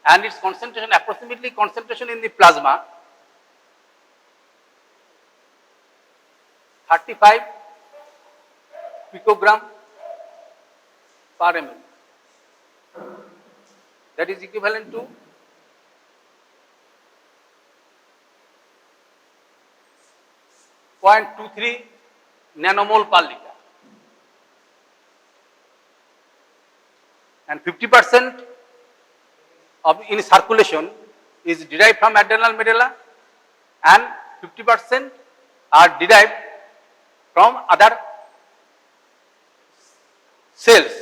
and its concentration, approximately concentration in the plasma 35 picogram per ml. That is equivalent to 0.23 nanomole per liter. And 50% of in circulation is derived from adrenal medulla, and 50% are derived from other cells,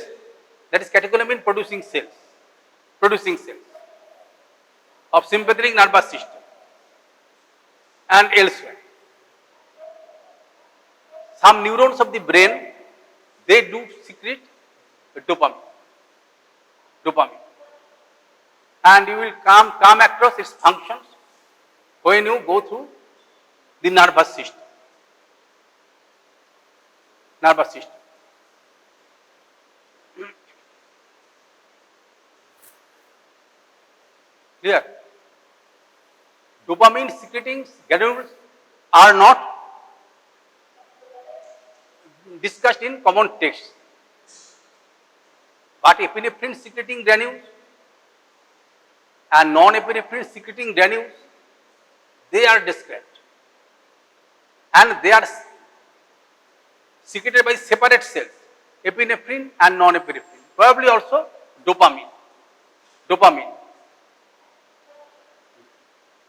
that is catecholamine producing cells of sympathetic nervous system and elsewhere. Some neurons of the brain, they do secrete dopamine, and you will come across its functions when you go through the nervous system. Clear? Dopamine secreting granules are not discussed in common texts, but epinephrine secreting granules and non-epinephrine secreting granules, they are described, and they are secreted by separate cells, epinephrine and non-epinephrine, probably also dopamine.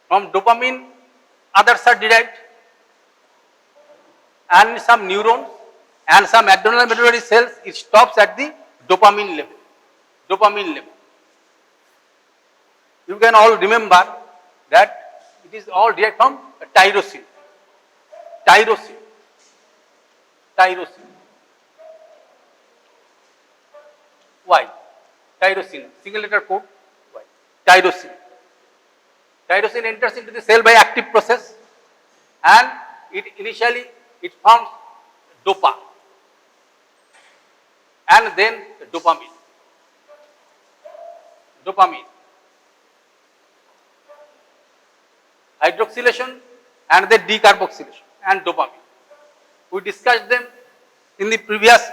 From dopamine, others are derived, and some neurons and some adrenal medullary cells, it stops at the dopamine level. You can all remember that it is all derived from tyrosine. Why? Tyrosine, single letter code. Why? Tyrosine enters into the cell by active process, and initially it forms dopa, and then dopamine. Hydroxylation and then decarboxylation and dopamine. We discussed them in the previous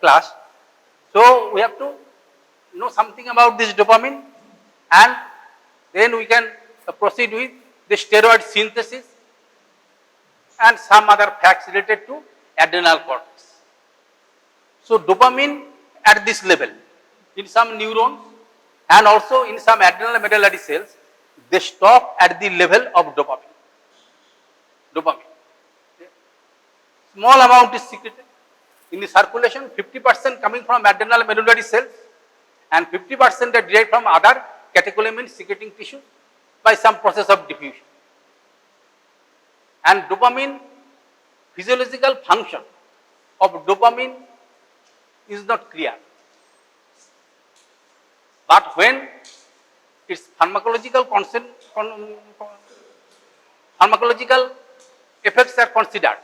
class. So we have to know something about this dopamine, and then we can proceed with the steroid synthesis and some other facts related to adrenal cortex. So dopamine at this level in some neurons and also in some adrenal medullary cells, they stop at the level of dopamine. Small amount is secreted in the circulation, 50% coming from adrenal medullary cells and 50% are derived from other catecholamine secreting tissues by some process of diffusion. And dopamine, physiological function of dopamine is not clear. But when its pharmacological effects are considered,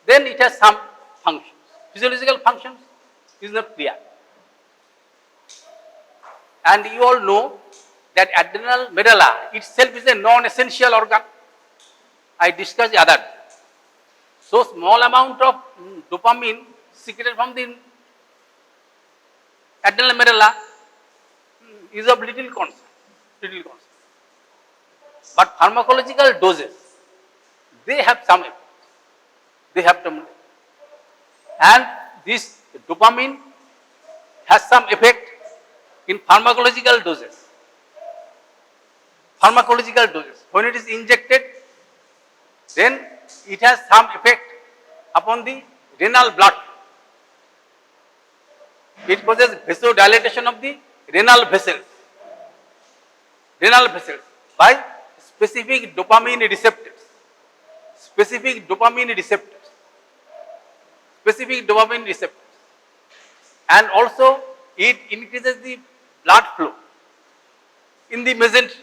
then it has some functions. Physiological functions is not clear. And you all know that adrenal medulla itself is a non-essential organ. I discussed the other. So small amount of dopamine secreted from the adrenal medulla is of little concern. But pharmacological doses, they have some effect. And this dopamine has some effect in pharmacological doses. When it is injected, then it has some effect upon the renal blood. It causes vasodilatation of the renal vessels by specific dopamine receptors. And also it increases the blood flow in the mesentery.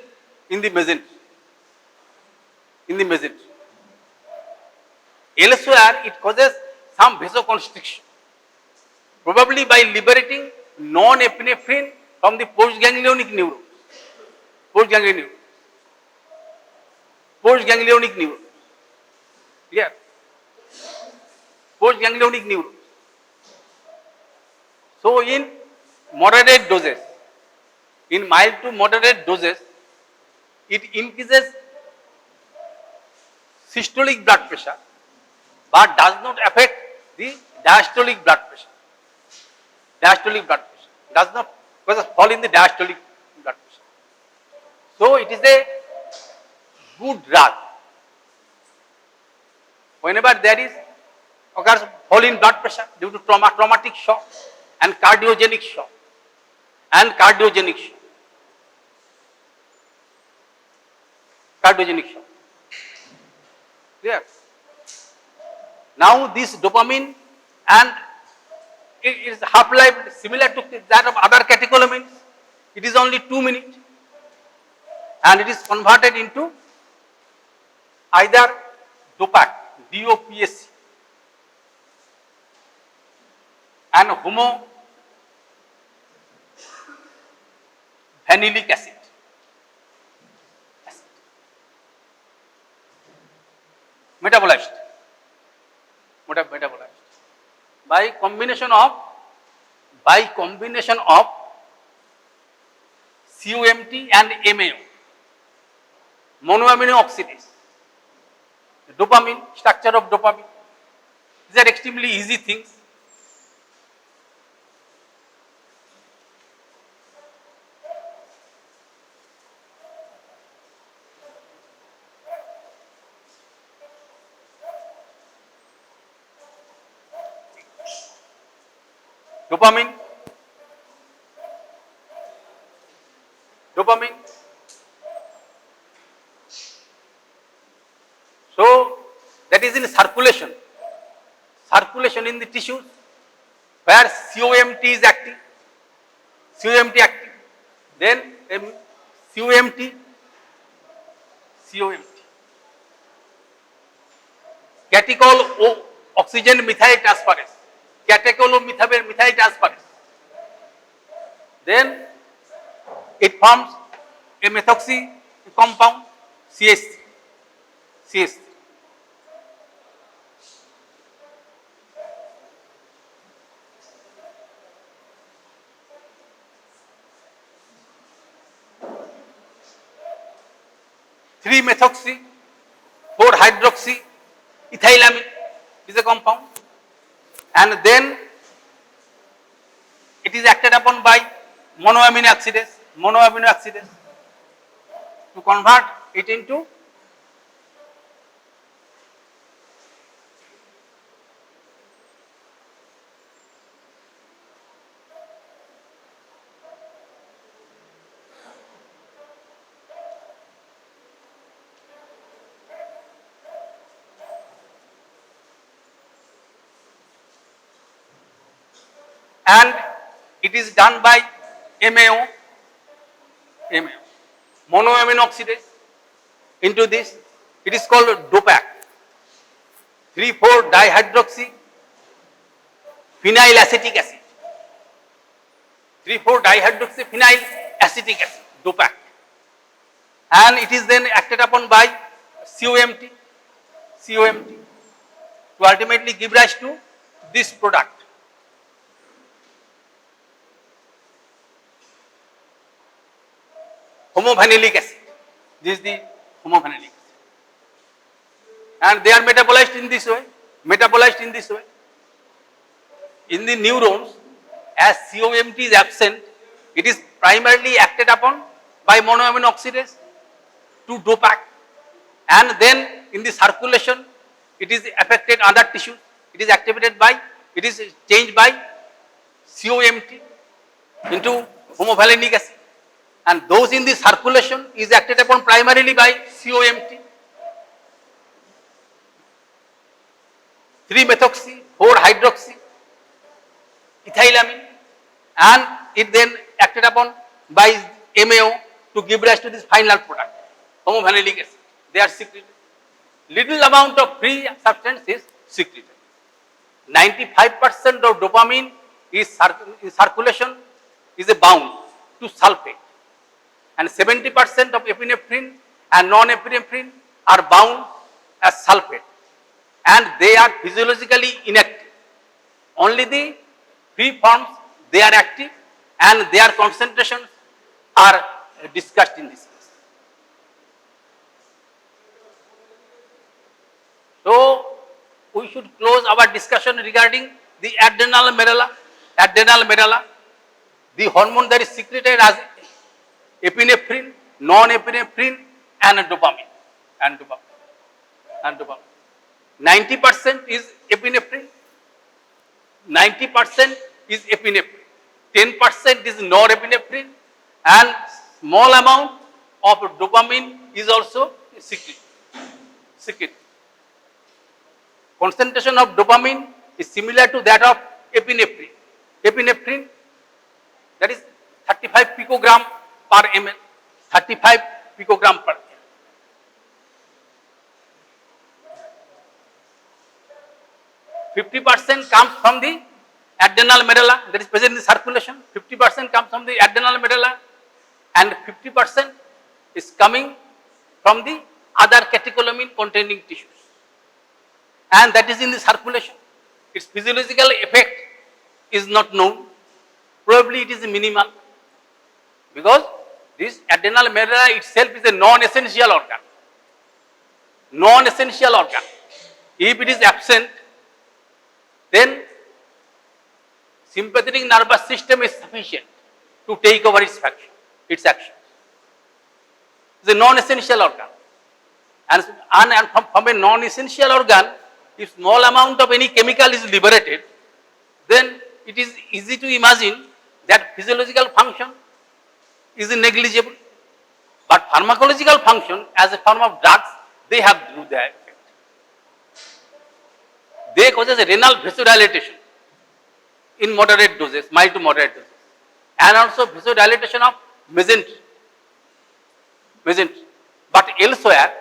Elsewhere, it causes some vasoconstriction, probably by liberating non-epinephrine from the postganglionic neurons. postganglionic neuron, postganglionic neuron, clear? Postganglionic neuron. So in moderate doses, in mild to moderate doses, it increases systolic blood pressure but does not affect the diastolic blood pressure. Diastolic blood pressure does not fall in the diastolic blood pressure. So it is a good drug. Whenever there is occurs fall in blood pressure due to traumatic shock and cardiogenic shock cardiogenic shock. Clear? Now this dopamine, and it is half-life similar to that of other catecholamines. It is only 2 minutes, and it is converted into either DOPAC, DOPAC, and homovanillic acid. Metabolized by combination of COMT and MAO, monoamino oxidase. The dopamine, structure of dopamine. These are extremely easy things. Dopamine. So that is in circulation in the tissues where COMT is active. Then COMT, catechol oxygen methyl transferase. Catechol-methyl transferase. Then it forms a methoxy compound CH3. 3-methoxy 4-hydroxy ethylamine is a compound, and then it is acted upon by monoamino oxidase to convert it into and it is done by MAO, monoamino oxidase into this. It is called DOPAC, 3,4-dihydroxy phenyl acetic acid. 3,4-dihydroxy phenyl acetic acid, DOPAC, and it is then acted upon by COMT to ultimately give rise to this product. Homovanillic acid. This is the homovanillic acid, and they are metabolized in this way. In the neurons, as COMT is absent, it is primarily acted upon by monoamino oxidase to DOPAC, and then in the circulation, it is affected other tissues. It is changed by COMT into homovanillic acid. And those in the circulation is acted upon primarily by COMT, 3-methoxy 4-hydroxy ethylamine, and it then acted upon by MAO to give rise to this final product, homovanillic acid. They are secreted. Little amount of free substance is secreted. 95% of dopamine is in circulation is bound to sulfate, and 70% of epinephrine and non-epinephrine are bound as sulfate, and they are physiologically inactive. Only the free forms, they are active, and their concentrations are discussed in this case. So we should close our discussion regarding the adrenal medulla. Adrenal medulla, the hormone that is secreted as epinephrine, non-epinephrine, and dopamine. And dopamine. And dopamine. 90% is epinephrine. 90% is epinephrine. 10% is norepinephrine, and small amount of dopamine is also secreted. Concentration of dopamine is similar to that of epinephrine. Epinephrine, that is 35 picogram per ml. 35 picogram per ml. %50 comes from the adrenal medulla, that is present in the circulation. 50% comes from the adrenal medulla, and 50% is coming from the other catecholamine containing tissues, and that is in the circulation. Its physiological effect is not known. Probably it is minimal, because this adrenal medulla itself is a non-essential organ. Non-essential organ. If it is absent, then sympathetic nervous system is sufficient to take over its action. It's a non-essential organ, and from a non-essential organ, if small amount of any chemical is liberated, then it is easy to imagine that physiological function is negligible. But pharmacological function, as a form of drugs, they have to do their effect. They causes a renal vasodilatation in moderate doses, mild to moderate doses, and also vasodilatation of mesentery. But elsewhere,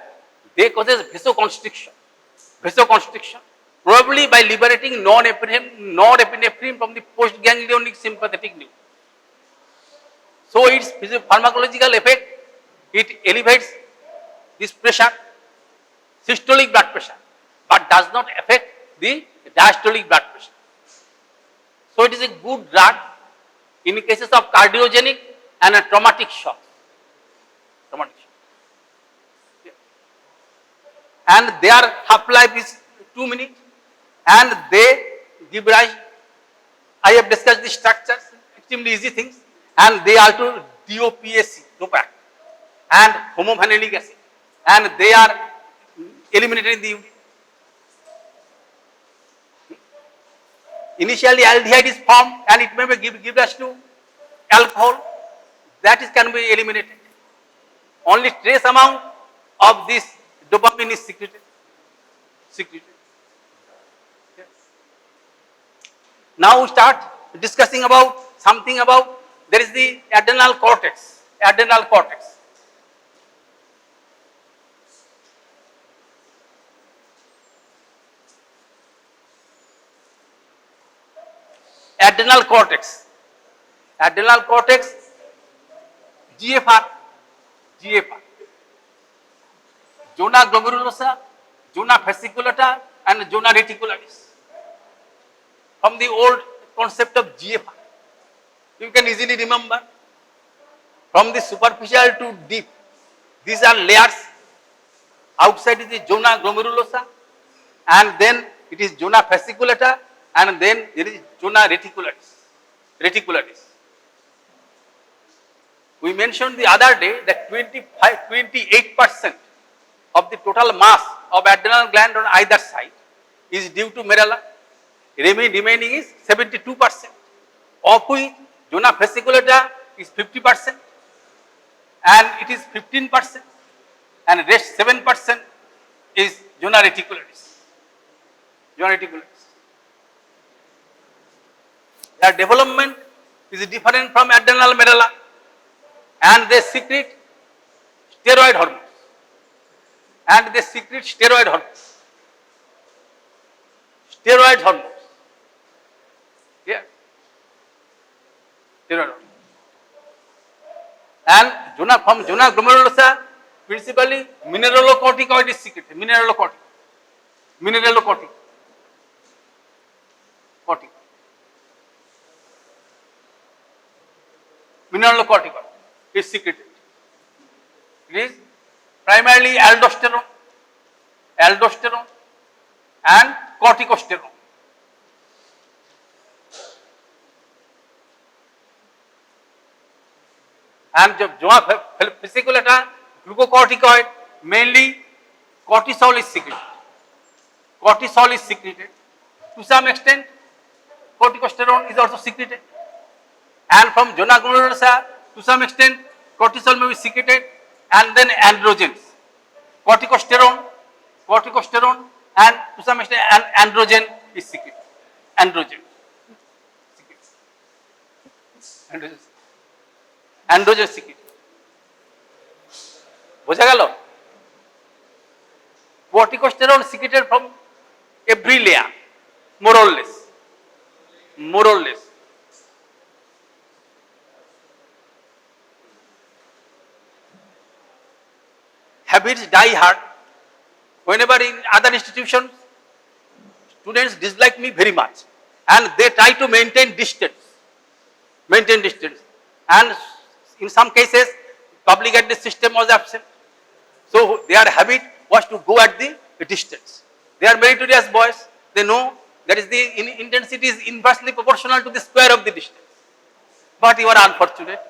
they causes vasoconstriction. Probably by liberating norepinephrine from the postganglionic sympathetic nucleus. So its pharmacological effect, it elevates this pressure, systolic blood pressure, but does not affect the diastolic blood pressure. So it is a good drug in cases of cardiogenic and traumatic shocks. And their half-life is 2 minutes, and they give rise, I have discussed the structures, extremely easy things, and they alter DOPAC, and homophenolic acid, and they are eliminated in the urine. Initially aldehyde is formed, and it may give rise to alcohol, that is can be eliminated. Only trace amount of this dopamine is secreted. Yes. Now we start discussing about something about, there is the adrenal cortex. Adrenal cortex. Adrenal cortex. Adrenal cortex, GFR. Zona glomerulosa, zona fasciculata, and zona reticularis. From the old concept of GFR, you can easily remember, from the superficial to deep, these are layers. Outside is the zona glomerulosa, and then it is zona fasciculata, and then there is zona reticularis. We mentioned the other day that 28% of the total mass of adrenal gland on either side is due to medulla. Remaining is 72%, of which zona fasciculata is 50%, and it is 15%, and rest 7% is zona reticularis. Their development is different from adrenal medulla, and they secrete steroid hormones. Steroid hormones. Yeah. Steroid hormones. And from zona glomerulosa, principally mineralocorticoid is secreted. Mineralocorticoid. Mineralocorticoid is secreted. It is primarily aldosterone and corticosterone. And zona fasciculata, glucocorticoid, mainly cortisol is secreted. To some extent, corticosterone is also secreted. And from zona glomerulosa, to some extent, cortisol may be secreted, and then androgens, corticosterone, and to some extent, androgen is secreted. Androgen secreted. বোঝা গেল? Corticosterone secreted from every layer, more or less. Habits die hard. Whenever in other institutions, students dislike me very much, and they try to maintain distance. And in some cases, public address system was absent. So their habit was to go at the distance. They are meritorious boys. They know that is the intensity is inversely proportional to the square of the distance. But you are unfortunate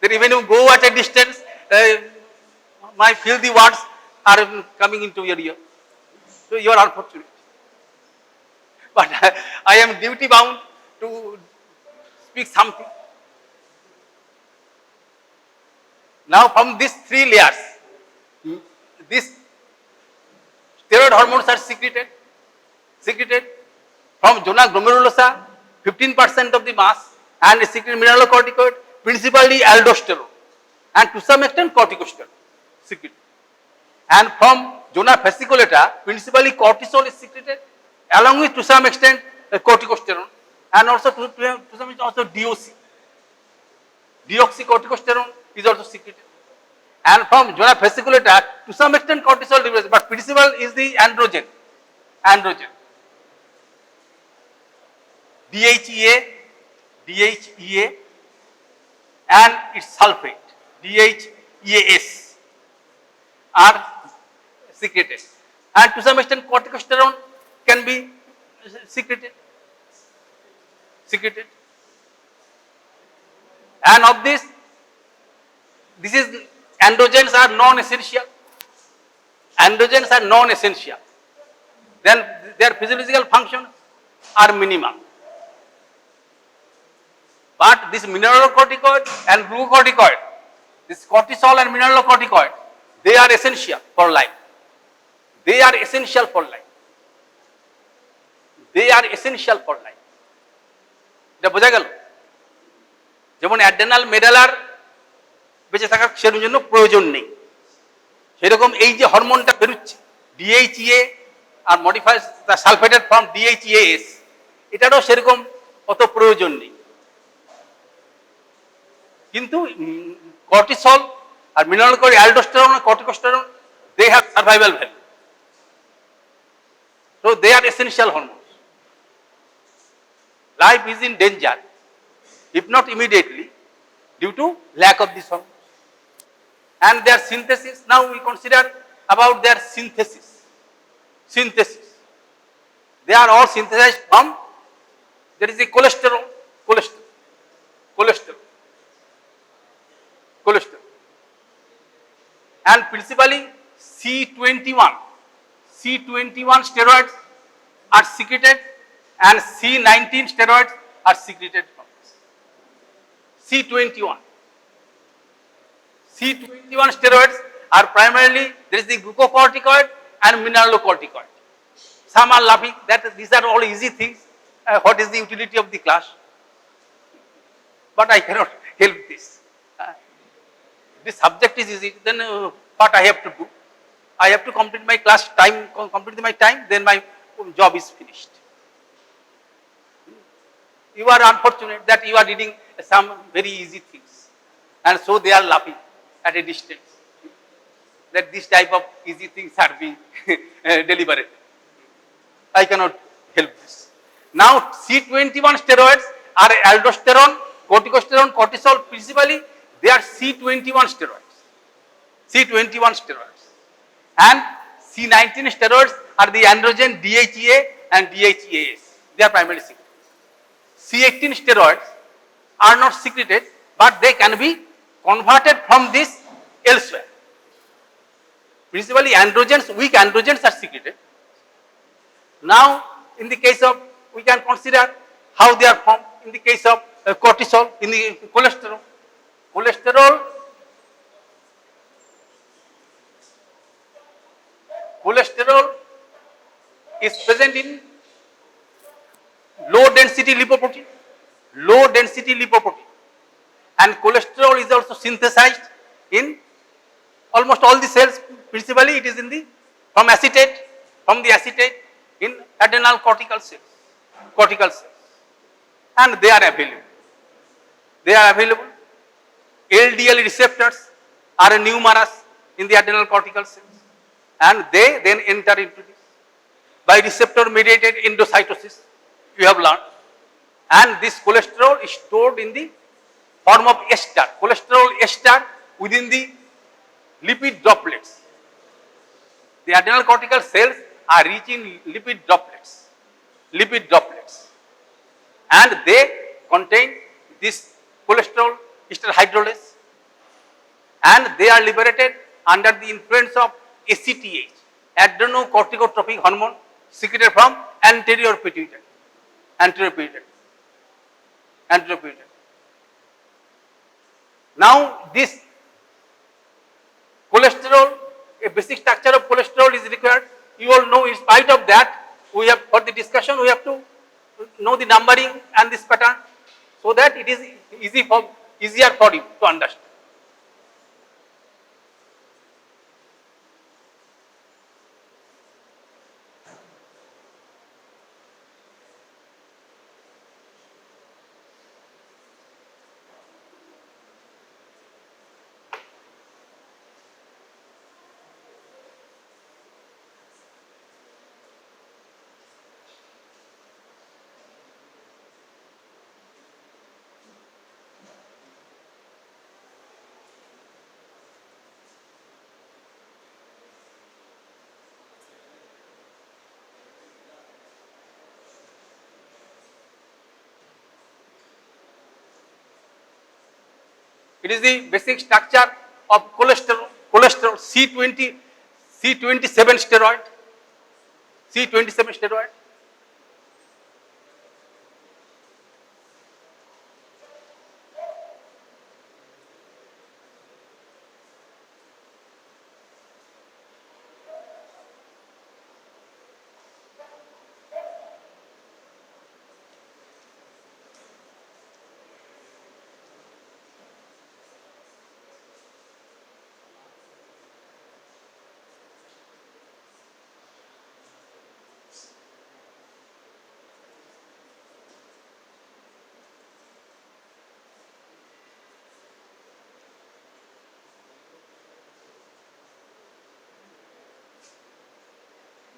that even you go at a distance, my filthy words are coming into your ear. So you are unfortunate. But I am duty bound to speak something. Now from these three layers, these steroid hormones are secreted from zona glomerulosa, 15% of the mass, and is secreted mineralocorticoid, principally aldosterone, and to some extent corticosterone secreted. And from zona fasciculata, principally cortisol is secreted, along with to some extent corticosterone, and also to some extent also deoxycorticosterone is also secreted. And from zona fasciculata, to some extent cortisol is, but principal is the androgen. DHEA and its sulfate, DHEAS, are secreted. And to some extent corticosterone can be secreted. And of this is androgens are non-essential. Then their physiological functions are minimal. But this mineralocorticoid and glucocorticoid, this cortisol and mineralocorticoid, they are essential for life. এটা বোঝা গেল? যেমন adrenal মেডালার বেঁচে থাকার সেরকম জন্য প্রয়োজন নেই, সেরকম এই যে হরমোনটা বেরোচ্ছে ডিএইচইএ আর মডিফাইড সালফেটেড ফ্রম ডিএইচইএস, এটারও সেরকম অত প্রয়োজন নেই। কিন্তু কর্টিসল আর মিনারেল অ্যালডোস্টেরন আর corticosterone, they have survival value. So they are essential hormones. Life is in danger, if not immediately, due to lack of these hormones. And their synthesis, now we consider about their synthesis. They are all synthesized from, there is a cholesterol. And principally C21 steroids are secreted, and C19 steroids are secreted from this. C21 steroids are primarily, there is the glucocorticoid and mineralocorticoid. Some are laughing that these are all easy things. What is the utility of the class? But I cannot help this. This subject is easy, then what I have to do? I have to complete my class time, then my job is finished. You are unfortunate that you are reading some very easy things, and so they are laughing. at a distance, that this type of easy things are being delivered. I cannot help this. Now C21 steroids are aldosterone, corticosterone, cortisol, principally they are C21 steroids. C21 steroids. And C19 steroids are the androgen DHEA and DHEAS. They are primarily secreted. C18 steroids are not secreted, but they can be converted from this elsewhere. Principally androgens, weak androgens are secreted. Now in the case of, we can consider how they are formed in the case of cortisol, in the cholesterol. Cholesterol is present in low density lipoprotein, and cholesterol is also synthesized in almost all the cells. Principally it is in the from the acetate in adrenal cortical cells, and they are available. LDL receptors are numerous in the adrenal cortical cells, and they then enter into this by receptor mediated endocytosis, you have learned, and this cholesterol is stored in the form of ester, cholesterol ester within the lipid droplets. The adrenal cortical cells are rich in lipid droplets, and they contain this cholesterol ester hydrolase, and they are liberated under the influence of ACTH, adrenocorticotropic hormone, secreted from anterior pituitary. Now this cholesterol, a basic structure of cholesterol is required. You all know, in spite of that, we have, for the discussion, we have to know the numbering and this pattern, so that it is easier for you to understand. It is the basic structure of cholesterol C27 steroid.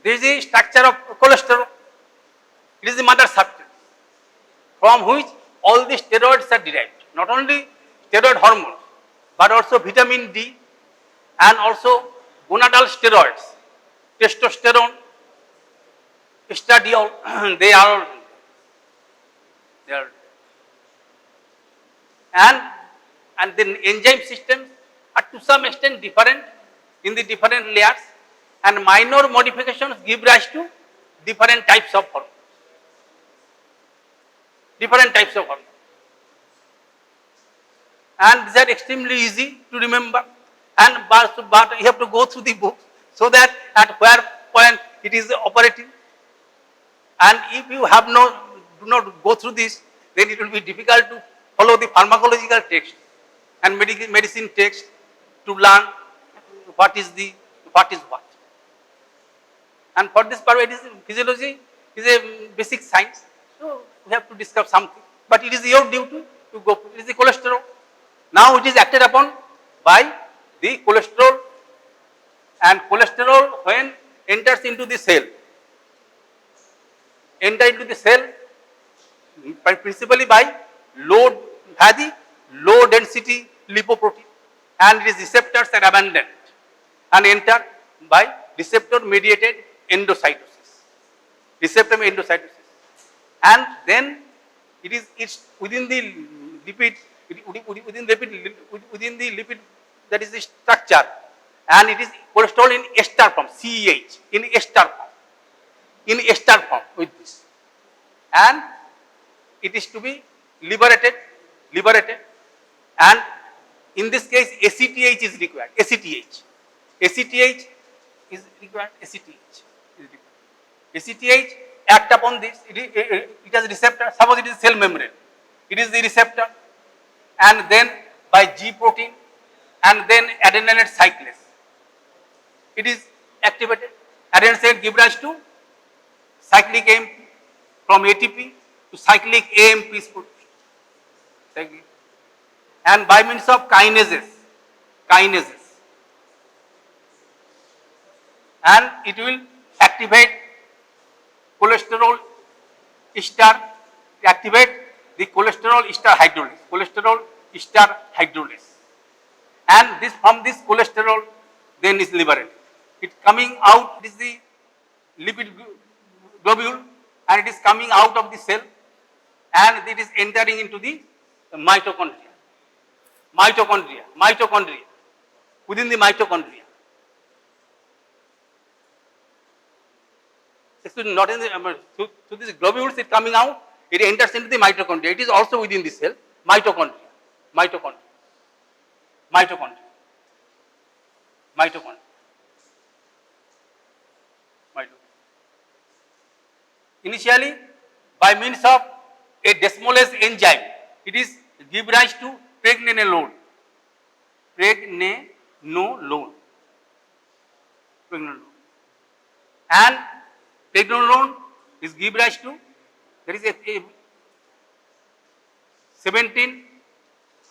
This is the structure of cholesterol. It is the mother substance from which all the steroids are derived. Not only steroid hormones, but also vitamin D and also gonadal steroids, testosterone, estradiol. They are and the enzyme systems are to some extent different in the different layers, and minor modifications give rise to different types of hormones. And these are extremely easy to remember, and but you have to go through the book, so that at where point it is operating. And if you have do not go through this, then it will be difficult to follow the pharmacological text and medicine text to learn what is what. And for this purpose, physiology is a basic science, so we have to discuss something. But it is your duty to go. It is the cholesterol. Now it is acted upon by the cholesterol, and cholesterol when enters into the cell, enter into the cell principally by low density lipoprotein, and its receptors are abundant and enter by receptor mediated endocytosis, and then it's within the lipid, within the lipid, that is the structure, and it is cholesterol in ester form, CEH, in ester form with this, and it is to be liberated, and in this case ACTH is required. ACTH is required. ACTH act upon this. It has receptor. Suppose it is cell membrane. It is the receptor, and then by G protein, and then adenylyl cyclase, it is activated. Adenylyl cyclase gives rise to cyclic AMP, from ATP to cyclic AMP is produced. And by means of kinases, and it will activate cholesterol ester, activate the cholesterol ester hydrolase, and this, from this cholesterol then is liberated. It coming out, it is the lipid globule, and it is coming out of the cell, and it is entering into the mitochondria. Within the mitochondria. Not in the, so this globules is coming out, it enters into the mitochondria. It is also within the cell, mitochondria. Initially, by means of a desmolase enzyme, it is give rise to pregnenolone, and pregnenolone is give rise to, there is a 17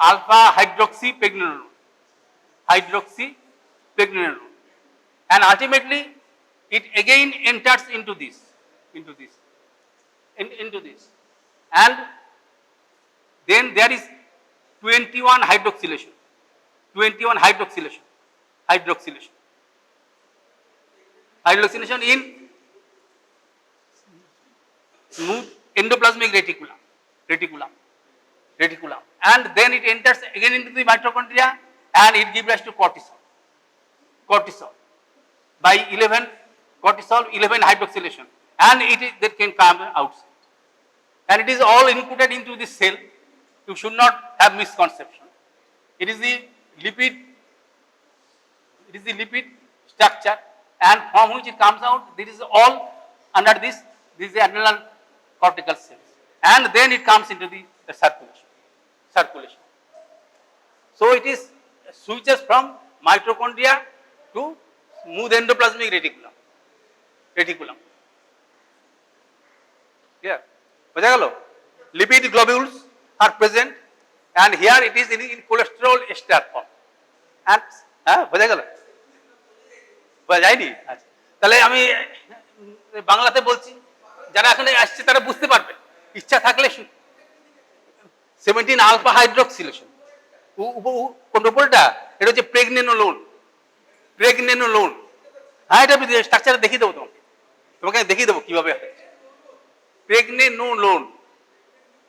alpha hydroxypregnenolone, and ultimately it again enters into this, and then there is 21 hydroxylation in smooth endoplasmic reticulum, and then it enters again into the mitochondria, and it gives rise to cortisol by 11 hydroxylation, and that can come outside, and it is all included into the cell. You should not have misconception. It is the lipid structure, and from which it comes out. This is all under this is the adrenal cortical cells, and then it comes into the circulation. So it is switches from mitochondria to smooth endoplasmic reticulum. Here, বোঝা গেল? Lipid globules are present, and here it is in cholesterol ester form, and বোঝা গেল? বোঝা যায়নি? আচ্ছা, তাহলে আমি বাংলাতে বলছি, যারা এখানে আসছে তারা বুঝতে পারবে, ইচ্ছা থাকলে 17 আলফা হাইড্রোক্সিলেশন, কোন উপরটা, এটা হচ্ছে প্রেগনেনোলোন। হ্যাঁ, এটা স্ট্রাকচার দেখিয়ে দেবো তোমাকে দেখিয়ে দেবো কিভাবে প্রেগনেনোলোন।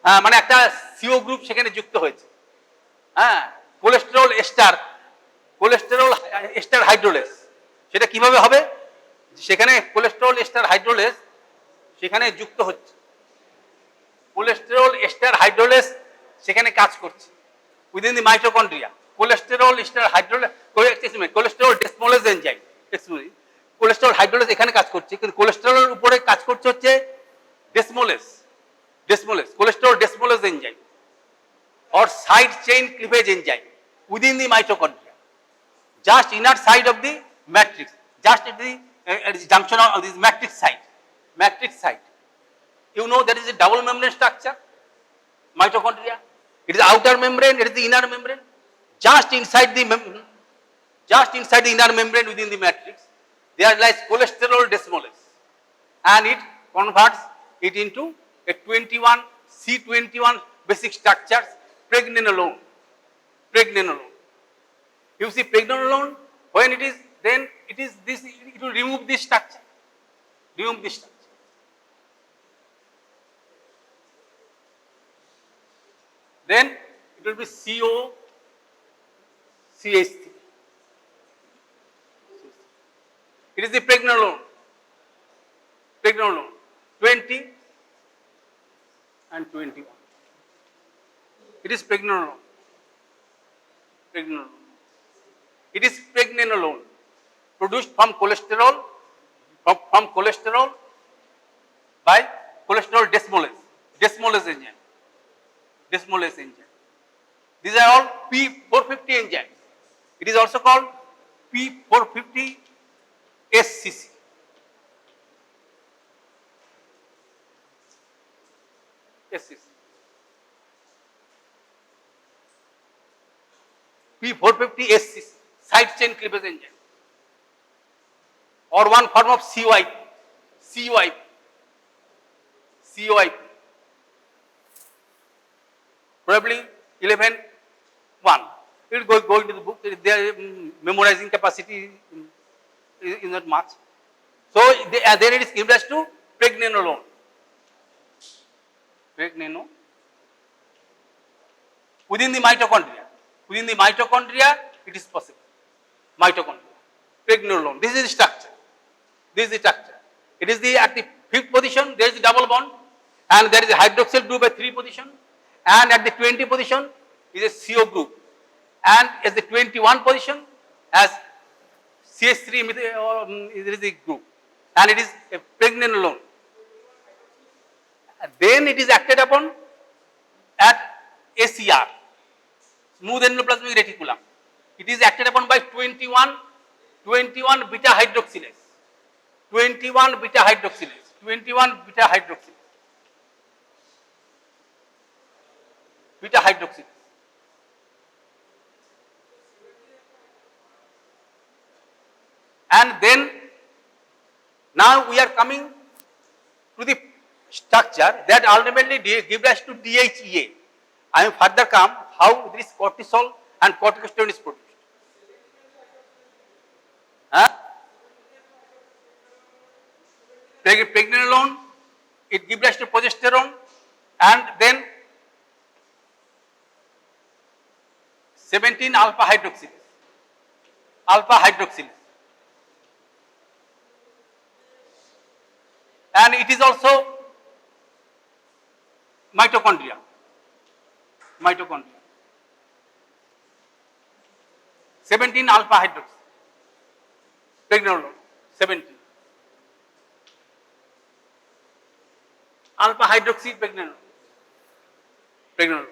হ্যাঁ, মানে একটা সিও গ্রুপ সেখানে যুক্ত হয়েছে। হ্যাঁ, কোলেস্টেরল এস্টার হাইড্রোলেস, সেটা কিভাবে হবে, সেখানে কোলেস্টেরল এস্টার হাইড্রোলেস সেখানে যুক্ত হচ্ছে, কোলেস্টেরল এস্টার হাইড্রোলেস সেখানে কাজ করছে within the mitochondria. Cholesterol ester hydrolase, cholesterol desmolase enzyme, cholesterol hydrolase এখানে কাজ করছে, কিন্তু কোলেস্টেরলের উপরে কাজ করছে হচ্ছে desmolase, cholesterol desmolase enzyme or side chain cleavage enzyme within the mitochondria, just inner side of the matrix, just at the junction of this matrix site. You know there is a double membrane structure, mitochondria. It is outer membrane, it is the inner membrane. Just inside the just inside the inner membrane within the matrix, there lies cholesterol desmolase, and it converts it into a 21 C21 basic structures, pregnenolone. Pregnenolone. You see, pregnenolone, when it is, then it is this, it will remove this structure. Remove this structure. Then it will be COCH3. It is the pregnenolone. Pregnenolone 20 and 21. It is pregnenolone. Pregnenolone. It is pregnenolone produced from cholesterol, from cholesterol by cholesterol desmolase, desmolase enzyme. Desmolase enzyme. These are all P450 enzymes. It is also called P450 SCC. SCC. P450 SCC, side chain cleavage enzyme, or one form of COIP. COIP. COIP. Probably 11.1. It will go into the book. Their memorizing capacity is not much. So then it is given as to pregnenolone. Pregnenolone. Within the mitochondria. Within the mitochondria, it is possible. Mitochondria. Pregnenolone. This is the structure. This is the structure. It is the at the 5th position, there is a double bond, and there is a hydroxyl group at 3 position, and at the 20 position is a CO group, and at the 21 position as CH3 there is a group, and it is a pregnenolone. And then it is acted upon at ACR, smooth endoplasmic reticulum. It is acted upon by 21 beta hydroxylase. 21 beta hydroxylase. 21 beta hydroxylase. Beta hydroxylase. And then now we are coming to the structure that ultimately gives rise to DHEA. I will further come how this cortisol and corticosteroid is produced. Pregnenolone, it gives rise to progesterone, and then 17 alpha hydroxylase. Alpha hydroxylase. And it is also mitochondria. Mitochondria. 17 alpha hydroxylase. Pregnenolone. 17. Alpha hydroxy pregnenolone.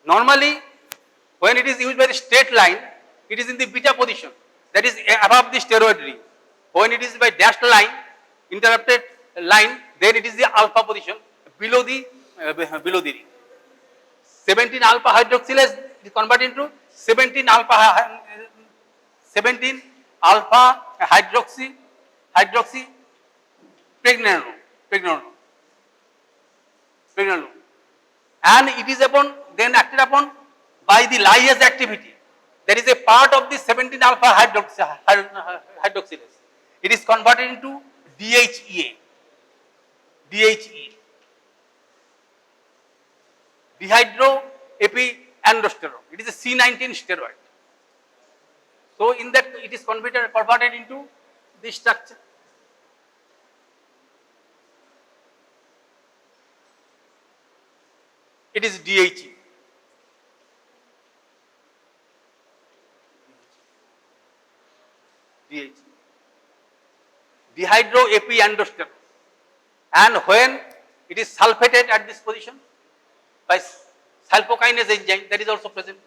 Normally, when it is used by the straight line, it is in the beta position, that is above the steroid ring. When it is by dashed line, interrupted line, then it is the alpha position below the ring. 17 alpha hydroxylase is converted into 17 alpha hydroxy pregnenolone. And it is then acted upon by the lyase activity. That is a part of the 17 alpha hydroxylase. It is converted into DHEA. Dehydroepiandrosterone. It is a C19 steroid. So in that it is converted into this structure. It is DHE. Dehydroepiandrosterone. And when it is sulfated at this position by sulfokinase enzyme, that is also present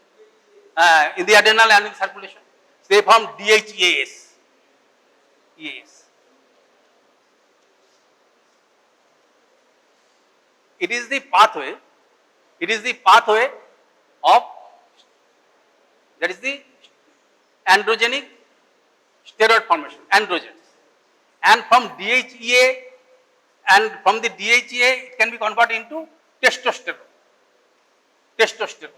in the adrenal and in circulation, they form DHEAS. It is the pathway of, that is the androgenic steroid formation, androgens. And from DHEA, and from the DHEA it can be converted into testosterone. Testosterone.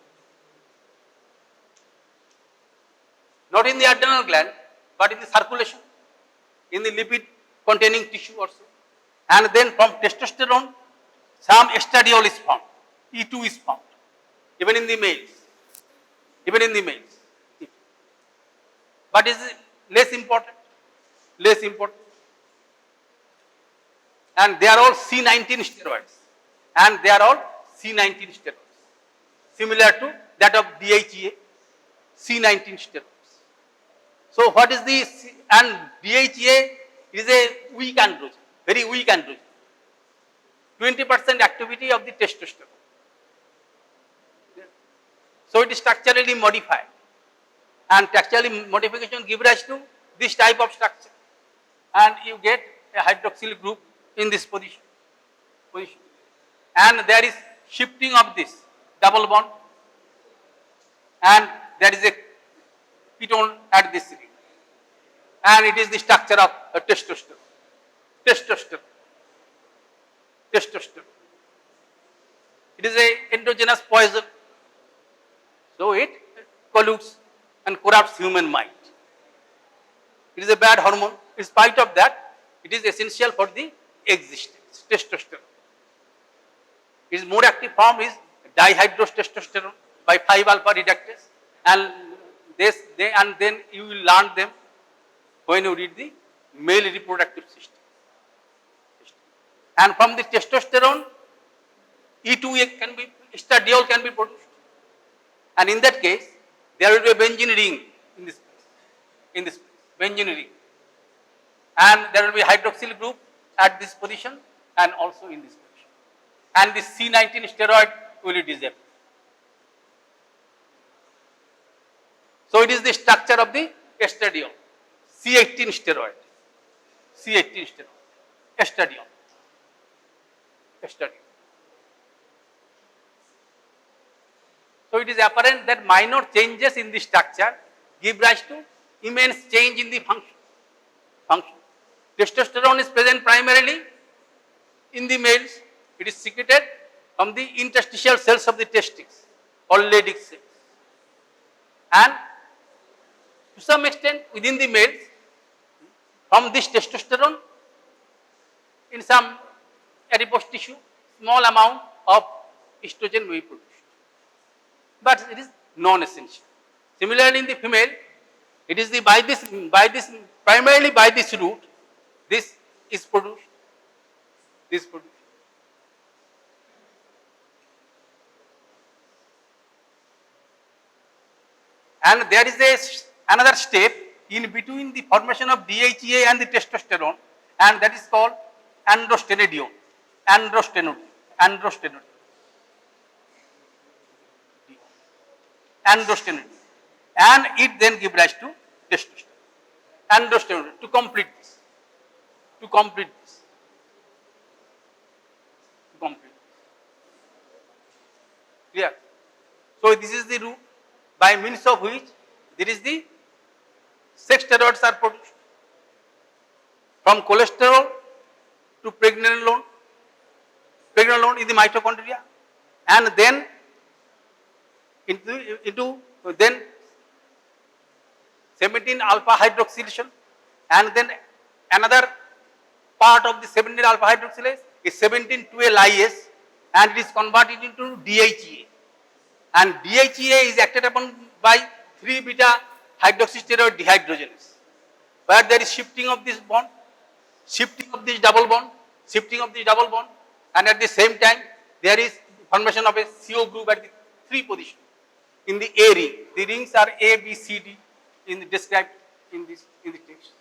Not in the adrenal gland, but in the circulation, in the lipid containing tissue also. And then from testosterone, some estradiol is formed, E2 is formed, even in the males, even in the males. But is less important, less important. And they are all C19 steroids, and they are all C19 steroids, similar to that of DHEA, C19 steroids. So what is the, and DHEA is a weak androgen, very weak androgen, 20% activity of the testosterone. So it is structurally modified, and structural modification gives rise to this type of structure, and you get a hydroxyl group in this position. And there is shifting of this double bond, and there is a ketone at this ring, and it is the structure of testosterone. Testosterone. Testosterone. It is a endogenous poison, so it pollutes and corrupts human mind. It is a bad hormone. In spite of that, it is essential for the existence. Testosterone. Its more active form is dihydrotestosterone by 5-alpha reductase, and then you will learn them when you read the male reproductive system. And from the testosterone, E2 can be, estradiol can be produced, and in that case, there will be a benzene ring in this place, benzene ring, and there will be hydroxyl group at this position and also in this position, and the C19 steroid will disappear. So it is the structure of the estradiol, C18 steroid, estradiol. So it is apparent that minor changes in the structure give rise to immense change in the function. Testosterone is present primarily in the males. It is secreted from the interstitial cells of the testes or Leydig cells, and to some extent within the males, from this testosterone, in some adipose tissue, small amount of estrogen may be produced, but it is non-essential. Similarly, in the female, it is the primarily by this route, this is produced. And there is another step in between the formation of DHEA and the testosterone, and that is called androstenedione. And it then gives rise to testosterone. Androstenedione, to complete this. Clear? So this is the route by means of which there is the sex steroids are produced, from cholesterol to pregnenolone. Pregnenolone is the mitochondria, and then into then 17-alpha hydroxylation, and then another part of the 17-alpha hydroxylase is 17-2-lyase, and it is converted into DHEA, and DHEA is acted upon by 3-beta hydroxysteroid dehydrogenase, where there is shifting of this bond, shifting of this double bond, and at the same time there is formation of a CO group at the 3 position in the A ring. The rings are A, B, C, D described in the text.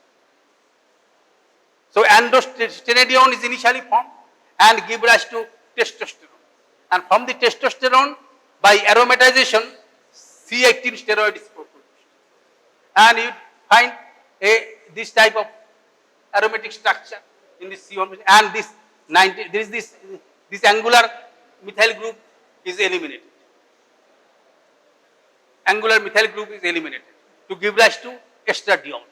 So androstenedione is initially formed and give rise to testosterone, and from the testosterone by aromatization C18 steroid is produced, and you find this type of aromatic structure in this C1, and this angular methyl group is eliminated. to give rise to estradiol.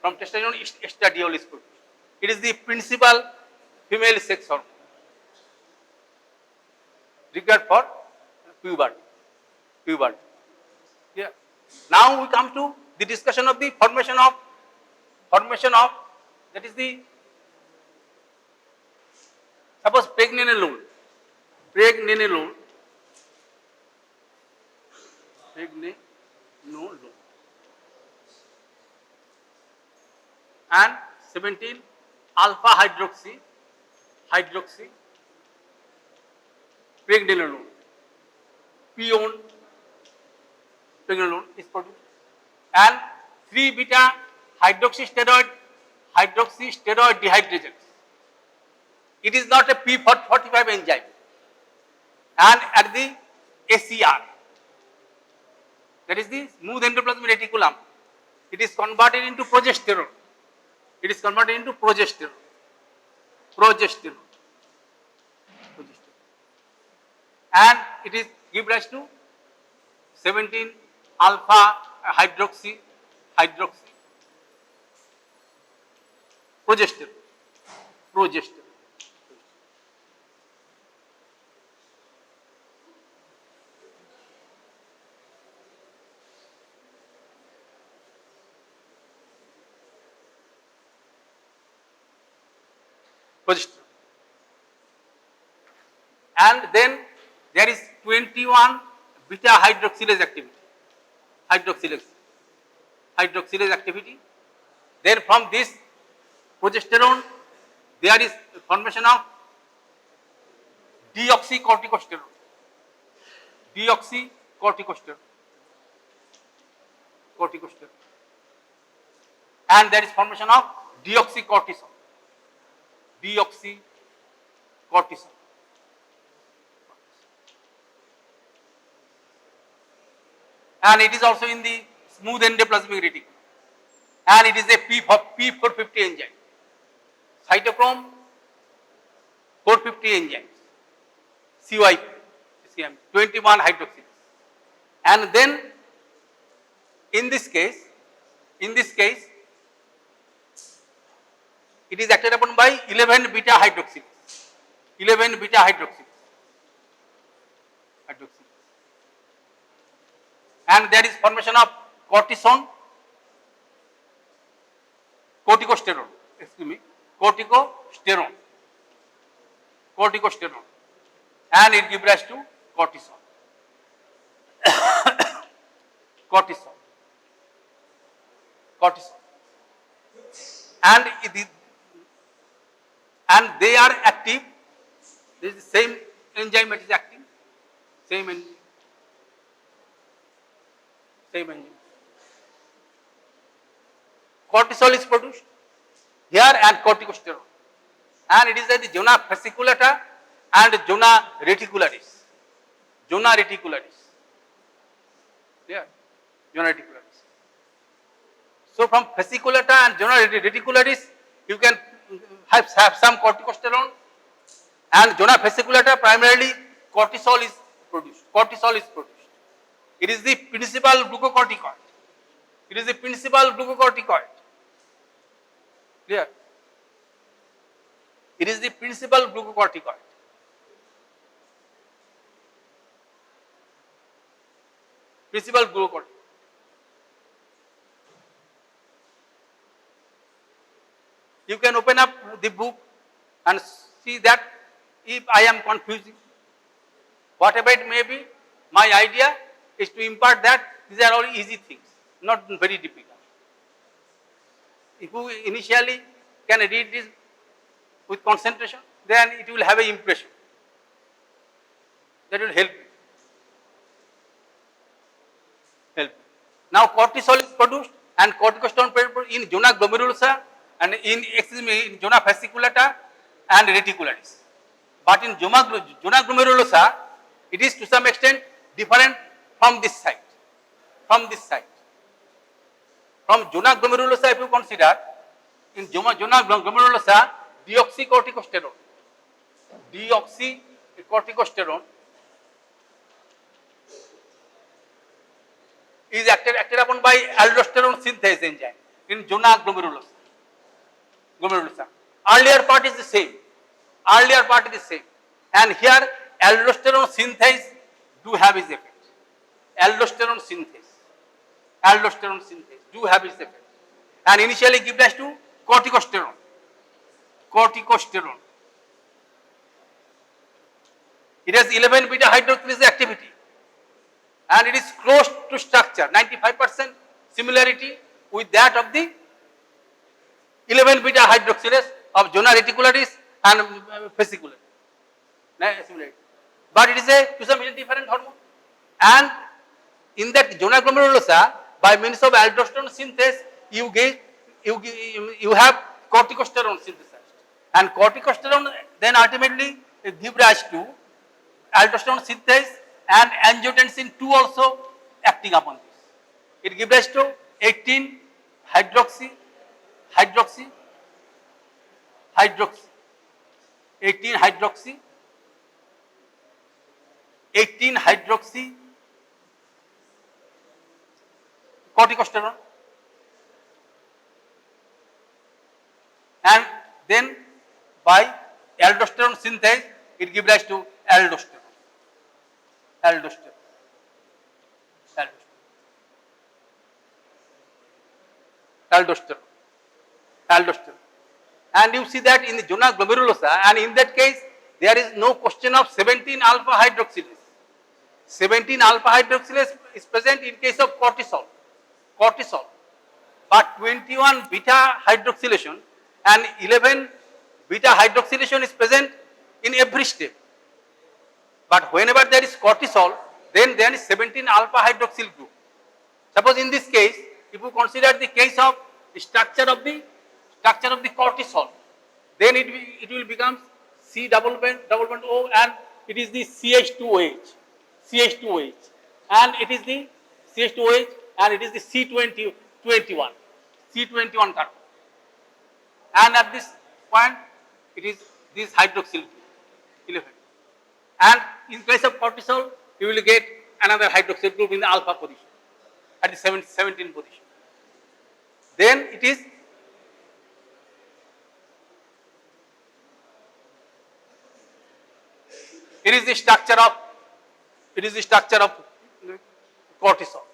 From testosterone, estradiol is produced. It is the principal female sex hormone required for puberty. Yeah. Now we come to the discussion of the formation of that is the suppose pregnenolone and 17 alpha hydroxy pregnenolone pregnenolone is produced, and 3 beta hydroxysteroid dehydrogenase. It is not a P45 enzyme, and at the ACR, that is the smooth endoplasmic reticulum, it is converted into progesterone. And it is give rise to 17 alpha hydroxy progesterone. And then there is 21 beta hydroxylase activity. Then from this progesterone there is formation of deoxycorticosterone, and there is formation of deoxycortisol. And it is also in the smooth endoplasmic reticulum, and it is a P450 enzyme, cytochrome 450 enzymes, CYP, 21 hydroxylase. And then in this case it is acted upon by 11 beta hydroxylase. And there is formation of corticosterone, and it gives rise to cortisol. And they are active. This is the same enzyme that is active, same enzyme. Cortisol is produced here and corticosterone, and it is at the zona fasciculata and zona reticularis. So from fasciculata and zona reticularis you can have some corticosterone, and zona fasciculata primarily cortisol is produced. It is the principal glucocorticoid. Clear? It is the principal glucocorticoid. You can open up the book and see that if I am confusing, whatever it may be, my idea is to impart that these are all easy things, not very difficult. If you initially can read this with concentration, then it will have an impression. That will help you. Now cortisol is produced and corticosterone produced in zona glomerulosa and in zona fasciculata and reticularis. But in zona glomerulosa, it is to some extent different from this side. From zona glomerulosa, if you consider, in zona glomerulosa, deoxycorticosterone is acted upon by aldosterone synthase enzyme in zona glomerulosa. Earlier part is the same. Earlier part is the same. And here aldosterone synthase do have its effect. Aldosterone synthase do have its effect. And initially give rise to corticosterone. It has 11 beta hydroxylase activity and it is close to structure, 95% similarity with that of the 11 beta hydroxylase of zona reticularis and fasciculus. But it is to some extent different hormone. And in that zona glomerulosa, by means of aldosterone synthase, you have corticosterone synthesized, and corticosterone then ultimately give rise to aldosterone synthase and angiotensin 2 also acting upon this. It gives rise to 18 hydroxy 18 hydroxy corticosterone, and then by aldosterone synthase it gives rise to aldosterone. And you see that in the zona glomerulosa, and in that case there is no question of 17 alpha hydroxylase. 17 alpha hydroxylase is present in case of cortisol, but 21 beta hydroxylation and 11 beta hydroxylation is present in every step. But whenever there is cortisol, then there is 17 alpha hydroxyl group. Suppose in this case, if you consider the case of the structure of the cortisol, then it will become C double bond O, and it is the CH2OH, and it is the CH2OH, and it is the C21 carbon. And at this point, it is this hydroxyl group, 11. And in case of cortisol, you will get another hydroxyl group in the alpha position, at the 17 position. Then it is the structure of cortisol.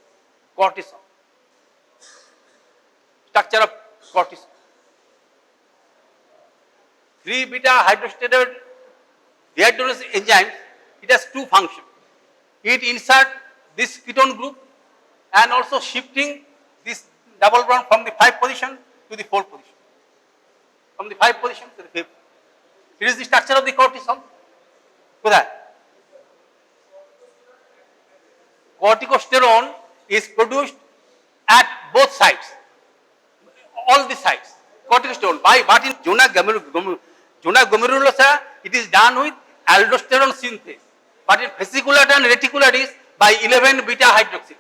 Structure of cortisol. 3 beta hydroxysteroid dehydrogenase enzymes, it has two functions. It insert this ketone group and also shifting this double bond from the 5th position to the 4th position. From the 5th position to the 5th. It is the structure of the cortisol. Corticosterone is produced at both sides, all the sides. Corticosterone, but in zona glomerulosa, it is done with aldosterone synthase, but in fasciculata and reticularis by 11 beta hydroxylase.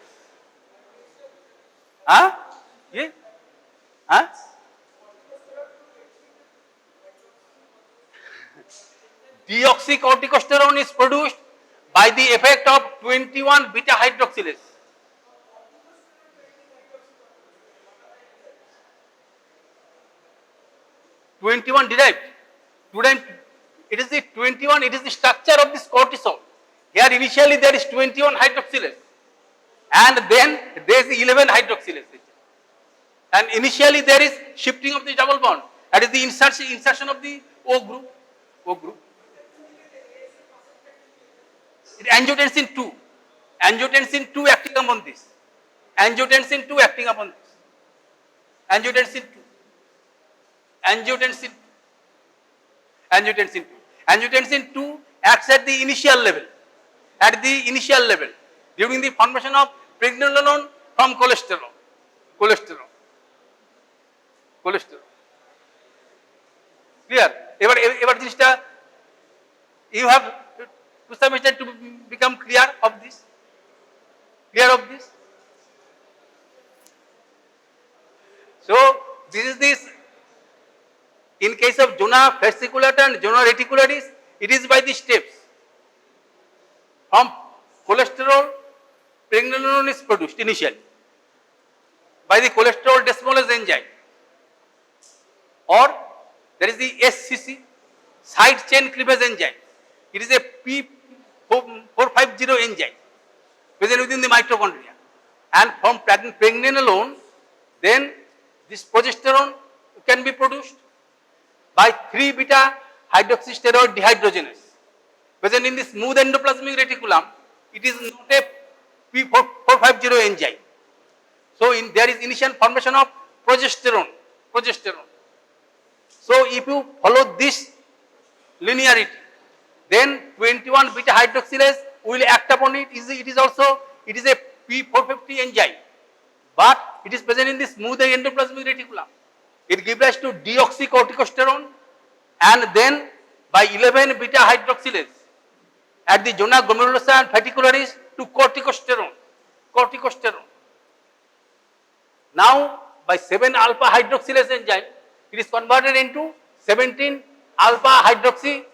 Deoxycorticosterone is produced by the effect of 21 beta hydroxylase. Derived. It is the 21, it is the structure of this cortisol. Here initially there is 21 hydroxylase and then there is 11 hydroxylase. And initially there is shifting of the double bond. That is the insertion of the O group. Angiotensin 2 acting upon this. Angiotensin 2 acts at the initial level. During the formation of pregnenolone from cholesterol. Clear? Ever jinishta you have to some extent to become clear of this. So this is this. In case of zona fasciculata and zona reticularis, it is by the steps from cholesterol pregnenolone is produced initially by the cholesterol desmolase enzyme, or there is the SCC, side chain cleavage enzyme. It is a P450 enzyme present within the mitochondria, and from pregnenolone then this progesterone can be produced by 3-beta hydroxysteroid dehydrogenase present in the smooth endoplasmic reticulum. It is not a P450 enzyme. So there is initial formation of progesterone. So if you follow this linearity, then 21 beta hydroxylase will act upon it. It is a P450 enzyme, but it is present in the smooth endoplasmic reticulum. It gives rise to deoxycorticosterone, and then by 11 beta hydroxylase at the zona glomerulosa and fascicularis to corticosterone. Now by 7 alpha hydroxylase enzyme, it is converted into 17 alpha hydroxy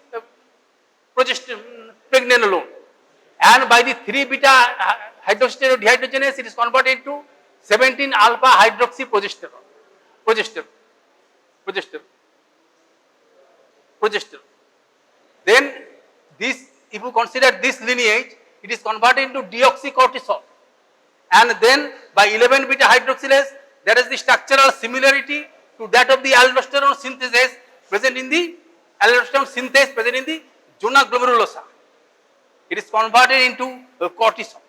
pregnenolone, and by the 3 beta hydroxysteroid dehydrogenase, it is converted into 17 alpha hydroxy progesterone. Then this, if you consider this lineage, it is converted into deoxycortisol, and then by 11 beta hydroxylase, that is the structural similarity to that of the aldosterone synthesis present in the zona glomerulosa. It is converted into cortisol.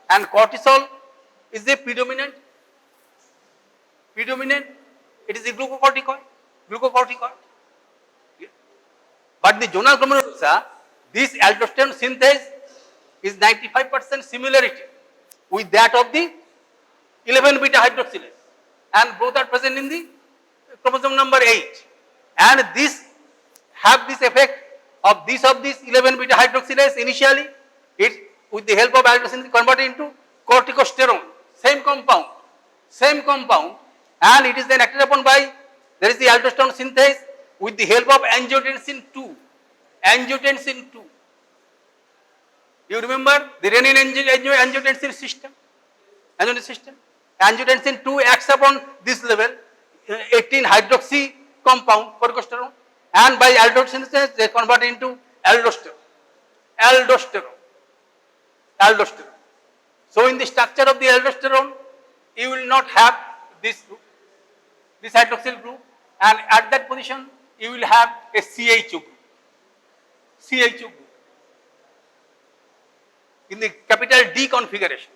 And cortisol is the predominant. It is a glucocorticoid. But the zona glomerulosa, this aldosterone synthesis is 95% similarity with that of the 11 beta hydroxylase, and both are present in the chromosome number 8, and this have this effect of this 11 beta hydroxylase. Initially it, with the help of aldosterone, converted into corticosterone, same compound, and it is then acted upon by, there is the aldosterone synthase with the help of angiotensin 2. You remember the renin-angiotensin system? Angiotensin 2 acts upon this level, 18 hydroxy compound corticosterone, and by aldosterone synthesis they convert into aldosterone. So in the structure of the aldosterone, you will not have this hydroxyl group, and at that position you will have a CHO group. In the capital D configuration,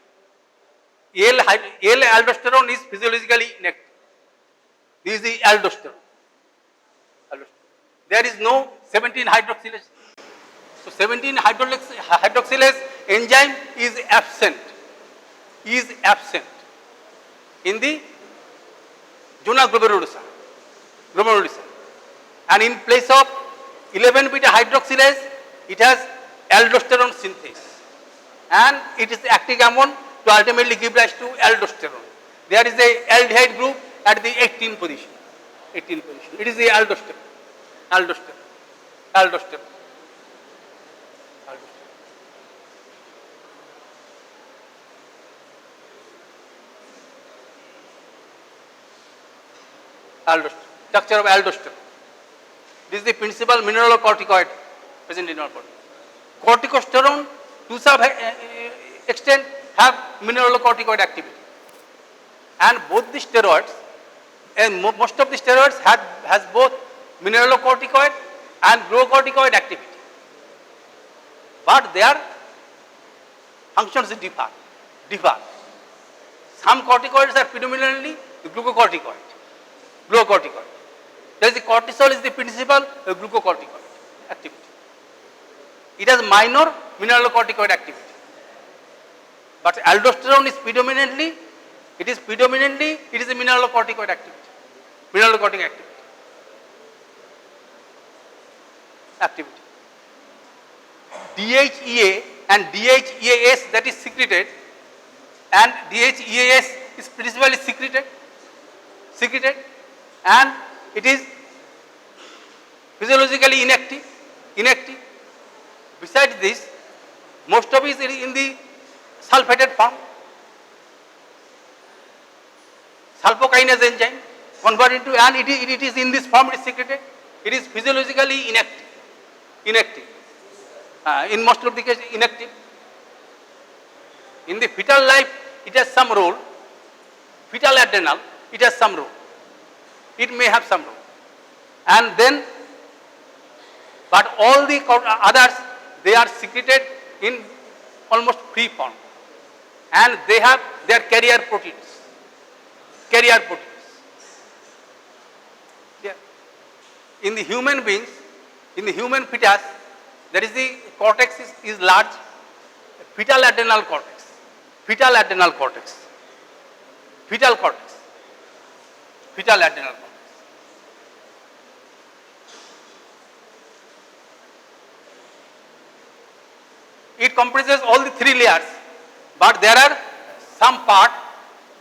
L-aldosterone is physiologically inactive. This is the aldosterone. There is no 17 hydroxylase. So 17 hydroxylase enzyme is absent in the zona glomerulosa, and in place of 11 beta hydroxylase, it has aldosterone synthase, and it is acting upon to ultimately give rise to aldosterone. There is a aldehyde group at the 18 position. It is the aldosterone. Structure of aldosterone. This is the principal mineralocorticoid present in our body. Corticosterone to some extent have mineralocorticoid activity, and both the steroids, and most of the steroids has both mineralocorticoid and glucocorticoid activity, but their functions differ. Some corticoids are predominantly glucocorticoid. There is the cortisol is the principal glucocorticoid activity. It has minor mineralocorticoid activity, but aldosterone is predominantly it is a mineralocorticoid activity. DHEA and DHEAS that is secreted, and DHEAS is principally secreted, and it is physiologically inactive. Besides this, Most of it is in the sulfated form. Sulfokinase enzyme convert into, and it is in this form it is secreted. It is physiologically inactive. In most of the cases inactive. In the fetal life it has some role. Fetal adrenal, it has some role. It may have some role. And then, but all the others, they are secreted in almost free form. And they have their carrier proteins. Yeah. In the human beings, in the human fetus, there is the cortex is large, fetal adrenal cortex, fetal adrenal cortex. Fetal adrenal cortex. It comprises all the three layers, but there are some part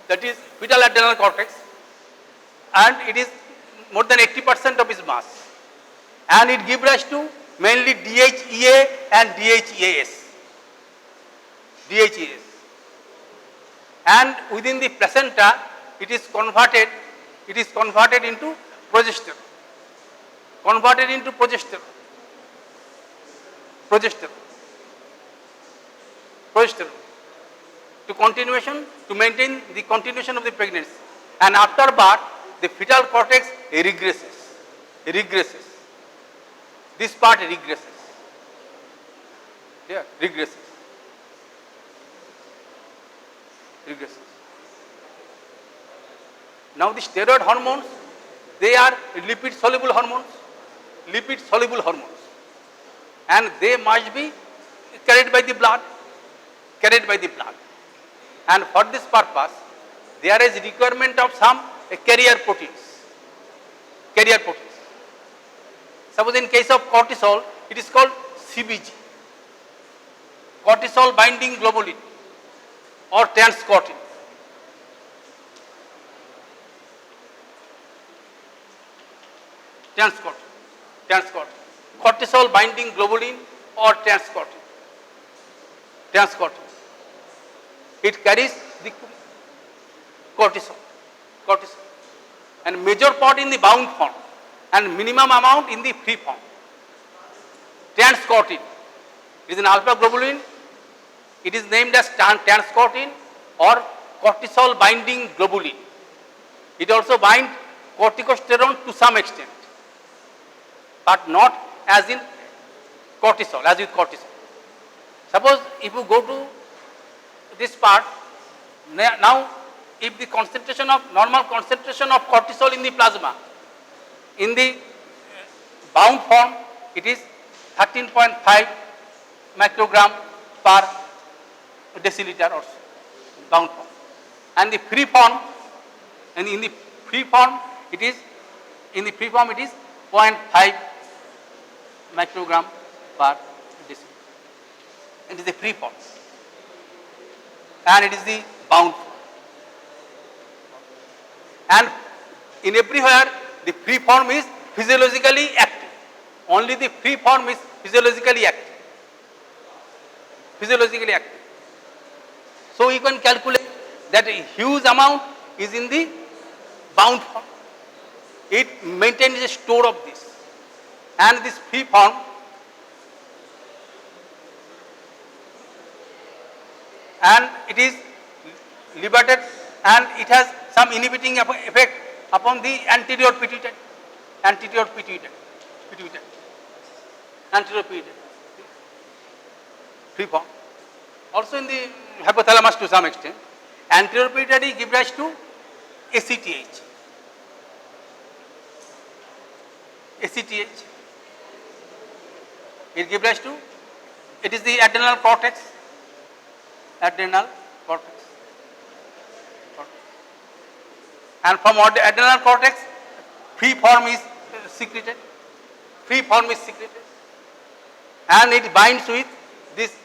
that is fetal adrenal cortex, and it is more than 80% of its mass, and it gives rise to mainly DHEA and DHEAS. And within the placenta, it is converted into progesterone. To maintain the continuation of the pregnancy. And after birth, the fetal cortex regresses. This part regresses. Yeah, regresses. Now the steroid hormones, they are lipid soluble hormones, and they must be carried by the blood. And for this purpose, there is requirement of some carrier proteins. Suppose in case of cortisol, it is called CBG, cortisol binding globulin, or transcortin. Cortisol binding globulin or transcortin. It carries the cortisol, and major part in the bound form and minimum amount in the free form. Transcortin is an alpha globulin. It is named as transcortin or cortisol binding globulin. It also binds corticosterone to some extent, but not as in cortisol, as with cortisol. Suppose if you go to this part, now if the normal concentration of cortisol in the plasma, in the bound form, it is 13.5 microgram per deciliter or so, bound form. And the free form, and in the free form it is 0.5 microgram per deciliter. It is the free form, and it is the bound form. And in everywhere the free form is physiologically active. Only the free form is physiologically active. So you can calculate that a huge amount is in the bound form. It maintains a store of this, and this free form and it is liberated, and it has some inhibiting effect upon the anterior pituitary. Free form. Also in the hypothalamus to some extent. Anterior pituitary gives rise to ACTH. It gives rise to, it is the adrenal cortex. And from adrenal cortex, free form is secreted. And it binds with this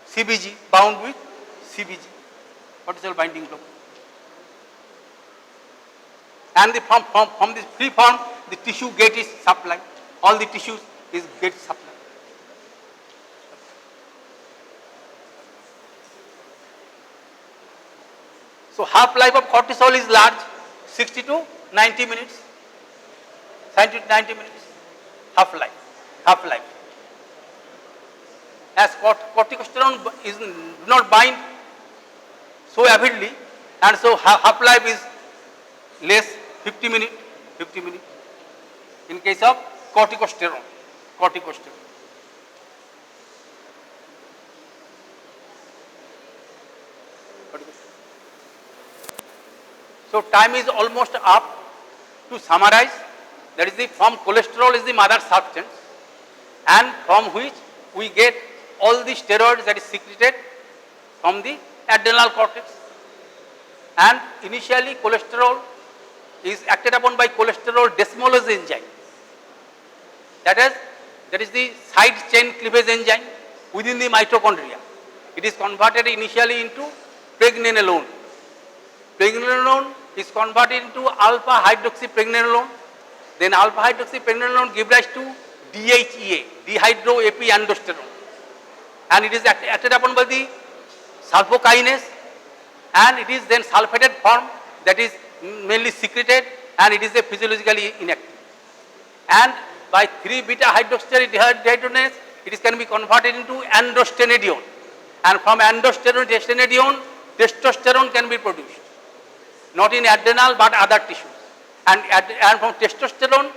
CBG, bound with CBG, cortisol binding globulin. And from this free form, the tissue gate is supplied. All the tissues is get supplied. So half-life of cortisol is large, 60 to 90 minutes, 90 to 90 minutes, half-life. As corticosterone do not bind so avidly, and so half-life is less, 50 minutes in case of corticosterone. So time is almost up. To summarize, that is from cholesterol is the mother substance, and from which we get all the steroids that is secreted from the adrenal cortex. And initially cholesterol is acted upon by cholesterol desmolase enzyme. That is the side chain cleavage enzyme within the mitochondria. It is converted initially into pregnenolone. Pregnenolone is converted into alpha hydroxypregnenolone. Then alpha hydroxypregnenolone gives rise to DHEA, dehydroepiandrosterone, and it is acted upon by the sulfokinase, and it is then sulfated form that is mainly secreted, and it is a physiologically inactive. And by 3-beta hydroxysteroid it can be converted into androstenedione, and from androstenedione testosterone can be produced, not in adrenal but other tissues, and from testosterone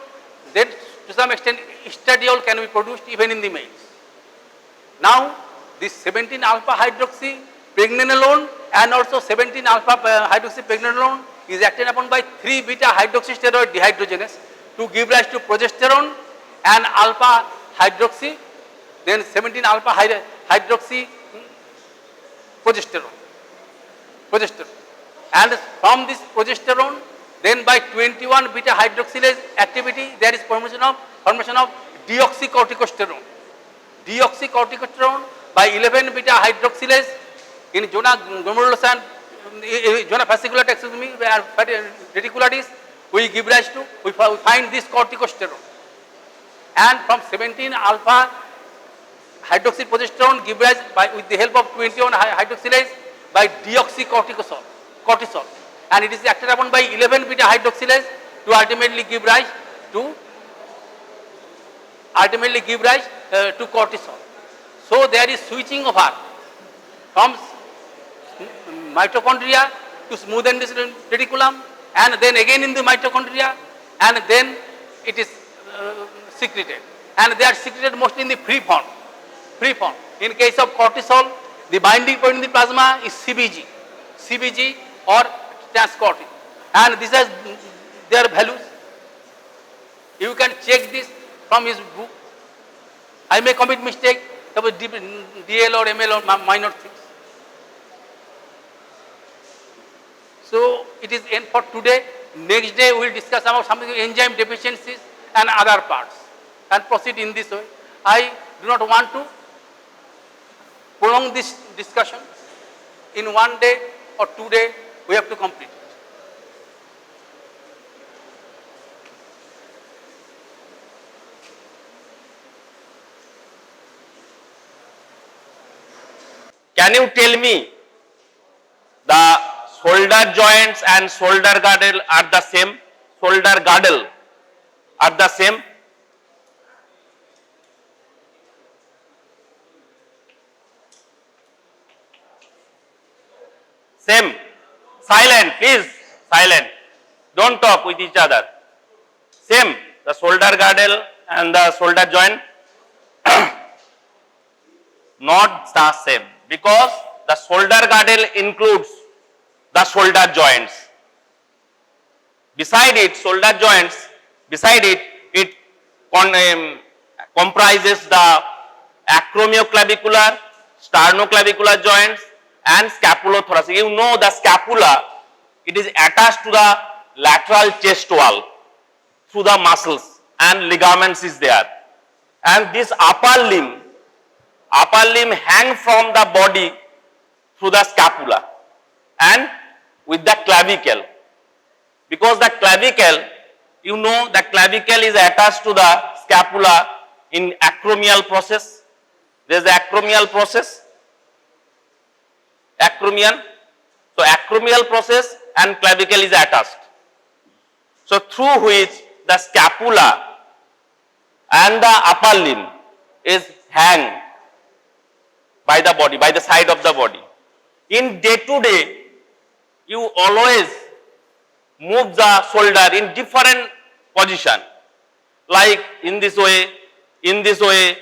then to some extent estradiol can be produced even in the males. Now this 17 alpha hydroxypregnenolone and also 17 alpha hydroxypregnenolone is acted upon by 3-beta hydroxysteroid dehydrogenase to give rise to progesterone and alpha hydroxy, then 17 alpha hydroxy progesterone. And from this progesterone, then by 21 beta hydroxylase activity, there is formation of deoxycorticosterone. Deoxycorticosterone by 11 beta hydroxylase in zona glomerulosa, zona fasciculata, reticulatis, we give rise to, we find this corticosterone. And from 17 alpha hydroxyprogesterone give rise by, with the help of 21 hydroxylase by deoxycortisol, and it is acted upon by 11 beta hydroxylase to ultimately give rise to cortisol. So there is switching over from mitochondria to smooth endothelial reticulum, and then again in the mitochondria, and then it is secreted, and they are secreted mostly in the free form. In case of cortisol, the binding point in the plasma is CBG or transcortin, and this has their values. You can check this from his book. I may commit mistake, suppose DL or ML or minor things. So it is end for today. Next day we will discuss about something enzyme deficiencies and other parts, and proceed in this way. I do not want to prolong this discussion. In 1 day or 2 days we have to complete it. Can you tell me the shoulder joints and shoulder girdle are the same? Shoulder girdle are the same? Same. Silent, please. Silent. Don't talk with each other. Same. The shoulder girdle and the shoulder joint not the same, because the shoulder girdle includes the shoulder joints. Beside it, shoulder joints, beside it, it comprises the acromioclavicular, sternoclavicular joints and scapulothoracic. You know the scapula, it is attached to the lateral chest wall through the muscles, and ligaments is there. And this upper limb hang from the body through the scapula and with the clavicle, because the clavicle, you know, the clavicle is attached to the scapula in acromial process. There is the acromial process, acromion. So acromial process and clavicle is attached. So through which the scapula and the upper limb is hang by the body, by the side of the body. In day to day, you always move the shoulder in different position, like in this way, in this way,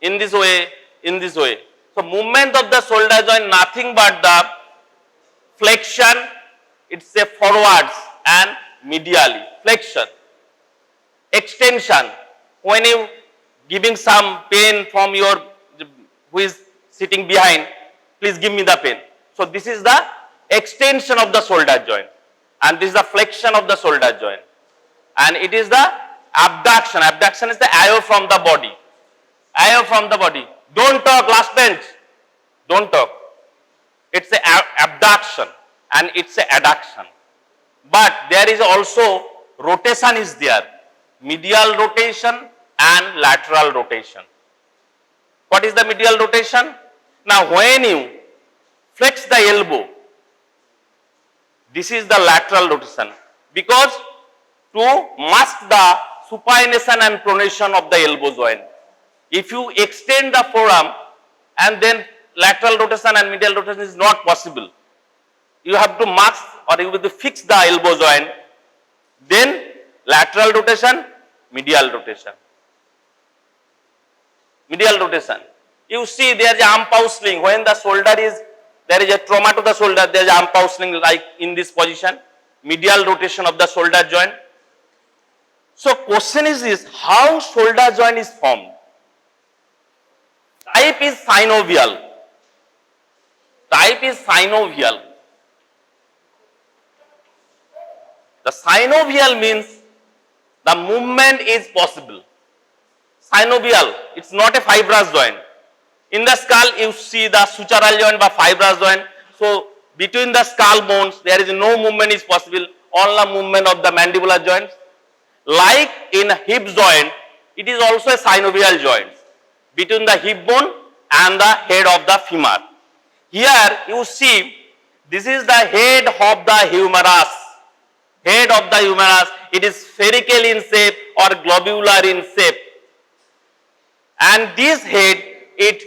in this way, in this way. So movement of the shoulder joint nothing but the flexion, it's a forwards and medially, flexion. Extension, when you giving some pain from your, who is sitting behind, please give me the pain. So this is the extension of the shoulder joint, and this is the flexion of the shoulder joint, and it is the abduction. Abduction is the arrow from the body. Arrow from the body. Don't talk, last bench. Don't talk. It's a abduction and it's a adduction. But there is also rotation is there. Medial rotation and lateral rotation. What is the medial rotation? Now when you flex the elbow, this is the lateral rotation, because to mask the supination and pronation of the elbow joint. If you extend the forearm and then lateral rotation and medial rotation is not possible, you have to mask or you have to fix the elbow joint, then lateral rotation, medial rotation. Medial rotation. You see there is a arm pau sling. When the shoulder is, there is a trauma to the shoulder, there is arm pau sling like in this position. Medial rotation of the shoulder joint. So question is this, how shoulder joint is formed? Type is synovial. Type is synovial. The synovial means the movement is possible. Synovial, it's not a fibrous joint. In the skull, you see the sutural joint by fibrous joint. So between the skull bones, there is no movement is possible. All the movement of the mandibular joints. Like in hip joint, it is also a synovial joint between the hip bone and the head of the femur. Here you see, this is the head of the humerus. Head of the humerus, it is spherical in shape or globular in shape. And this head, it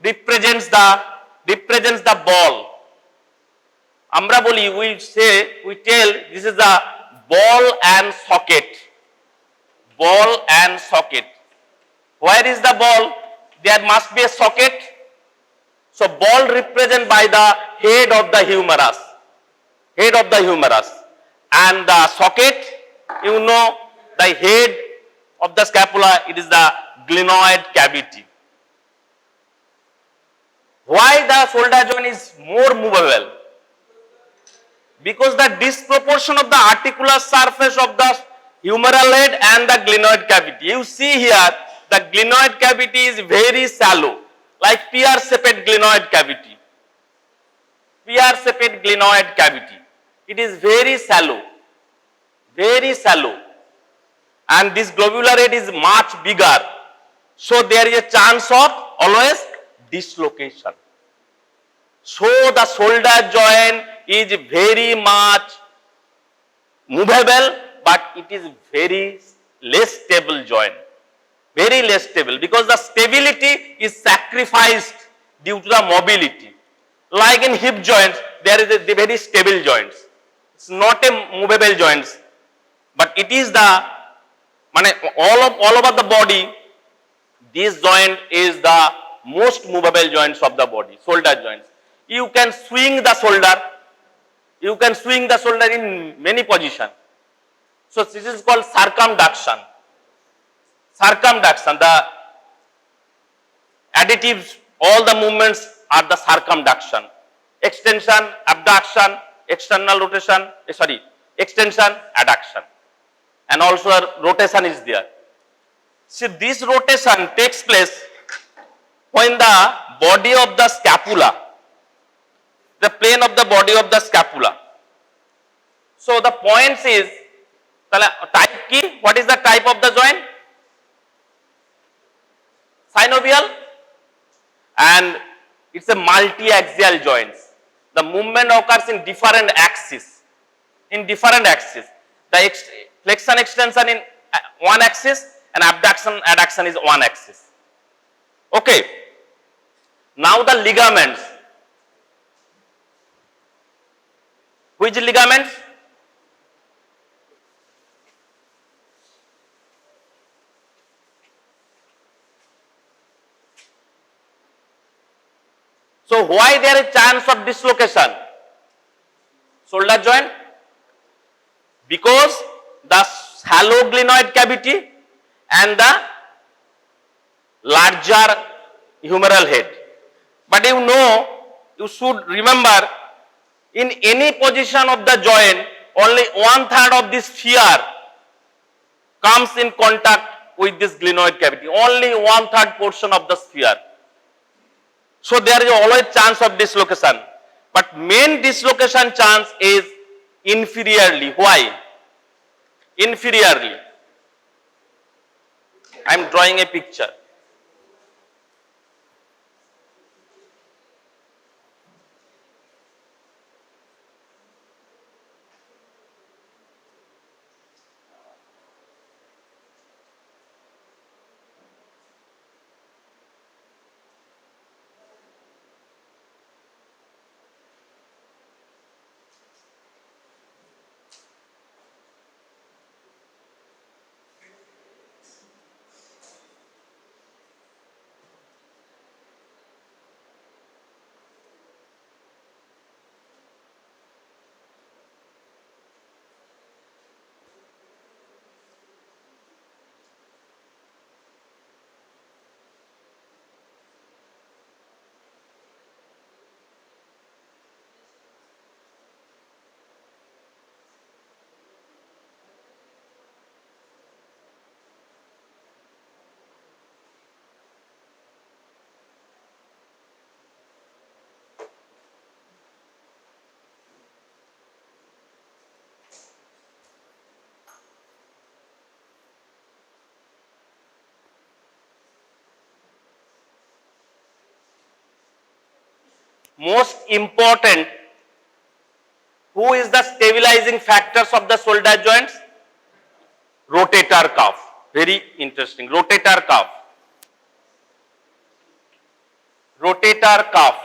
represents the ball. Amra boli, we tell this is the ball and socket. Ball and socket. Where is the ball? There must be a socket. So ball represented by the head of the humerus. Head of the humerus. And the socket, you know, the head of the scapula, it is the glenoid cavity. Why the shoulder joint is more movable? Because the disproportion of the articular surface of the humeral head and the glenoid cavity. You see here, the glenoid cavity is very shallow, like pear-shaped glenoid cavity. Pear-shaped glenoid cavity. It is very shallow, very shallow. And this globular head is much bigger. So there is a chance of always dislocation. So the shoulder joint is very much movable, but it is very less stable joint. Very less stable, because the stability is sacrificed due to the mobility. Like in hip joints, there is a very stable joints. It's not a movable joints, but it is the all over the body. This joint is the most movable joints of the body, shoulder joints. You can swing the shoulder. You can swing the shoulder in many positions. So this is called circumduction. Circumduction, the additives, all the movements are the circumduction. Extension, abduction, external rotation, extension, adduction. And also rotation is there. See, this rotation takes place when the body of the scapula, the plane of the body of the scapula. So the point is, type key, what is the type of the joint? Synovial, and it's a multi-axial joints. the movement occurs in different axes. In different axes. The flexion extension in one axis and abduction adduction is one axis. Okay. Now the ligaments. Which ligaments? So why there is chance of dislocation? Shoulder joint? Because the shallow glenoid cavity and the larger humeral head. But you should remember, in any position of the joint, only 1/3 of this sphere comes in contact with this glenoid cavity. Only 1/3 portion of the sphere. So there is always chance of dislocation. But main dislocation chance is inferiorly. Why? Inferiorly. I am drawing a picture. Most important, who is the stabilizing factors of the shoulder joints? Rotator cuff. Very interesting. Rotator cuff. Rotator cuff.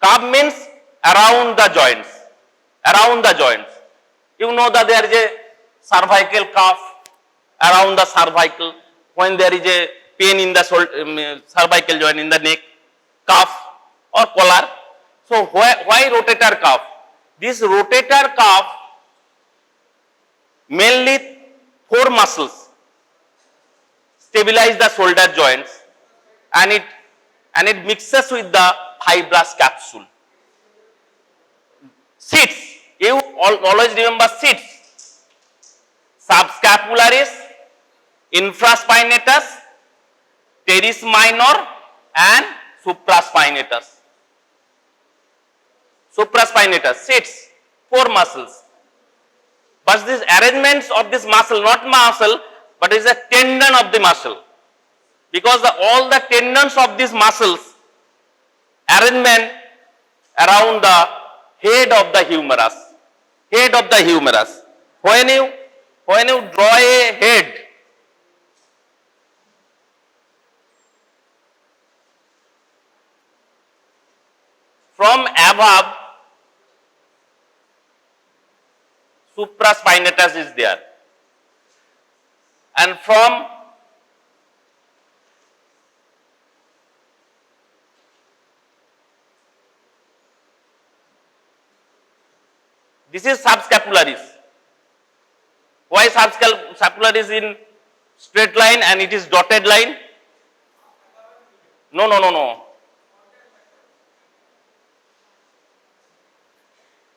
Cuff means around the joints. Around the joints. You know that there is a cervical cuff around the cervical. When there is a pain in the cervical joint in the neck, cuff or collar. So why rotator cuff? This rotator cuff, mainly 4 muscles stabilize the shoulder joints, and it mixes with the fibrous capsule. Seats, you always remember seats. Subscapularis, infraspinatus, teres minor and supraspinatus. Supraspinatus, sits, 4 muscles. But these arrangements of this muscle, not muscle, but is a tendon of the muscle. Because all the tendons of these muscles, arrangement around the head of the humerus. Head of the humerus. When you draw a head, from above, supraspinatus is there, and from this is subscapularis. Why subscapularis in straight line and it is dotted line? No.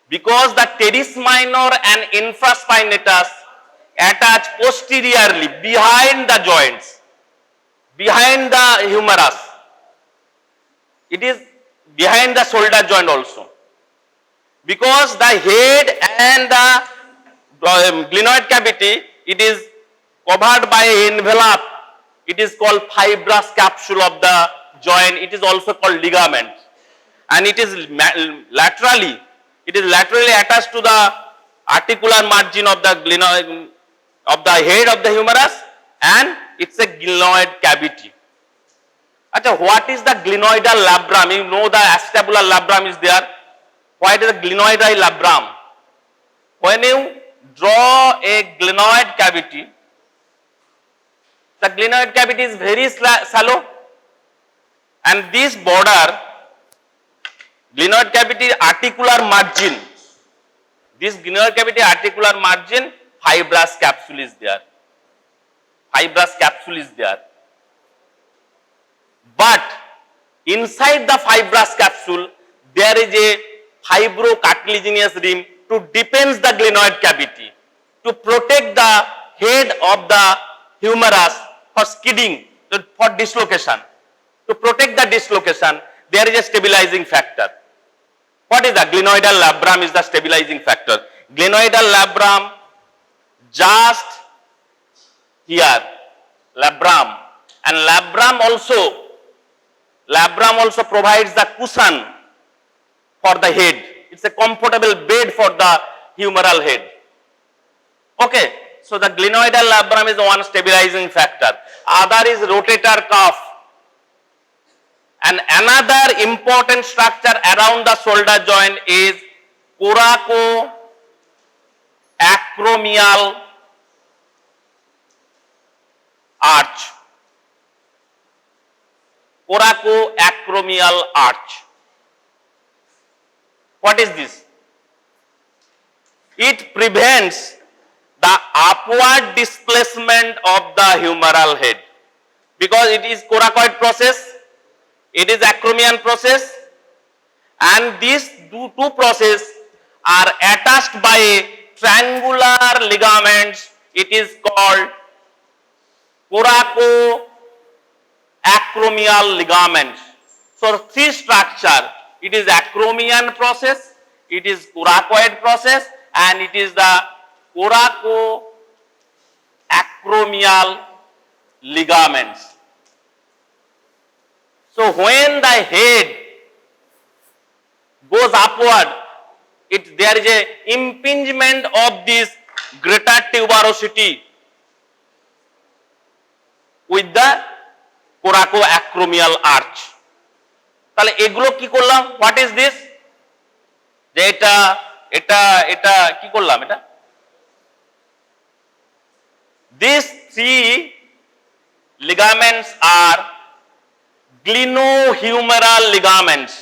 Because the teres minor and infraspinatus attach posteriorly behind the joints, behind the humerus. It is behind the shoulder joint also. Because the head and the glenoid cavity, it is covered by an envelope. It is called fibrous capsule of the joint. It is also called ligament. and it is laterally attached to the articular margin of the glenoid of the head of the humerus, and it's a glenoid cavity. Achha, what is the glenoidal labrum? You know the acetabular labrum is there. What is the glenoidal labrum? When you draw a glenoid cavity, the glenoid cavity is very shallow, and this border, glenoid cavity articular margin, this glenoid cavity articular margin, fibrous capsule is there. Fibrous capsule is there. But inside the fibrous capsule, there is a fibrocartilaginous rim to defend the glenoid cavity, to protect the head of the humerus for skidding, for dislocation. To protect the dislocation, there is a stabilizing factor. What is the glenoidal labrum? Is the stabilizing factor. Glenoidal labrum just here, labrum, and labrum also provides the cushion for the head. It's a comfortable bed for the humeral head. Okay, so the glenoidal labrum is one stabilizing factor. Other is rotator cuff. And another important structure around the shoulder joint is coracoacromial arch. Coracoacromial arch. What is this? It prevents the upward displacement of the humeral head, because it is coracoid process, it is acromion process, and these two processes are attached by triangular ligaments. It is called coracoacromial ligaments. So three structure, it is acromion process, it is coracoid process, and it is the coracoacromial ligaments. So when the head goes upward, there is a impingement of this greater tuberosity with the coracoacromial arch. তাহলে এগুলো কি করলাম? What is this? যে এটা কি করলাম এটা? These three ligaments are glenohumeral ligaments.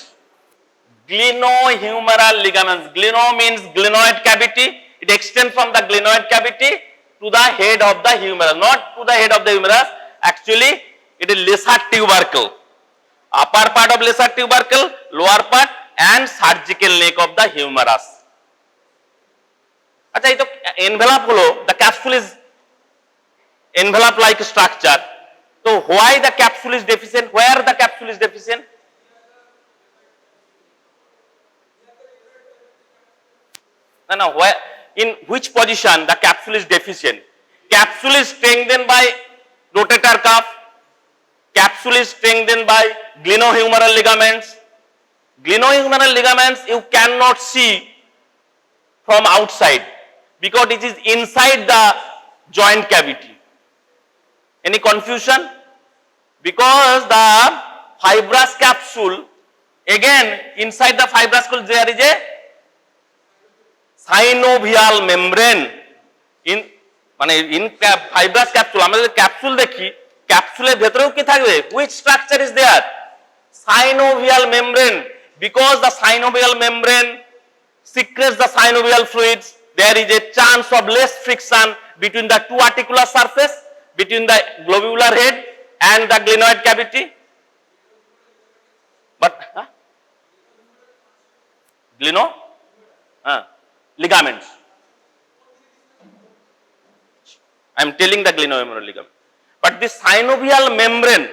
Glenohumeral ligaments. Gleno means glenoid cavity. It extends from the glenoid cavity to the head of the humerus. Not to the head of the humerus. Actually, it is lesser tubercle. Upper part of lesser tubercle, lower part, and surgical neck of the humerus. আচ্ছা, এই তো envelope হলো, the capsule is envelope like structure. So why the capsule is deficient? Where the capsule is deficient? No, where, in which position the capsule is deficient? Capsule is strengthened by rotator cuff. Capsule is strengthened by glenohumeral ligaments. Glenohumeral ligaments you cannot see from outside because it is inside the joint cavity. Any confusion? Because the fibrous capsule, again inside the fibrous capsule there is a synovial membrane. In fibrous capsule, আমরা যদি capsule দেখি, ক্যাপসুলের ভেতরেও কি থাকবে? Which structure is there? Synovial membrane. Because the synovial membrane secretes the synovial fluids, there is a chance of less friction between the two articular surface, between the globular head and the glenoid cavity. But ligaments. I am telling the glenohumeral ligament. But this synovial membrane,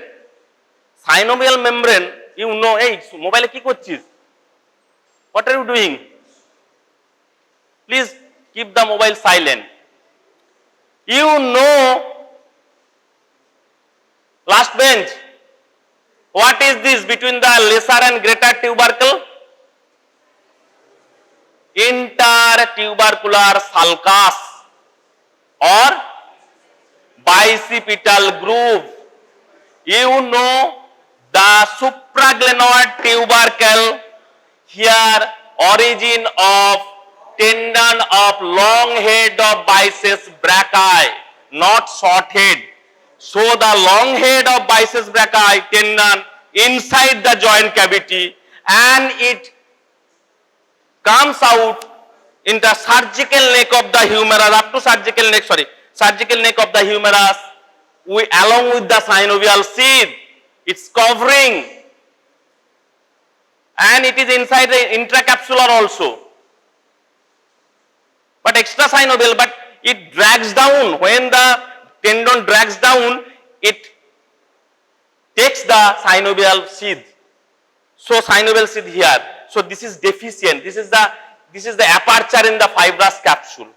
you know, hey, mobile ki korchis? What are you doing? Please keep the mobile silent. You know, last bench, What is this between the lesser and greater tubercle? Intertubercular sulcus or bicipital groove. You know the supraglenoid tubercle, here origin of tendon of long head of biceps brachii, not short head. So the long head of biceps brachii tendon inside the joint cavity, and it comes out in the surgical neck of the humerus, up to surgical neck of the humerus, along with the synovial sheath. It's covering, and it is inside the intracapsular also, but extra synovial, but it drags down. When the tendon drags down, it takes the synovial sheath. So synovial sheath here. So this is deficient. This is the aperture in the fibrous capsule.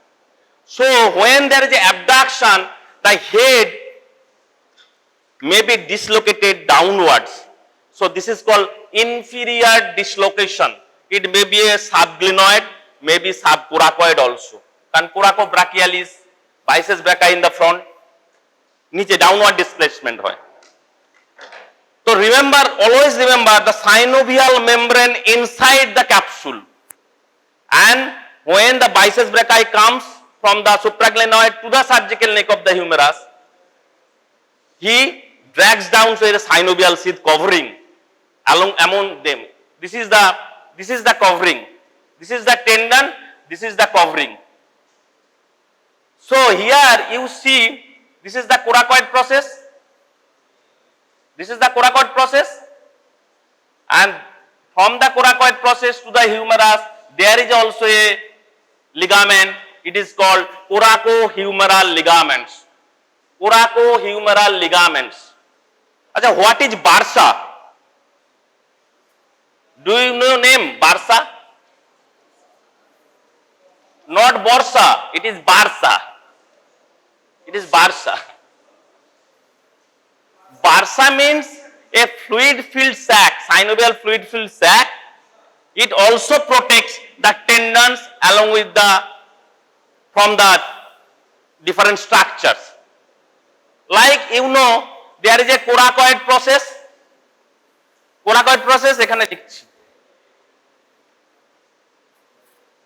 So when there is a abduction, the head may be dislocated downwards. So this is called inferior dislocation. It may be a subglenoid, may be subcoracoid also. And coracobrachialis, biceps brachii in the front, niche downward displacement hoy. So always remember the synovial membrane inside the capsule, and when the biceps brachii comes from the supraglenoid to the surgical neck of the humerus, he drags down, so there is a synovial sheath covering among them. This is the covering. This is the tendon. This is the covering. So here you see, this is the coracoid process. This is the coracoid process, and from the coracoid process to the humerus, there is also a ligament. It is called coracohumeral ligaments. Coracohumeral ligaments. Achha, what is Barsa? Do you know name Barsa? Not Borsa. It is Barsa. It is Barsa. Barsa means a fluid-filled sac, synovial fluid-filled sac. It also protects the tendons along with from the different structures. Like you know, there is a coracoid process. Coracoid process, ekhane likhchi.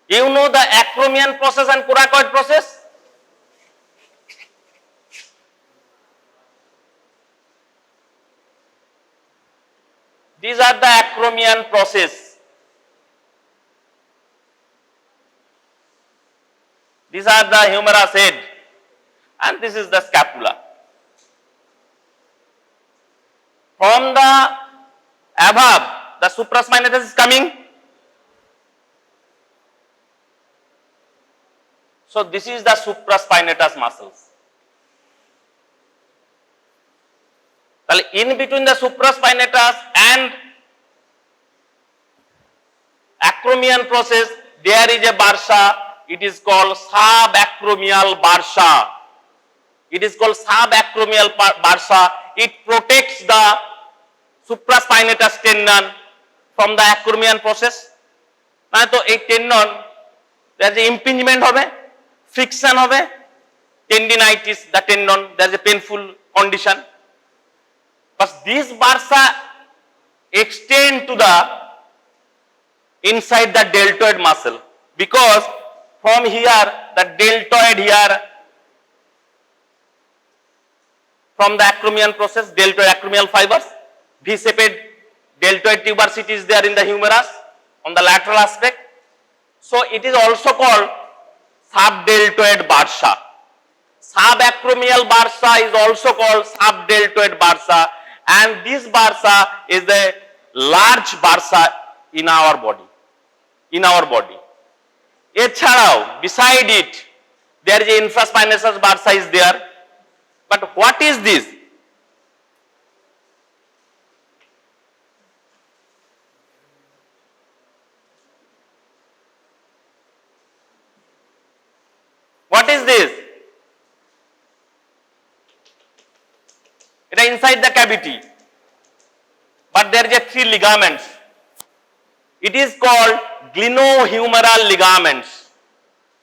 You know the acromion process and coracoid process? These are the acromion process. These are the humerus head, and this is the scapula. From the above, the supraspinatus is coming. So this is the supraspinatus muscles. In between the supraspinatus and acromion process, there is a bursa. It is called subacromial bursa. It is called subacromial bursa. It protects the supraspinatus tendon from the acromion process. Now, to a tendon, there is an impingement hobe, friction hobe, tendinitis, the tendon, there is a painful condition. But this bursa extend to the inside the deltoid muscle, because from here the deltoid here, from the acromion process, deltoid acromial fibers, V-shaped deltoid tuberosity is there in the humerus on the lateral aspect. So it is also called subdeltoid bursa. Subacromial bursa is also called subdeltoid bursa, and this bursa is a large bursa in our body. Echhadao, beside it, there is a infraspinatus bursa is there. But what is this? What is this? It is inside the cavity. but there is a 3 ligaments. It is called glenohumeral ligaments.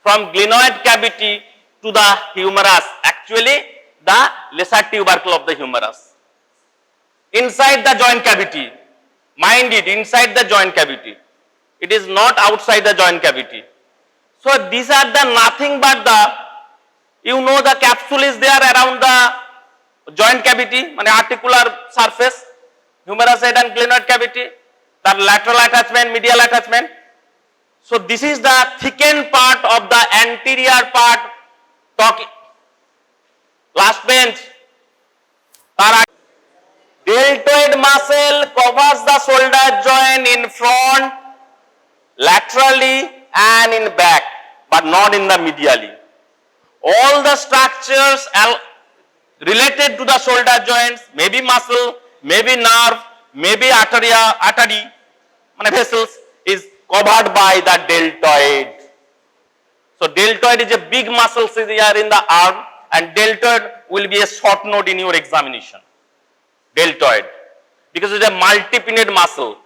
From glenoid cavity to the humerus, actually the lesser tubercle of the humerus. Inside the joint cavity, mind it, inside the joint cavity. It is not outside the joint cavity. So these are the nothing but the capsule is there around the joint cavity, articular surface, humerus head and glenoid cavity, the lateral attachment, medial attachment. So this is the thickened part of the anterior part. Last bench. Deltoid muscle covers the shoulder joint in front, laterally and in back, but not in the medially. All the structures related to the shoulder joints, maybe muscle, maybe nerve, maybe artery, vessels, is covered by the deltoid. So deltoid is a big muscle here in the arm, and deltoid will be a short note in your examination. Deltoid, because it is a multipinate muscle.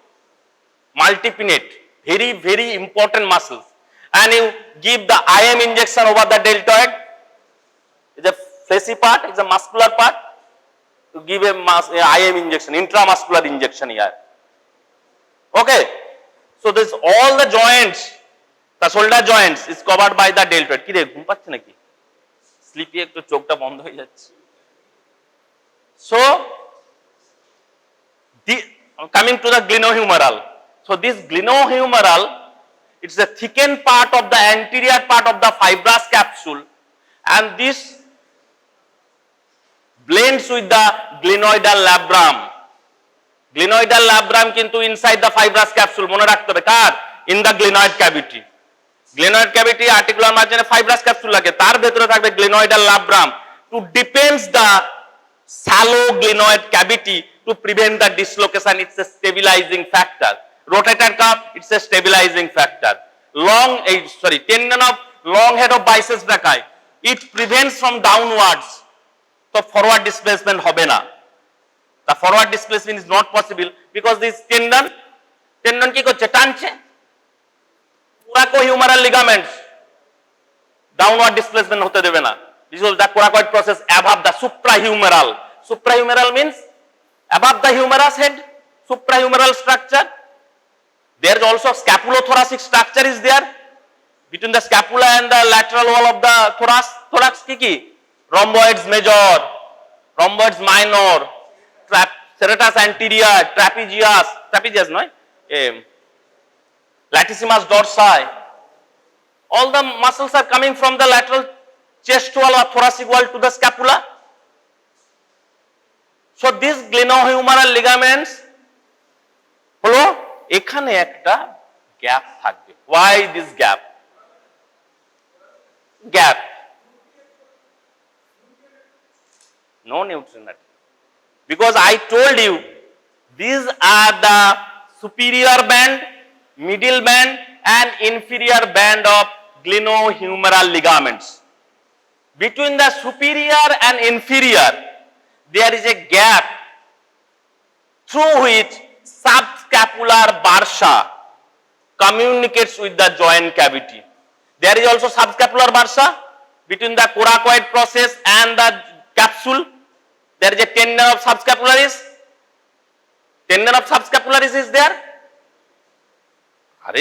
Multipinate, very, very important muscles. And you give the IM injection over the deltoid. It's a fleshy part, it's a muscular part. To give a IM injection, intramuscular injection here. Okay. So this all the joints, the shoulder joints is covered by the deltoid. Ki re ghum pacche naki? Sleepy ekটু চোখটা বন্ধ হয়ে যাচ্ছে. So coming to the glenohumeral. So this glenohumeral, it's a thickened part of the anterior part of the fibrous capsule, and this blends with the glenoidal labrum. Glenoidal labrum কিন্তু inside the fibrous capsule, মনে রাখতে হবে কার? In the glenoid cavity. Glenoid cavity articular margin fibrous capsule লাগে, তার ভেতরে থাকবে glenoidal labrum to defend the shallow glenoid cavity to prevent the dislocation. It's a stabilizing factor. Rotator cuff, it's a stabilizing factor. Tendon of long head of biceps brachii, it prevents from downwards. So forward displacement hobe na. The forward displacement is not possible because this tendon ki korche tanche coracohumeral ligaments, downward displacement hote debe na. This is the coracoid process above the suprahumeral. Suprahumeral means above the humerus head, suprahumeral structure. There is also scapulothoracic structure is there between the scapula and the lateral wall of the thorax. Thorax ki? Rhomboids major, rhomboids minor, serratus anterior, trapezius no? Latissimus dorsi. All the muscles are coming from the lateral chest wall or thoracic wall to the scapula. So these glenohumeral ligaments হলো এখানে একটা gap থাকবে. Why this gap? No nutrient. Because I told you these are the superior band, middle band and inferior band of glenohumeral ligaments. Between the superior and inferior there is a gap through which subscapular bursa communicates with the joint cavity. There is also subscapular bursa between the coracoid process and the capsule. There is a tendon of subscapularis. Tendon of subscapularis is there.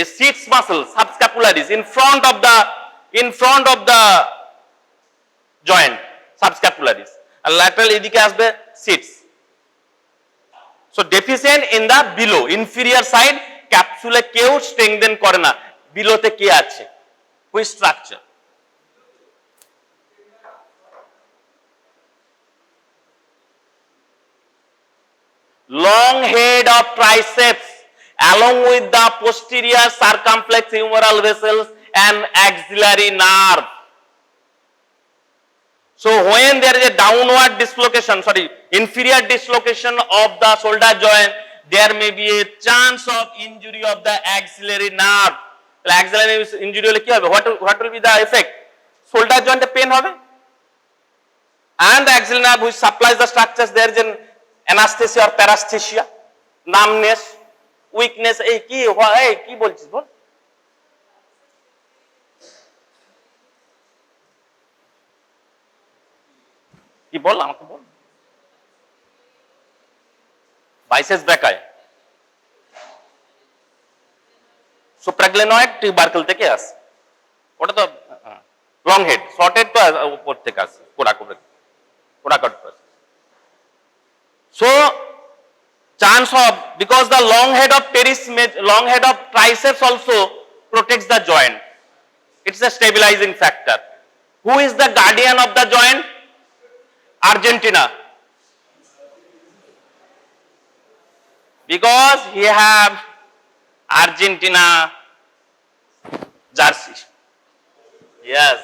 A sits muscle subscapularis in front of the joint subscapularis. And lateral এদিকে আসবে sits. So deficient in the below inferior side capsule কেউ strengthen করে না. below তে কি আছে? Which structure? Long head of triceps along with the posterior circumflex humeral vessels and axillary nerve. So when there is a downward dislocation, inferior dislocation of the shoulder joint, there may be a chance of injury of the axillary nerve. The axillary injury hole ki hobe? What will be the effect? Shoulder joint pain hobe, and the axillary nerve which supplies the structures, there is an anesthesia or paresthesia. Numbness, weakness, এই কি বলছিস বল? কি বল আমাকে বল। বাইসেস ব্র্যাকায় সুপ্রাগ্লেনয়েড টিউবারকেল থেকে আসে, ওটা তো long head, short head তো উপর থেকে আসে কোরাকট। So chance of, because the long head of triceps also protects the joint, it's a stabilizing factor. Who is the guardian of the joint? Argentina, because he have Argentina jersey. Yes,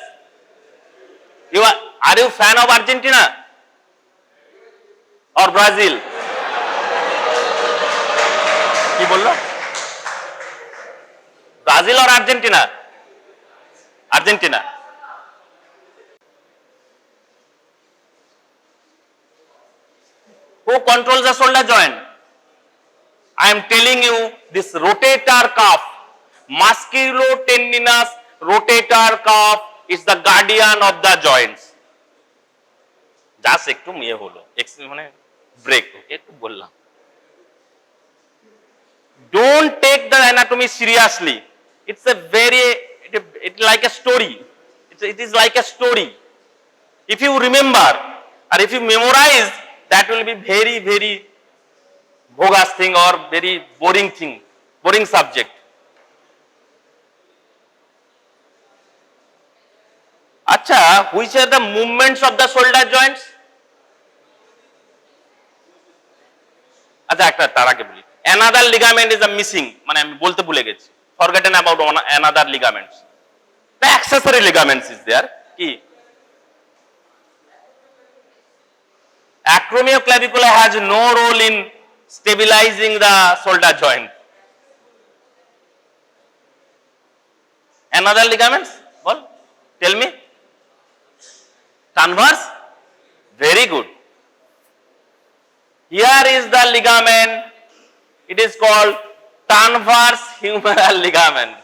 are you fan of Argentina or Brazil? কি বললো? Brazil or Argentina? Argentina. Who controls the shoulder joint? I am telling you, this rotator cuff, musculotendinous rotator cuff is the guardian of the joints. Just একটু হলো মানে break, একটু বললাম। Don't take the anatomy seriously. It's like a story. It is like a story. If you remember or if you memorize, that will be very, very bogus thing or very boring subject. Acha, which are the movements of the shoulder joints? আচ্ছা, একটা তার আগে বলি, another ligament is a missing, মানে আমি বলতে ভুলে গেছি, forgotten about another ligaments. The accessory ligaments is there. কি? Acromioclavicular has no role in stabilizing the shoulder joint. Another ligaments? Bol, tell me. Transverse? Very good. Here is the ligament. It is called transverse humeral ligament.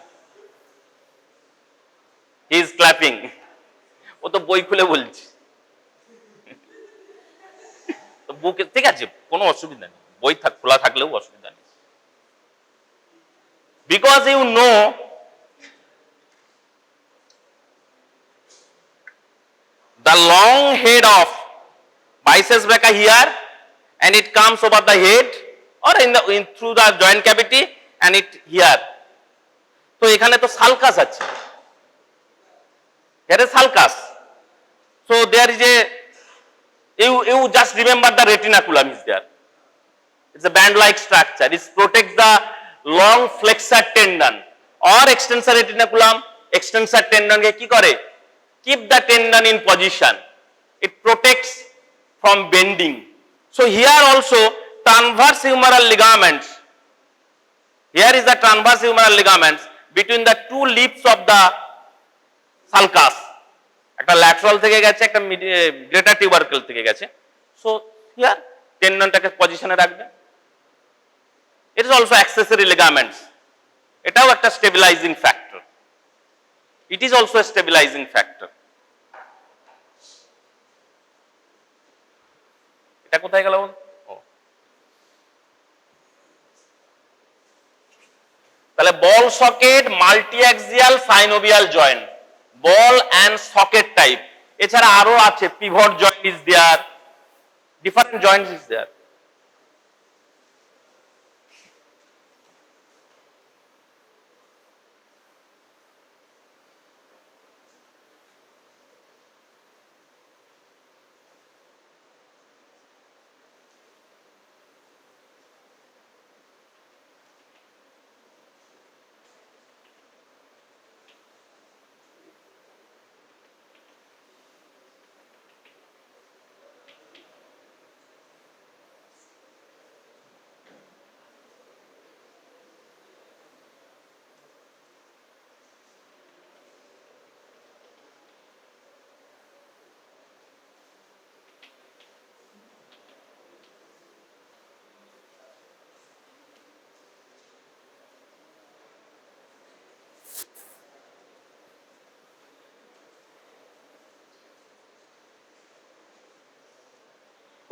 He is clapping. ও তো বই খুলে বলছি, তো বুকে ঠিক আছে, কোনো অসুবিধা নেই, বই খোলা থাকলেও অসুবিধা নেই। Because you know the long head of biceps brachia here, and it comes over the head or through the joint cavity and it here. তো এখানে তো সালকাস আছে, here is sulcus. So there is you just remember the retinaculum is there. It's a band-like structure. It protects the long flexor tendon or extensor retinaculum. Extensor tendon ke ki kore? Keep the tendon in position. It protects from bending. So here also transverse humeral ligaments. Here is the transverse humeral ligaments between the two lips of the sulcus. একটা lateral থেকে গেছে, একটা greater টিউবারকেল থেকে গেছে। So here টেন্ডনটাকে পজিশনে রাখবে। It is also accessory ligaments, এটাও একটা stabilising factor. It is also a stabilising factor. এটা কোথায় গেল? তাহলে ball socket, multi axial, synovial joint, ball and socket type. এছাড়া আরো আছে, pivot joint is there, different joints is there.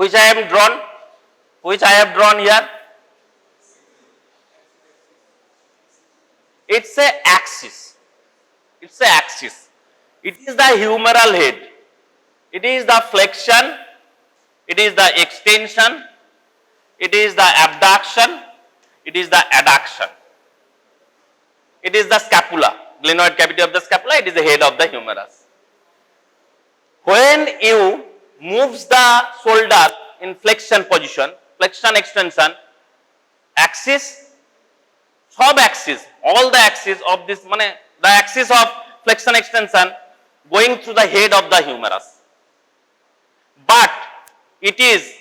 which I have drawn here. It's a axis. It's a axis. It is the humeral head. It is the flexion. It is the extension. It is the abduction. It is the adduction. It is the scapula, glenoid cavity of the scapula. It is the head of the humerus. When you moves the shoulder in flexion position, flexion extension, axis, sub-axis, all the axis of this, the axis of flexion extension going through the head of the humerus. But it is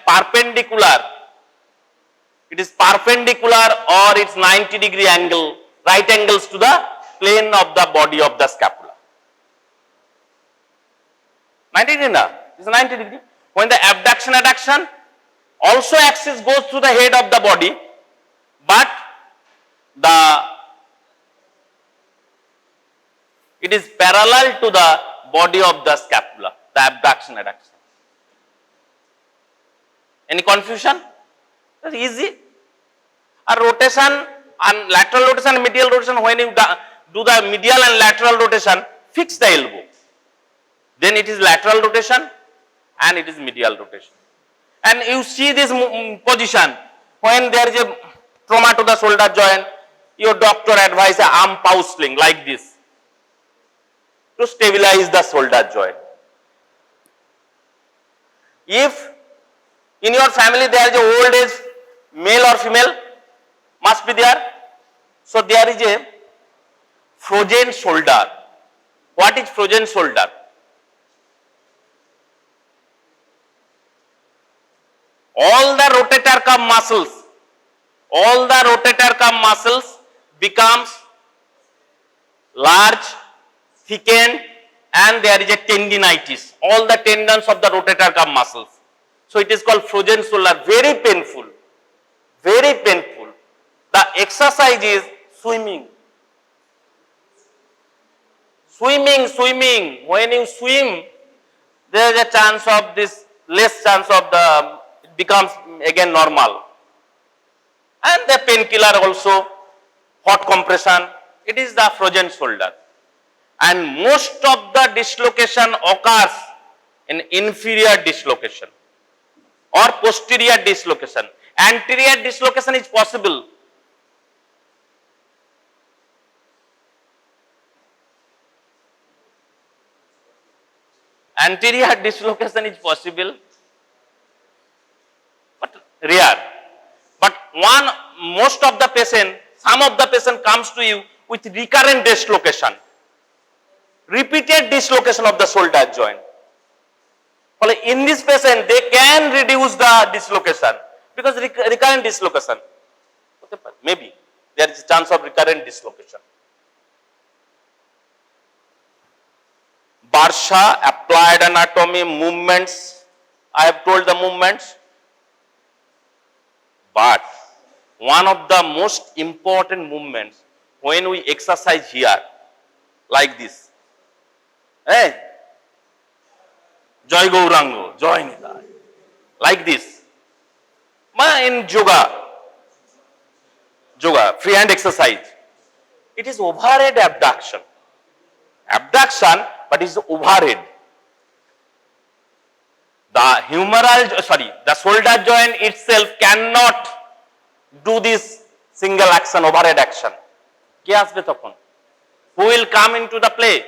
perpendicular. It is perpendicular or it's 90-degree angle, right angles to the plane of the body of the scapula. 90 degree na? It's 90 degree. When the abduction adduction, also axis goes through the head of the body, but it is parallel to the body of the scapula, the abduction adduction. Any confusion? That's easy. A rotation and lateral rotation, medial rotation, when you do the medial and lateral rotation, fix the elbow. Then it is lateral rotation and it is medial rotation. And you see this position when there is a trauma to the shoulder joint, your doctor advises an arm pouch sling like this to stabilize the shoulder joint. If in your family there is a old age male or female, must be there. So there is a frozen shoulder. What is frozen shoulder? All the rotator cuff muscles becomes large, thickened, and there is a tendinitis. All the tendons of the rotator cuff muscles. So it is called frozen shoulder. Very painful. Very painful. The exercise is swimming. Swimming. When you swim, there is a chance of this, less chance of the, it becomes again normal. And the painkiller also, hot compression, it is the frozen shoulder. And most of the dislocation occurs in inferior dislocation or posterior dislocation. Anterior dislocation is possible. Anterior dislocation is possible, but rare. But most of the patient, some of the patient comes to you with recurrent dislocation, repeated dislocation of the shoulder joint. Well, in this patient, they can reduce the dislocation because recurrent dislocation. Okay, maybe there is a chance of recurrent dislocation. Barsha, applied anatomy, movements, I have told the movements. But one of the most important movements when we exercise here, like this. Hey, Joy Gaurango, Joy Nidai. Like this. In yoga, free hand exercise. It is overhead abduction. Abduction, but it is overhead. The shoulder joint itself cannot do this single action, overhead action. Who will come into the play?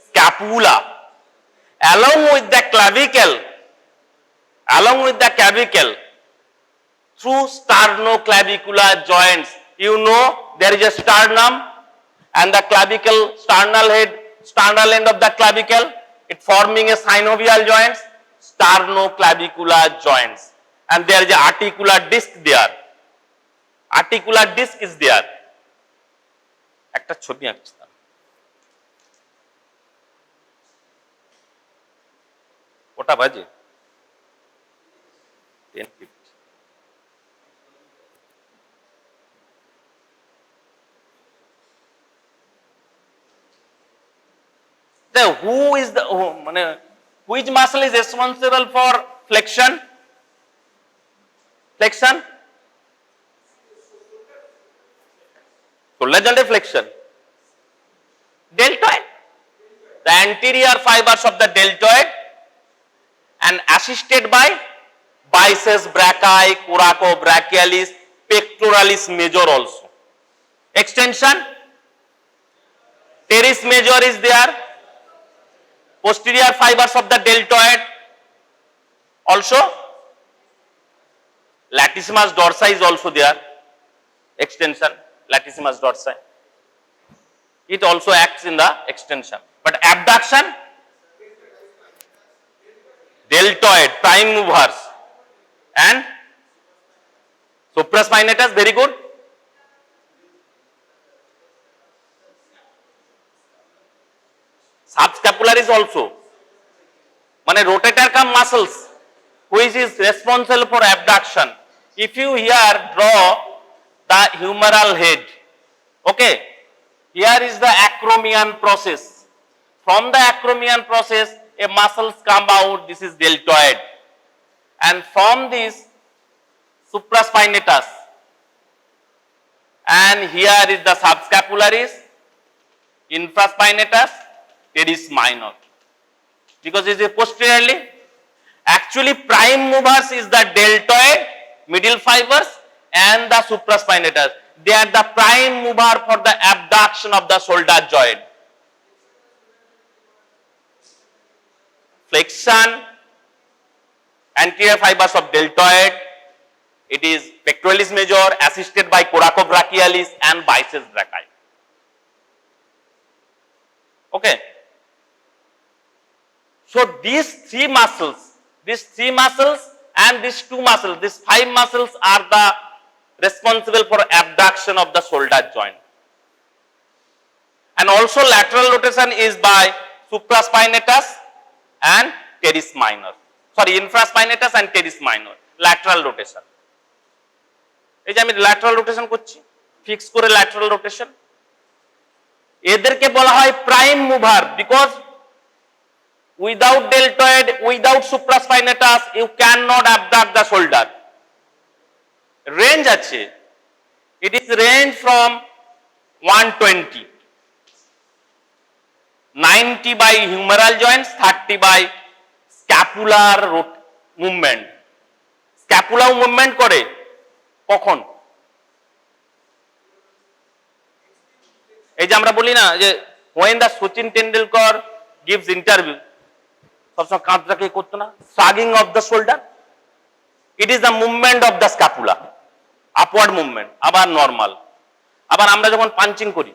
Scapula. Along with the clavicle, through sternoclavicular joints. You know there is a sternum and the clavicle, sternal end of the clavicle, it forming a synovial joints, sternoclavicular joints. And there is an articular disc there. Articular disc is there. একটা ছবি আঁকছিলাম। ওটা বাজে 10:50। who is the which muscle is responsible for flexion? Flexion? Shoulder joint flexion. Deltoid. The anterior fibers of the deltoid and assisted by biceps brachii, coracobrachialis, pectoralis major also. Extension. Teres major is there. Posterior fibers of the deltoid. Also, latissimus dorsi is also there. Extension. Latissimus dorsi. It also acts in the extension. But abduction, deltoid, prime movers, and supraspinatus, very good. Subscapularis also. Rotator cuff muscles, which is responsible for abduction. If you here draw the humeral head, okay, here is the acromion process. From the acromion process, a muscles come out. This is deltoid, and from this supraspinatus, and here is the subscapularis, infraspinatus, teres minor. Because it is posteriorly. Actually, prime movers is the deltoid, middle fibers, and the supraspinatus. They are the prime mover for the abduction of the shoulder joint. Flexion, anterior fibers of deltoid. It is pectoralis major assisted by coracobrachialis and biceps brachii. Okay. So these three muscles and these two muscles, these five muscles are the responsible for abduction of the shoulder joint. And also lateral rotation is by supraspinatus and teres minor. Sorry, infraspinatus and teres minor. Lateral rotation. এই যে আমি lateral rotation করছি, fix করে lateral rotation. এদেরকে বলা হয় prime mover because without deltoid, without supraspinatus, you cannot abduct the shoulder. Range আছে. It is range from 120. 90 by humeral joints, 30 by scapular movement. Scapula movement করে কখন? এই যে আমরা বলি না যে when the Sachin Tendulkar gives interview, সবসময় কাঁধটাকে করতো না, sagging of the shoulder. It is the movement of the scapula, upward movement, আবার normal. আবার আমরা যখন পাঞ্চিং করি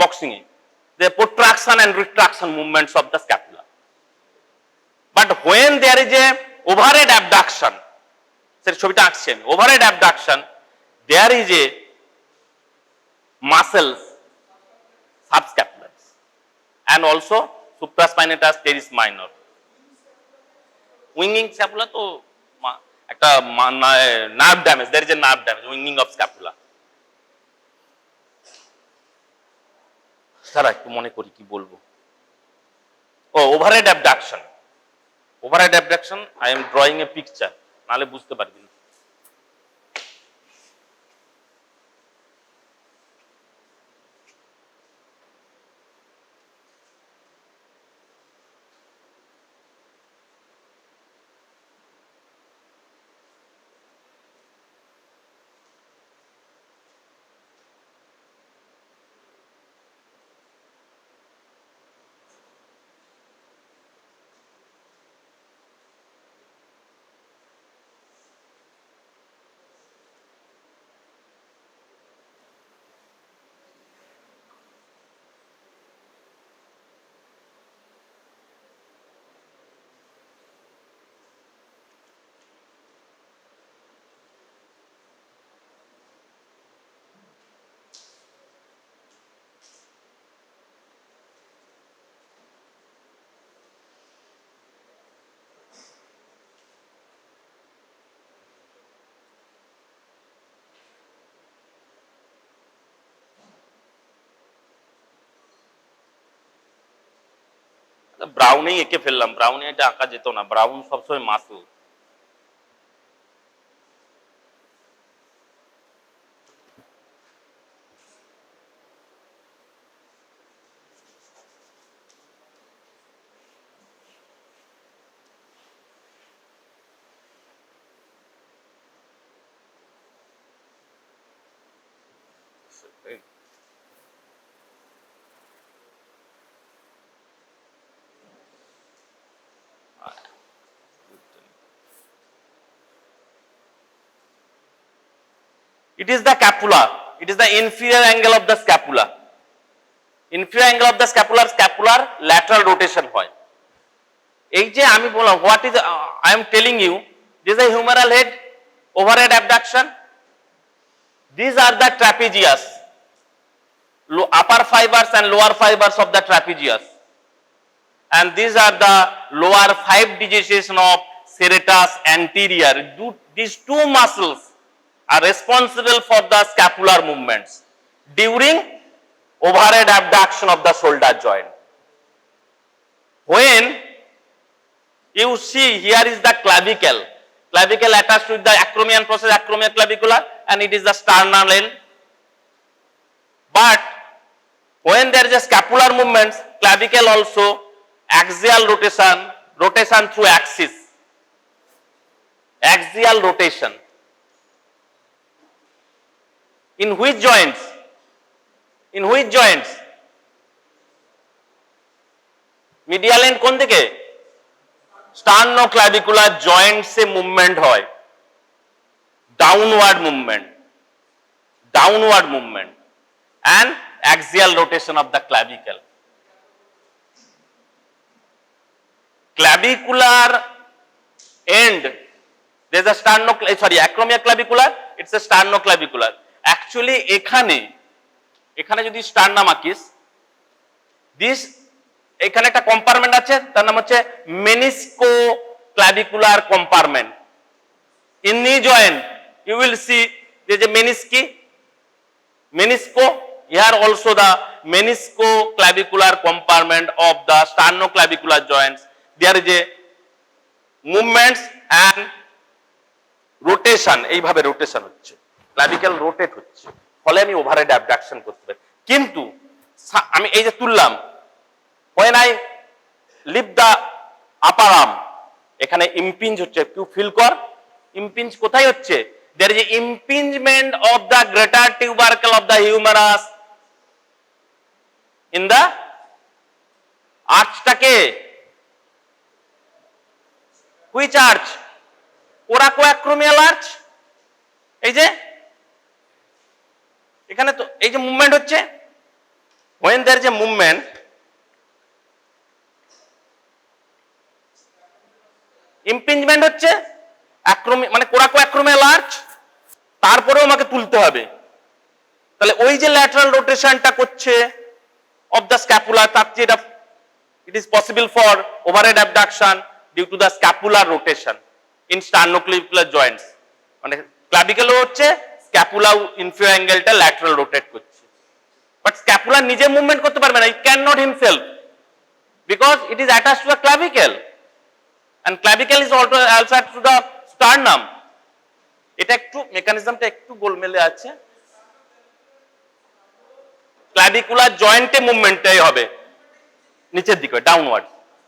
boxing A, the protraction and retraction movements of the scapula. But when there is a overhead abduction, সেই ছবিটা আঁকছি আমি, overhead abduction, there is a muscles subscapularis and also supraspinatus teres minor. Winging scapula তো একটা nerve damage, there is a nerve damage, winging of scapula. সারা একটু মনে করি কি বলবো। ও overhead abduction. Overhead abduction, I am drawing a picture, নালে বুঝতে পারবি না। ব্রাউনেই এঁকে ফেললাম, ব্রাউনে এটা আঁকা যেত না, ব্রাউন সবসময় muscle. It is the scapula. It is the inferior angle of the scapula. Inferior angle of the scapular lateral rotation হয়। এই যে আমি বললাম what is I am telling you, this is a humeral head, overhead abduction. These are the trapezius, upper fibers and lower fibers of the trapezius, and these are the lower 5 digitation of serratus anterior. These two muscles are responsible for the scapular movements during overhead abduction of the shoulder joint. When you see here is the clavicle attached with the acromion process, acromioclavicular, and it is the sternal end. But when there is a scapular movement, clavicle also axial rotation through axis, axial rotation. In which joints? Medial end কোন দিকে? sternoclavicular joints से movement হয়, downward movement and axial rotation of the clavicle. Clavicular end, there is a acromioclavicular, it's a sternoclavicular. Actually এখানে যদি sternum আঁকিস, this এখানে একটা compartment আছে, তার নাম হচ্ছে meniscoclavicular compartment. In knee joint you will see যে menisco, here also the meniscoclavicular compartment of the sternoclavicular joints, there is a movements and rotation, এইভাবে রোটেশন হচ্ছে, ক্লাভিকেল রোটেট হচ্ছে, ফলে আমি ওভারহেড অ্যাবডাকশন করতে পারি। কিন্তু আমি এই যে তুললাম, when I lift the upper arm, এখানে ইম্পিঞ্জ হচ্ছে, একটু ফিল কর, ইম্পিঞ্জ কোথায় হচ্ছে? there is a impingement of the greater tubercle of the humerus in the archটাকে, which arch? coracoacromial arch। এই যে এখানে তো এই যে মুভমেন্ট হচ্ছে, when there is a movement, impingement হচ্ছে, মানে coracoacromial arch, তারপরেও আমাকে তুলতে হবে। তাহলে ওই যে ল্যাটারাল রোটেশনটা করছে অফ দ্য স্ক্যাপুলা, তার যে এটা it is possible for overhead abduction due to the scapular rotation in sternoclavicular joints, মানে ক্লাভিকেলও হচ্ছে, স্ক্যাপুলা ইনফিরিয়র অ্যাঙ্গেলটা ল্যাটারাল রোটেট করছে, বাট স্ক্যাপুলা নিজে মুভমেন্ট করতে পারবে না, it cannot himself because it is attached to the clavicle and clavicle is also attached to the sternum. এটা একটু মেকানিজমটা একটু গোলমেলে আছে, ক্লাভিকুলার জয়েন্টে মুভমেন্টটাই হবে নিচের দিকে ডাউনওয়ার্ড,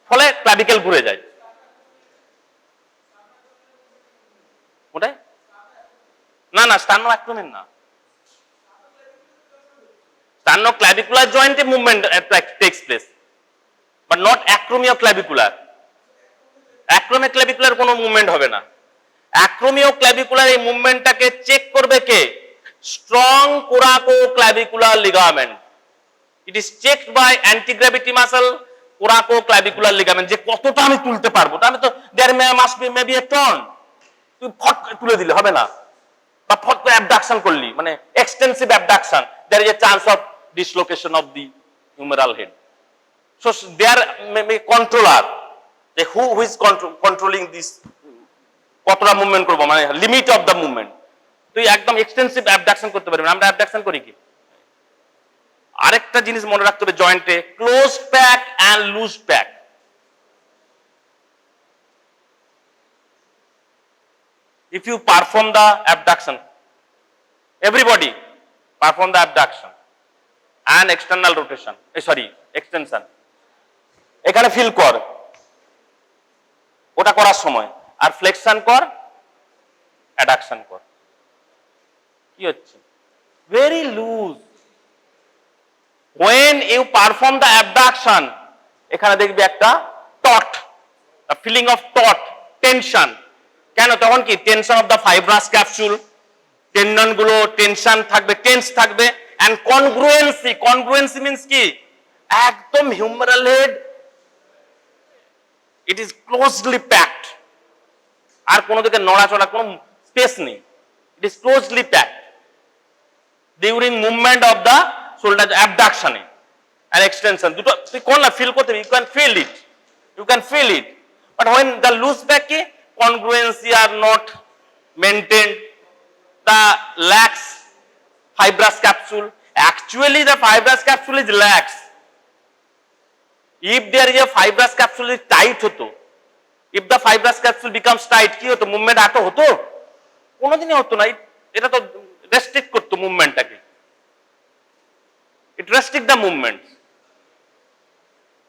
ফলে ক্লাভিকেল ঘুরে যায়। ওটাই না স্টার্নোঅ্যাক্রোমিন না, sternoclavicular joint movement takes place but not acromioclavicular. acromioclavicular কোনো মুভমেন্ট হবে না। acromioclavicular এই মুভমেন্টটাকে চেক করবে কে? Strong coracoaclavicular ligament. It is checked by anti-gravity muscle, coracoaclavicular ligament, যে কতটা আমি তুলতে পারবো। আমি তো there must be maybe a ton, তুই ফট তুলে দিলে হবে না, বা ফট করে অ্যাবডাকশন করলি, মানে extensive abduction, there is a chance of dislocation of the humeral head. So there may be controller, who is controlling this, কতটা মুভমেন্ট করবো, মানে লিমিট অফ দ্য মুভমেন্ট। তুই একদম এক্সটেন্সিভ অ্যাবডাকশন করতে পারবি না। আমরা অ্যাবডাকশন করি কি? আরেকটা জিনিস মনে রাখতে হবে জয়েন্টে, close pack and loose pack. if you perform the abduction, everybody perform the abduction and external rotation, extension, এখানে ফিল কর, ওটা করার সময়, আর ফ্লেকশন কর, অ্যাডাকশন কর, কি হচ্ছে? Very loose. when you perform the abduction, এখানে দেখবি একটা টট, the feeling of taut, tension, কেন? তখন কি tension of the fibrous capsule, tendon গুলো টেনশন থাকবে, টেন্স থাকবে, এন্ড কনগ্রুয়েন্সি, কনগ্রুয়েন্সি মিন্স কি? একদম humeral head it is closely packed, আর কোনো দিকে নড়াচড়া কোনো স্পেস নেই, it is closely packed during movement of the shoulder অ্যাবডাকশনে and extension, দুটো তুই কোন না ফিল করতে, you can feel it, you can feel it, but when the loose back ki congruency are not maintained, the lax fibrous capsule, actually the fibrous capsule is lax, if there is a fibrous capsule is tight hoto, if the fibrous capsule becomes tight কি হতো? Movement এত হতো? কোনোদিনই হতো না, এটা তো restrict করতো মুভমেন্টটাকে, it restrict the movement.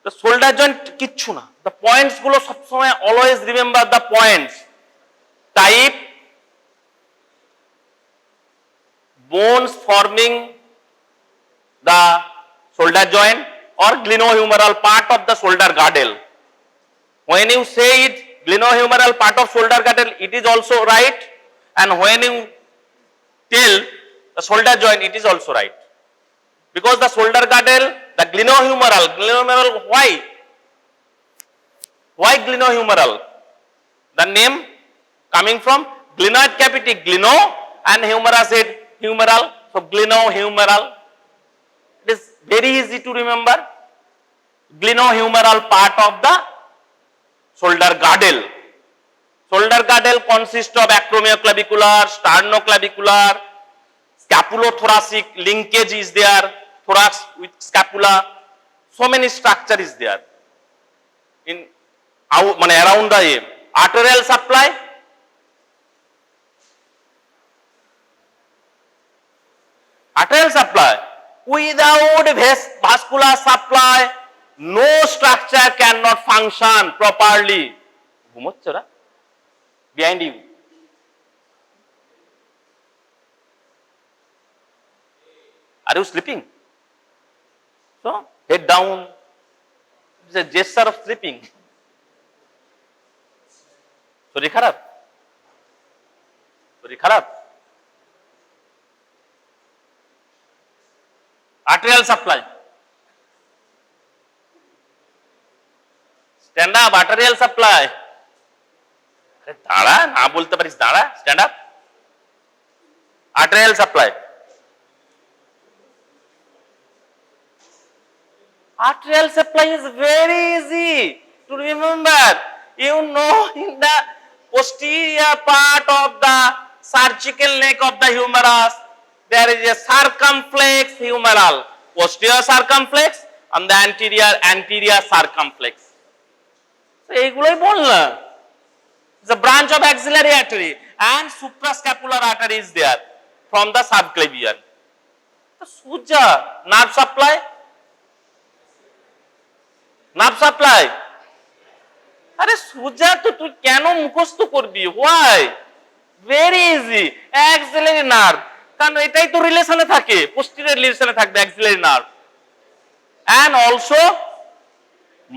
The shoulder joint কিচ্ছু না, the points গুলো সবসময় always remember the points, type, bones forming the shoulder joint or glenohumeral part of the shoulder girdle. When you say it glenohumeral part of shoulder girdle, it is also right, and when you tell the shoulder joint, it is also right. Because the shoulder girdle, the glenohumeral, why glenohumeral? The name coming from glenoid cavity, gleno, and humerus head, humeral, so glenohumeral. It is very easy to remember. Glenohumeral part of the shoulder girdle. Shoulder girdle consists of acromioclavicular, sternoclavicular, scapulothoracic linkage is there, thorax with scapula, so many structure is there in around the arterial supply, without vascular supply no structure cannot function properly. ঘুমোচ্ছরা behind you, are you sleeping? So head down, it's a gesture of sleeping. শরীর খারাপ, শরীর খারাপ। arterial supply, stand up, arterial supply, দাঁড়া, না বলতে পারিস দাঁড়া, stand up, arterial supply. Arterial supply is very easy to remember. You know, in the posterior part of the surgical neck of the humerus, there is a circumflex humeral, posterior circumflex and the anterior circumflex. So, এইগুলোই বললাম. It's a branch of axillary artery and suprascapular artery is there from the subclavian. So, suja, nerve supply, nerve supply, আরে সুজা তো তুই কেন মুখস্থ করবি? Why? Very easy, axillary nerve, কারণ এটাই তো রিলেশনে থাকে, পোস্টেরিয়র রিলেশনে থাকবে axillary nerve, and also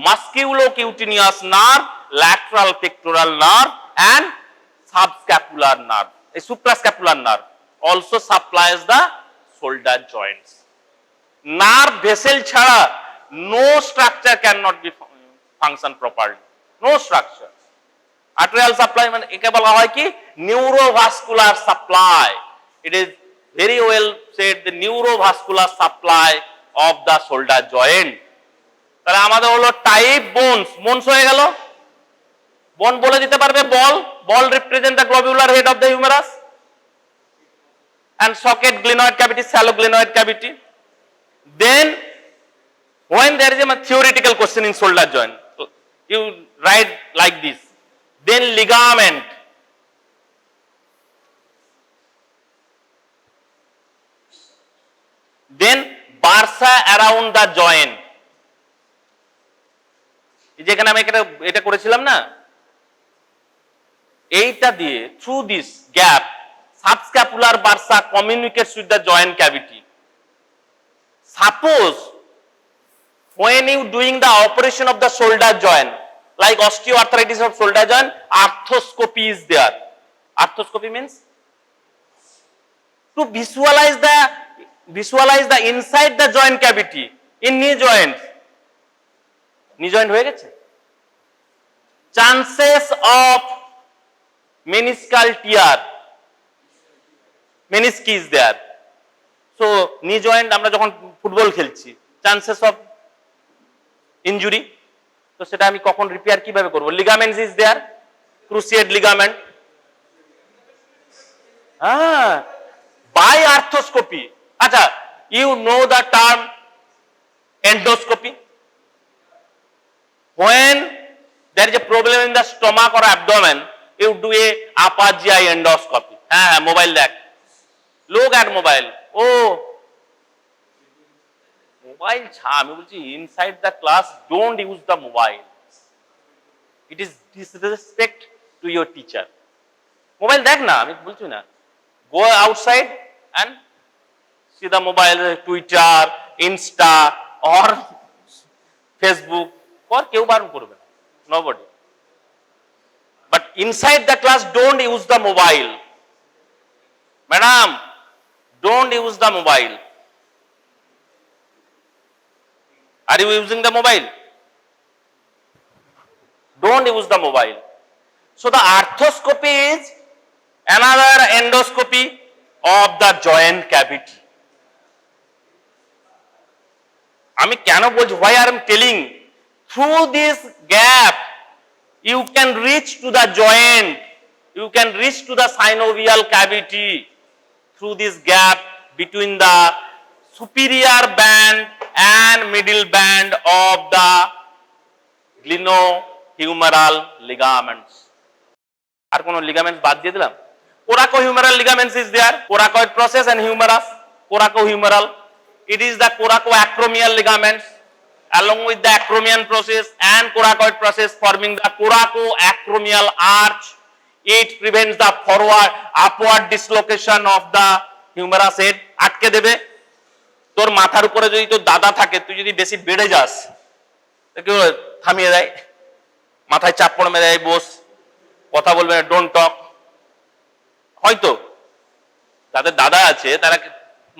musculocutaneous nerve, lateral pectoral nerve and subscapular nerve, এই suprascapular nerve also supplies the shoulder joints. Nerve vessel ছাড়া no structure cannot be function properly, no structure. Arterial supply মানে একে বলা হয় কি? neurovascular supply. It is very well said, the neurovascular supply of the shoulder joint. তাহলে আমাদের হলো type bones, bones হয়ে গেল। বোন বলে দিতে পারবে বল, বল represent the globular head of the humerus and socket glenoid cavity, shallow glenoid cavity. Then when there is a theoretical question in shoulder joint, you write like this, then ligament, Then bursa around the joint. যেখানে আমি এটা করেছিলাম না, এইটা দিয়ে through this gap subscapular bursa communicates with the joint cavity. Suppose when you doing the operation of the shoulder joint, like osteoarthritis of shoulder joint, arthroscopy is there. Arthroscopy means to visualize the inside the joint cavity in knee joint. Knee joint হয়ে গেছে? Chances of meniscal tear, menisci is there. So knee joint আমরা যখন football খেলছি, chances of injury, তো সেটা আমি কখন repair কিভাবে করব? Ligaments is there, cruciate ligament. By arthroscopy. আচ্ছা, you know the term endoscopy? When there is a problem in the stomach or abdomen, you do a upper GI endoscopy. হ্যাঁ, mobile দেখ, look at mobile. Oh, mobile আমি বলছি inside the class don't use the mobile. It is disrespect to your teacher. Mobile দেখ না, আমি বলছি না, go outside and see the mobile, Twitter, Insta or Facebook, or কেউ বারণ করবে না, nobody. But inside the class don't use the mobile. Madam, don't use the mobile. Are you using the mobile? Don't use the mobile. So the arthroscopy is another endoscopy of the joint cavity. আমি কেন বলছি, why I am telling, through this gap you can reach to the joint, you can reach to the synovial cavity through this gap between the superior band and middle band of the glenohumeral ligaments. আর কোন ligaments বাদ দিয়ে দিলাম? Coracohumeral ligaments is there, coracoid process and humerus, coracohumeral. It is the coracoacromial ligaments along with the acromion process and coracoid process forming the coracoacromial arch. It prevents the upward dislocation of the humerus head. আটকে দেবে। তোর মাথার উপরে যদি তোর দাদা থাকে, তুই যদি বেশি বেড়ে যাস, কেউ থামিয়ে দেয়, মাথায় চাপড় মেরে দেয়, বস, কথা বলবে না, ডোন্ট টক। হয়তো যাদের দাদা আছে তারা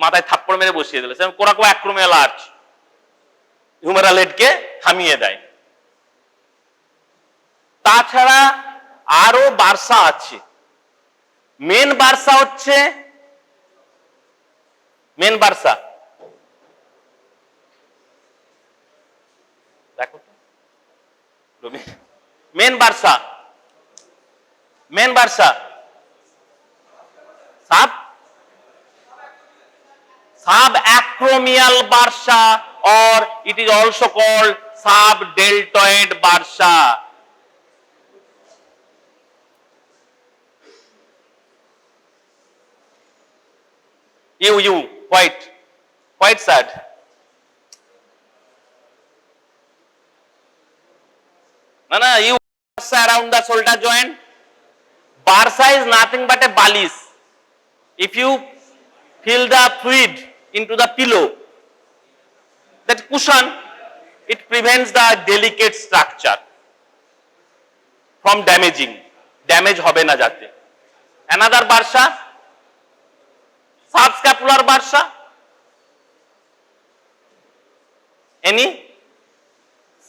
মাথায় থাপ্পড় মেরে বসিয়ে দিল, কোরাকোঅ্যাক্রোমিয়াল আর্চ হিউমেরাল হেডকে থামিয়ে দেয়। তাছাড়া আরো বার্সা আছে। মেন বার্সা হচ্ছে দেখো তো main bursa subacromial bursa, or it is also called subdeltoid bursa. White side. No, you bursa around the shoulder joint. Bursa is nothing but a balis. If you fill the fluid into the pillow, that cushion, it prevents the delicate structure from damaging. Damage hobe na jate. Another bursa, subscapular bursa. Any?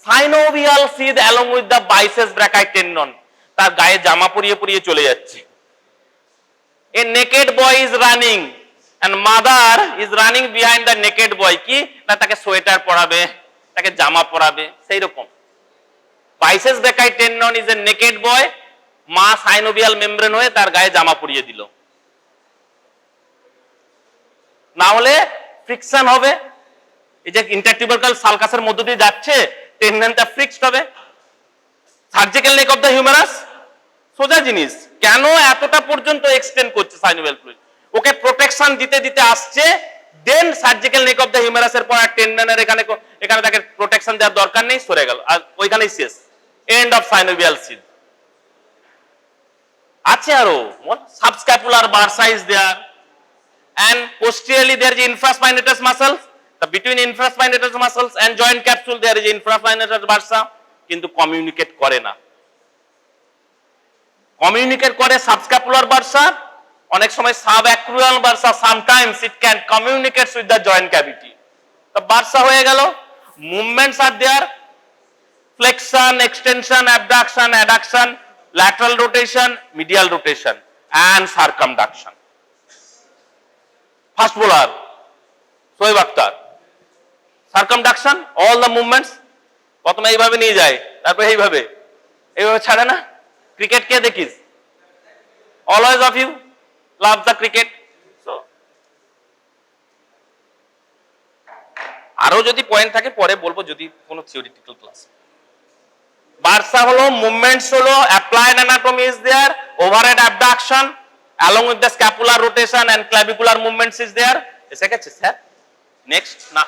Synovial sheath along with the biceps brachii tendon. তার গায়ে জামা পরিয়ে পরিয়ে চলে যাচ্ছে। A naked boy is running and mother is running behind the naked boy. কি না, তাকে সোয়েটার পরাবে, তাকে জামা পরাবে, সেই রকম। biceps brachii tendon is a naked boy, মা সাইনোভিয়াল মেমব্রেন হয়ে তার গায়ে জামা পরিয়ে দিল। না হলে ফ্রিকশন হবে, এই যে ইন্টারটিউবারকাল সালকাসের মধ্য দিয়ে যাচ্ছে, টেন্ডনটা ফিক্সড হবে। Surgical neck of the humorous সোজা জিনিস, কেন এতটা পর্যন্ত এক্সটেন্ড করছে সাইনোভিয়াল ফ্লুইড? ওকে প্রোটেকশন দিতে দিতে আসছে দেন সার্জিক্যাল নেক অফ দ্য হিউমেরাসের পর আর টেন্ডনের এখানে তাকে প্রোটেকশন দেওয়ার দরকার নেই, সরে গেল, আর ওইখানেই শেষ, এন্ড অফ সাইনোভিয়াল সিড। আছে আরো subscapular bursa is there, and posteriorly there is infraspinatus muscles, the between infraspinatus muscles and joint capsule there is infraspinatus bursa, কিন্তু কমিউনিকেট করে না। কমিউনিকেট করে সাবস্ক্যাপুলার বার্সা, অনেক সময় subacromial bursa, sometimes it can communicates with the joint cavity. তো bursa হয়ে গেল, movements are there, flexion, extension, abduction, adduction, lateral rotation, medial rotation and circumduction. First bowler Shoaib Akhtar, circumduction, all the movements প্রথমে এইভাবে নিয়ে যায়, তারপর এইভাবে ছাড়ে না। ক্রিকেট কে দেখিস? Always of you love the cricket. So আরো যদি পয়েন্ট থাকে পরে বলবো যদি কোনো থিওরিটিক্যাল ক্লাস। বার্সা হলো মুভমেন্টস হলো, applied anatomy is there, overhead abduction along with the scapular rotation and clavicular movements is there. এসে গেছে স্যার? নেক্সট না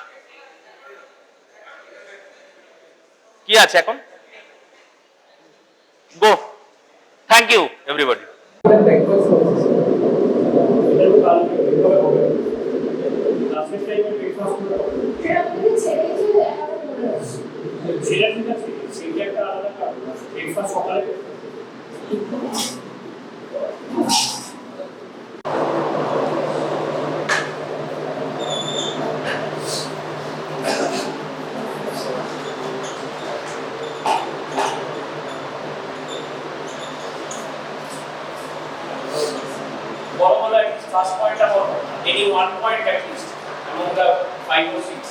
কি আছে এখন? Go, thank you everybody. First point about any 1 point at least among the 5 or 6.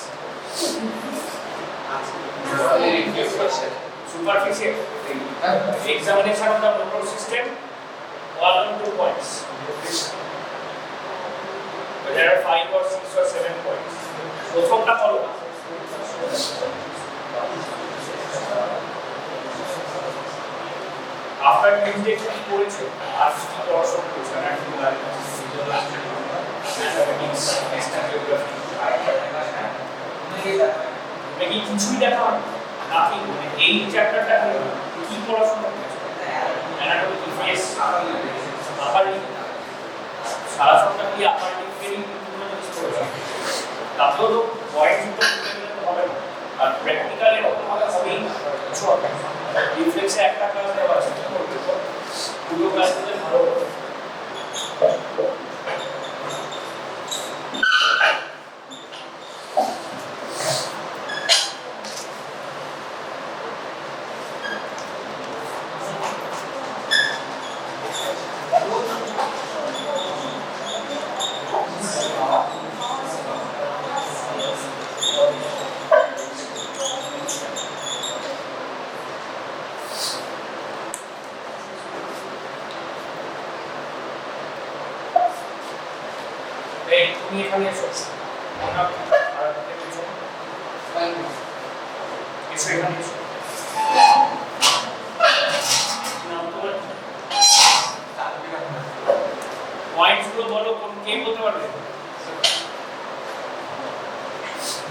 Superficial examination of the motor system, 1 or 2 points. But there are 5 or 6 or 7 points. প্রথমটা করো after injection করেছে আর কি দর্শন করছে না নাকি কিছুই দেখা নাকি এই চ্যাপ্টারটা কি পড়াশোনা করছে অ্যানাটমি ফেস আপার সারা সবটা কি আপার লিখেই তাতেও তো পয়েন্ট হবে না, আর প্র্যাকটিক্যাল এরকম হবে হবেই ছোট রিফ্লেক্সে একটা ক্লাস দেওয়া আছে পুরো ক্লাসগুলো ভালো তুমি এখানে এসো আমরা আর কিছু এসো এখানে এসো পয়েন্টসগুলো বলো কোন কে বলতে পারবে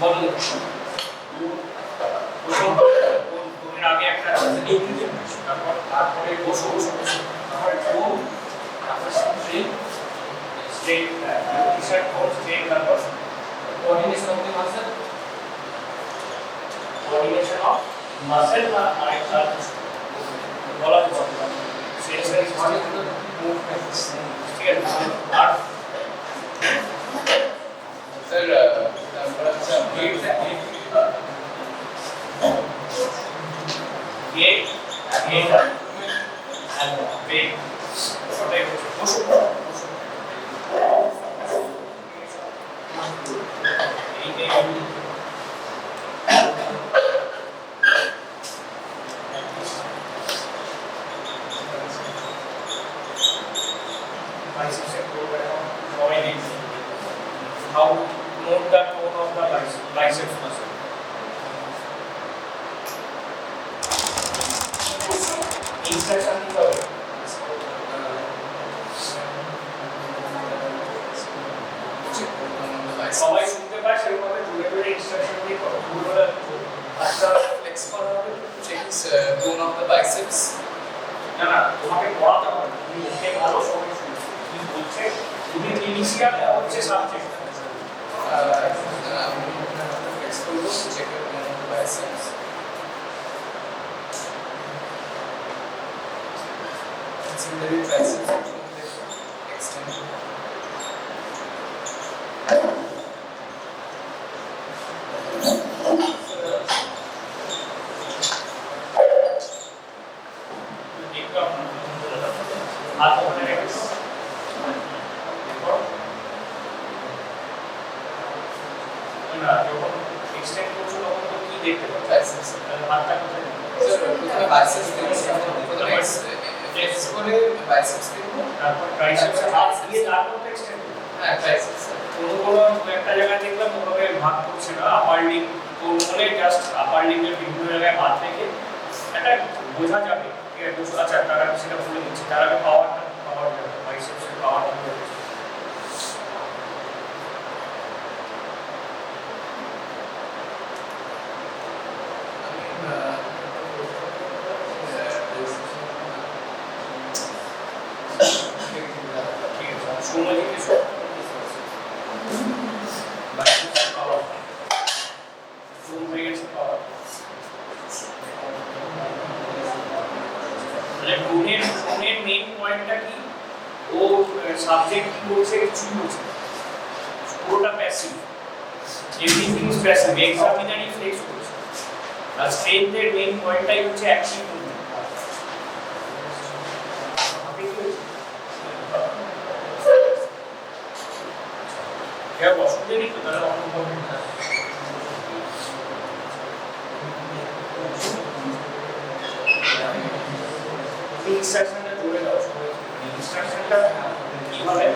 বলো তুমি আগে একটা তারপরে বসো বসো তারপরে straight t-shirt or straight color, coordination of the muscle, coordination of muscle and all of the sensory movements. Here, art. Sir, gate and weight. How note the tone of the biceps muscle. Instruction is over. সবাই instruction দিয়ে করো পুরোটা একটা flex করা হবে to check tone of the biceps. না না তোমাকে পড়াতে হবে তুমি ওকে ভালো সবাই শুনছো কি বলছে তুমি ইনিশিয়াল হচ্ছে সাবজেক্ট ফ্লেক্স করবো to check tone of the biceps. Similarly triceps extend. Biceps দেখবো তারপর ট্রাইসেপস হাত দিয়ে তারপর এক্সটেন্ড হ্যাঁ ট্রাইসেপস কোনো একটা জায়গায় দেখলাম ওভাবে ভাগ করছে না আপার লিগ তো বলে জাস্ট আপার লিগের বিভিন্ন জায়গায় হাত রেখে এটা বোঝা যাবে ঠিক আছে আচ্ছা তারা সেটা বলে দিচ্ছি তার আগে পাওয়ার যাবে বাইসেপসের পাওয়ার সময় দিতে বাইসেপসের পাওয়ার জুম হয়ে গেছে পাওয়ার মানে কোনের মেইন পয়েন্টটা কি ও সাবজেক্ট কি বলছে কিছুই বলছে পুরোটা প্যাসিভ এভরিথিং ইজ প্যাসিভ এক্সামিনারই ফ্লেক্স করছে আর স্ট্রেংথের মেইন পয়েন্টটাই হচ্ছে অ্যাক্টিভ क्या वॉशरूम नहीं तो तरह ऑन इंस्ट्रक्शन का जोड़े दाও इंस्ट्रक्शन का কি হবে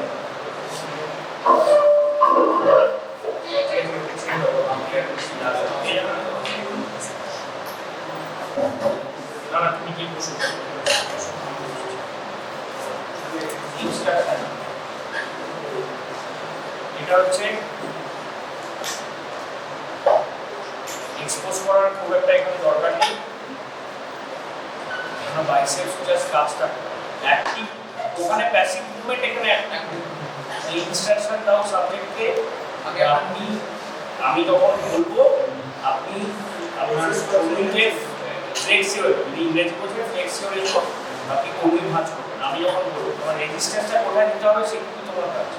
না না তুমি কি বলছো ইনস্ট্রাকশন এটা হচ্ছে এক্সপোজ করার খুব একটা এখানে দরকার নেই কারণ বাইসেপস জাস্ট কাজটা অ্যাক্টিভ ওখানে প্যাসিভ মুভমেন্ট এখানে অ্যাক্টিভ ইনস্ট্রাকশন দাও সাবজেক্টকে আমি তখন বলবো আপনি আপনার কর্মীকে ফ্লেক্সিবল ইংরেজি বলছে ফ্লেক্সিবল আপনি কর্মী ভাঁজ করবেন আমি যখন বলবো তোমার রেজিস্ট্যান্সটা কোথায় দিতে হবে সেটা কিন্তু তোমার কাজ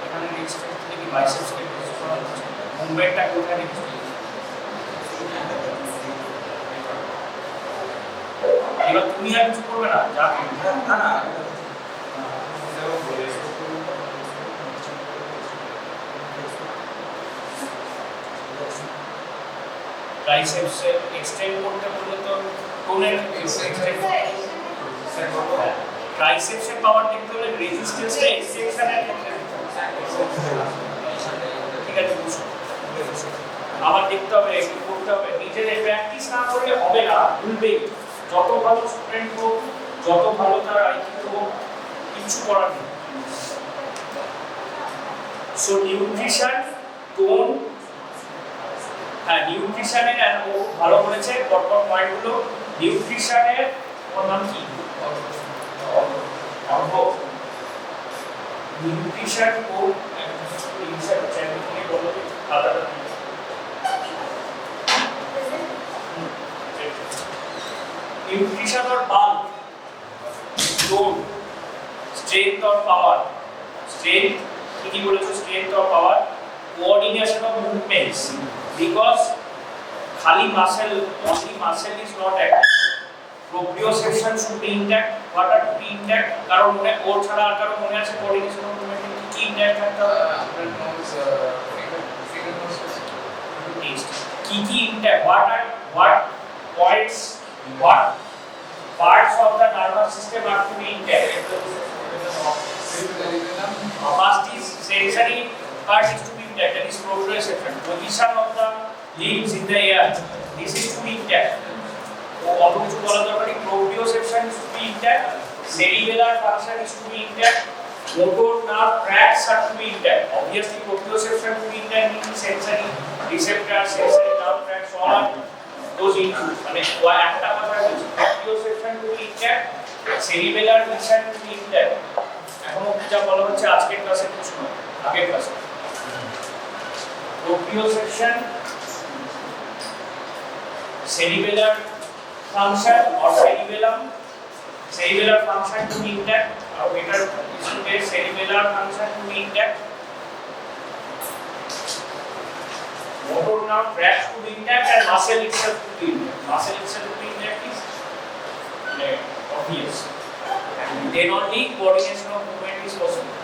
এখানে রেজিস্ট্যান্স থেকে কি বাইসেপসকে রেজিস্ট করা হচ্ছে মুভমেন্টটা কোথায় রেজিস্ট এবার তুমি আর কিছু করবে না যা না না ট্রাইসেপস এক্সটেন্ড করতে বললে তো কোনের এক্সটেন্ড ট্রাইসেপসের পাওয়ার দেখতে হলে রেজিস্ট্যান্সটা এক্সটেনশনের ক্ষেত্রে ঠিক আছে বুঝছো আবার দেখতে হবে একটু করতে হবে নিজের প্র্যাকটিস না করলে হবে না ভুলবেই যত ভালো স্টুডেন্ট হোক যত ভালো তার আইকিউ হোক কিছু করার নেই সো নিউট্রিশন টোন হ্যাঁ নিউট্রিশনের ও ভালো বলেছে পরপর পয়েন্টগুলো নিউট্রিশনের ওর নাম কি নিউট্রিশন ও নিউট্রিশন চ্যানেল বলো আলাদা nutrition or bulk, tone, strength or power, strength, কি বলেছো strength or power, coordination of movements, because খালি muscle, only muscle is not active. Proprioception should be intact. What are to be intact? কারণ মনে ওর ছাড়া আর কারো মনে আছে coordination of movement কি intact থাকতে হবে? কি intact? What points? What parts of the nervous system are to be intact? First is sensory part is to be intact, that is proprioception. Position of the limbs in the air, this is to be intact. অত কিছু বলা দরকার নেই, proprioception is to be intact, cerebellar function is to be intact, motor nerve tracts are to be intact. Obviously, proprioception to be intact means sensory receptors, sensory nerve tracts, all are those include. মানে একটা কথা বলছি, proprioception to be intact, cerebellar function to be intact. এখন যা বলা হচ্ছে আজকের ক্লাসে প্রশ্ন, আগের ক্লাসে proprioception, cerebellar function or cerebellar function to be intact, or better is cerebellar function to be intact, motor nerve tracts to be intact, and muscle itself to be intact. Muscle itself to be intact is obvious, and then only coordination of movement is possible.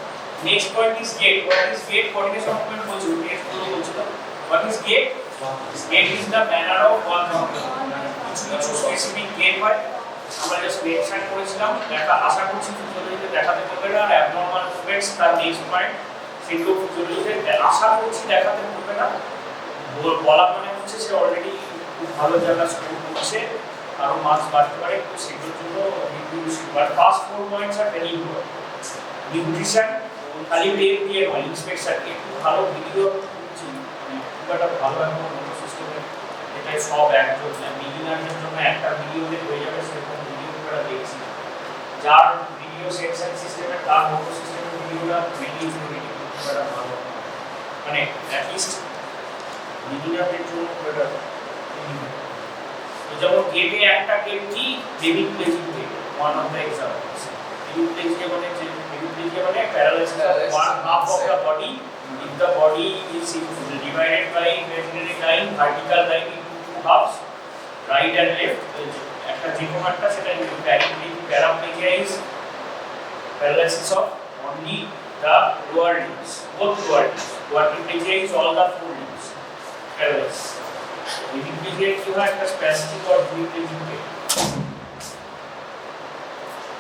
Next point is gait. What is gait? Coordination of movement বলছি, next গুলো বলছিলাম. What is gait? Gait is the manner of walking. কিছু specific gate হয়, আমরা just mention করেছিলাম, দেখা আশা করছি ফিজিওলজিতে দেখাতে পারবে না, আর অ্যাবনরমাল মুভমেন্টস তার নেক্সট পয়েন্ট, সেগুলো ফিজিওলজিতে আশা করছি দেখাতে পারবে না। বলা মানে হচ্ছে সে অলরেডি খুব ভালো জায়গা স্কোর করছে, আরও মার্কস বাড়তে পারে, তো সেগুলোর জন্য but first 4 points are very important. Nutrition খালি পেট দিয়ে নয়, ইন্সপেকশন একটু ভালো ভিডিও করছি, মানে খুব একটা ভালো এখন সিস্টেমের এটাই সব একজন বিগিনারদের জন্য একটা ভিডিওতে হয়ে যাবে, সেরকম ভিডিও আমরা দেখছি। যার ভিডিও সেকশন সিস্টেমের তার মোটো সিস্টেমের ভিডিওটা মেনলি একটা ভালো, মানে অ্যাটলিস্ট বিগিনারদের জন্য এটা। তো যেমন গেটে একটা গেট কি hemiplegic gait, one of the examples. Hemiplegic মানে paralysis of one half of the body. If the body is divided by imaginary line, vertical line into two halves, right and left, একটা যে কোনো একটা সেটা paraplegia is paralysis of only the lower limbs, both lower limbs. Quadriplegia is all the 4 limbs paralysis. Hemiplegia কি হয়, একটা spastic or hemiplegic gait.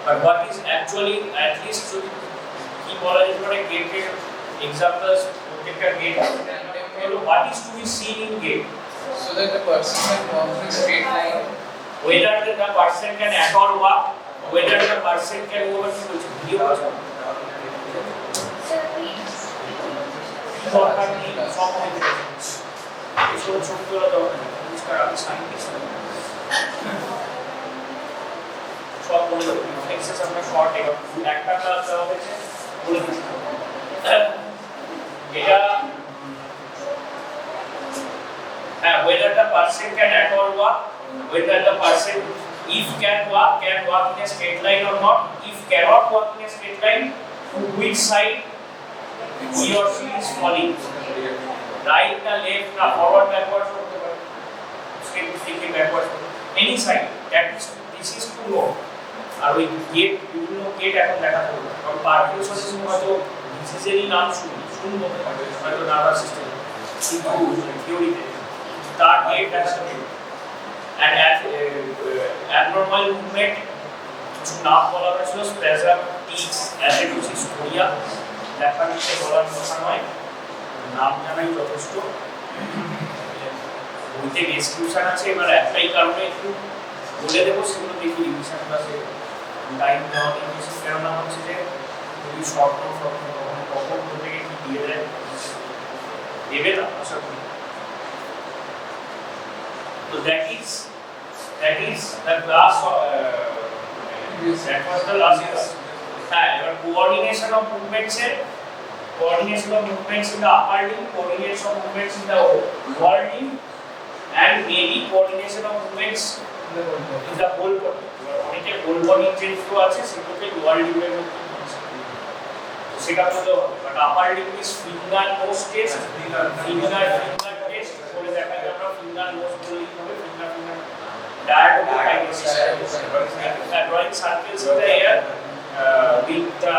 But what is actually, at least যদি কি বলা যেতে পারে গেটের এক্সাম্পলস, প্রত্যেকটা gate what is to be seen in gait? So that the person can walk in a straight line. Whether the person can at all walk, whether the person can go over to video সব বলে দেবো, access আমরা short একটা class দেওয়া হয়েছে বলে দিচ্ছি। এটা whether the person can at all walk, whether the person if can walk in a straight line or not, if cannot walk in a straight line, to which side he or she is falling, right na left na forward backward, straight backward, any side, that is this is to know. আর ওই gate বিভিন্ন gate এখন দেখা করবো, কারণ parkinsonism হয়তো ডিজিজেরই নাম শুনবো হয়তো নার্ভাস সিস্টেম, কিন্তু থিওরিতে তার গেট দেখা করবো। অ্যান্ড অ্যাবনর্মাল মুভমেন্ট কিছু নাম বলা হয়েছিল, স্প্যাজম, টিক্স, অ্যাসিডোসিস, কোরিয়া, দেখা নিতে বলার কথা নয়, নাম জানাই যথেষ্ট। বইতে ডেসক্রিপশন আছে, এবার একটাই কারণে একটু বলে দেবো, সেগুলো দেখি রিভিশন ক্লাসে টাইম দেওয়া নেই বেশি, কেননা হচ্ছে যে যদি শর্ট কখন থেকে কি দিয়ে দেয়, দেবে না আশা করি। তো that is the class, that was the last class. হ্যাঁ, এবার coordination of movements in the upper limb, coordination of movements in the lower limb, and maybe coordination of movements in the whole body. অনেকে whole body যেগুলো আছে সেগুলোকে lower লিম্বের মধ্যে সেটা বলতে হবে, but upper limb is finger nose test, finger test করে দেখা যায়, আমরা ফিঙ্গার নোজ বলি হবে, finger diagonal drawing circles in the air with the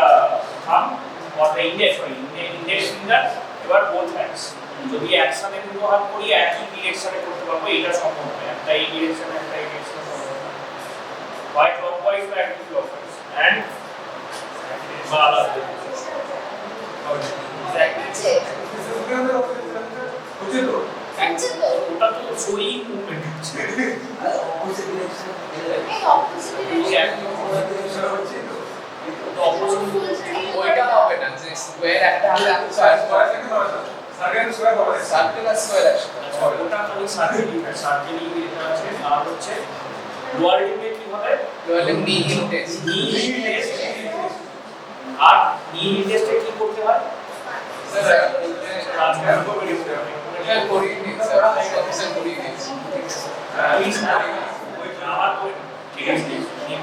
thumb or the index finger, এবার both hands যদি একসাথে দুটো হাত করি একই ডিরেকশনে করতে পারবো, এটা সম্ভব নয়, একটা এই ডিরেকশনে একটা এই ডিরেকশনে সম্ভব নয়, হয় clockwise বা anti clockwise and বালা ওটা তো সই মুভমেন্ট হচ্ছে তো অপোজিট ওইটা হবে না যে স্কোয়ার একটা হবে আর সার্কেল আর স্কোয়ার একসাথে ওটা খালি সার্কেলই এটা আছে আর হচ্ছে লোয়ার লিমিটে কি হবে তাহলে নি হিল টেস্ট আর নি হিল টেস্টে কি করতে হয় স্যার এটা করিয়ে নিন স্যার অফিসে করিয়ে নিন ঠিক আছে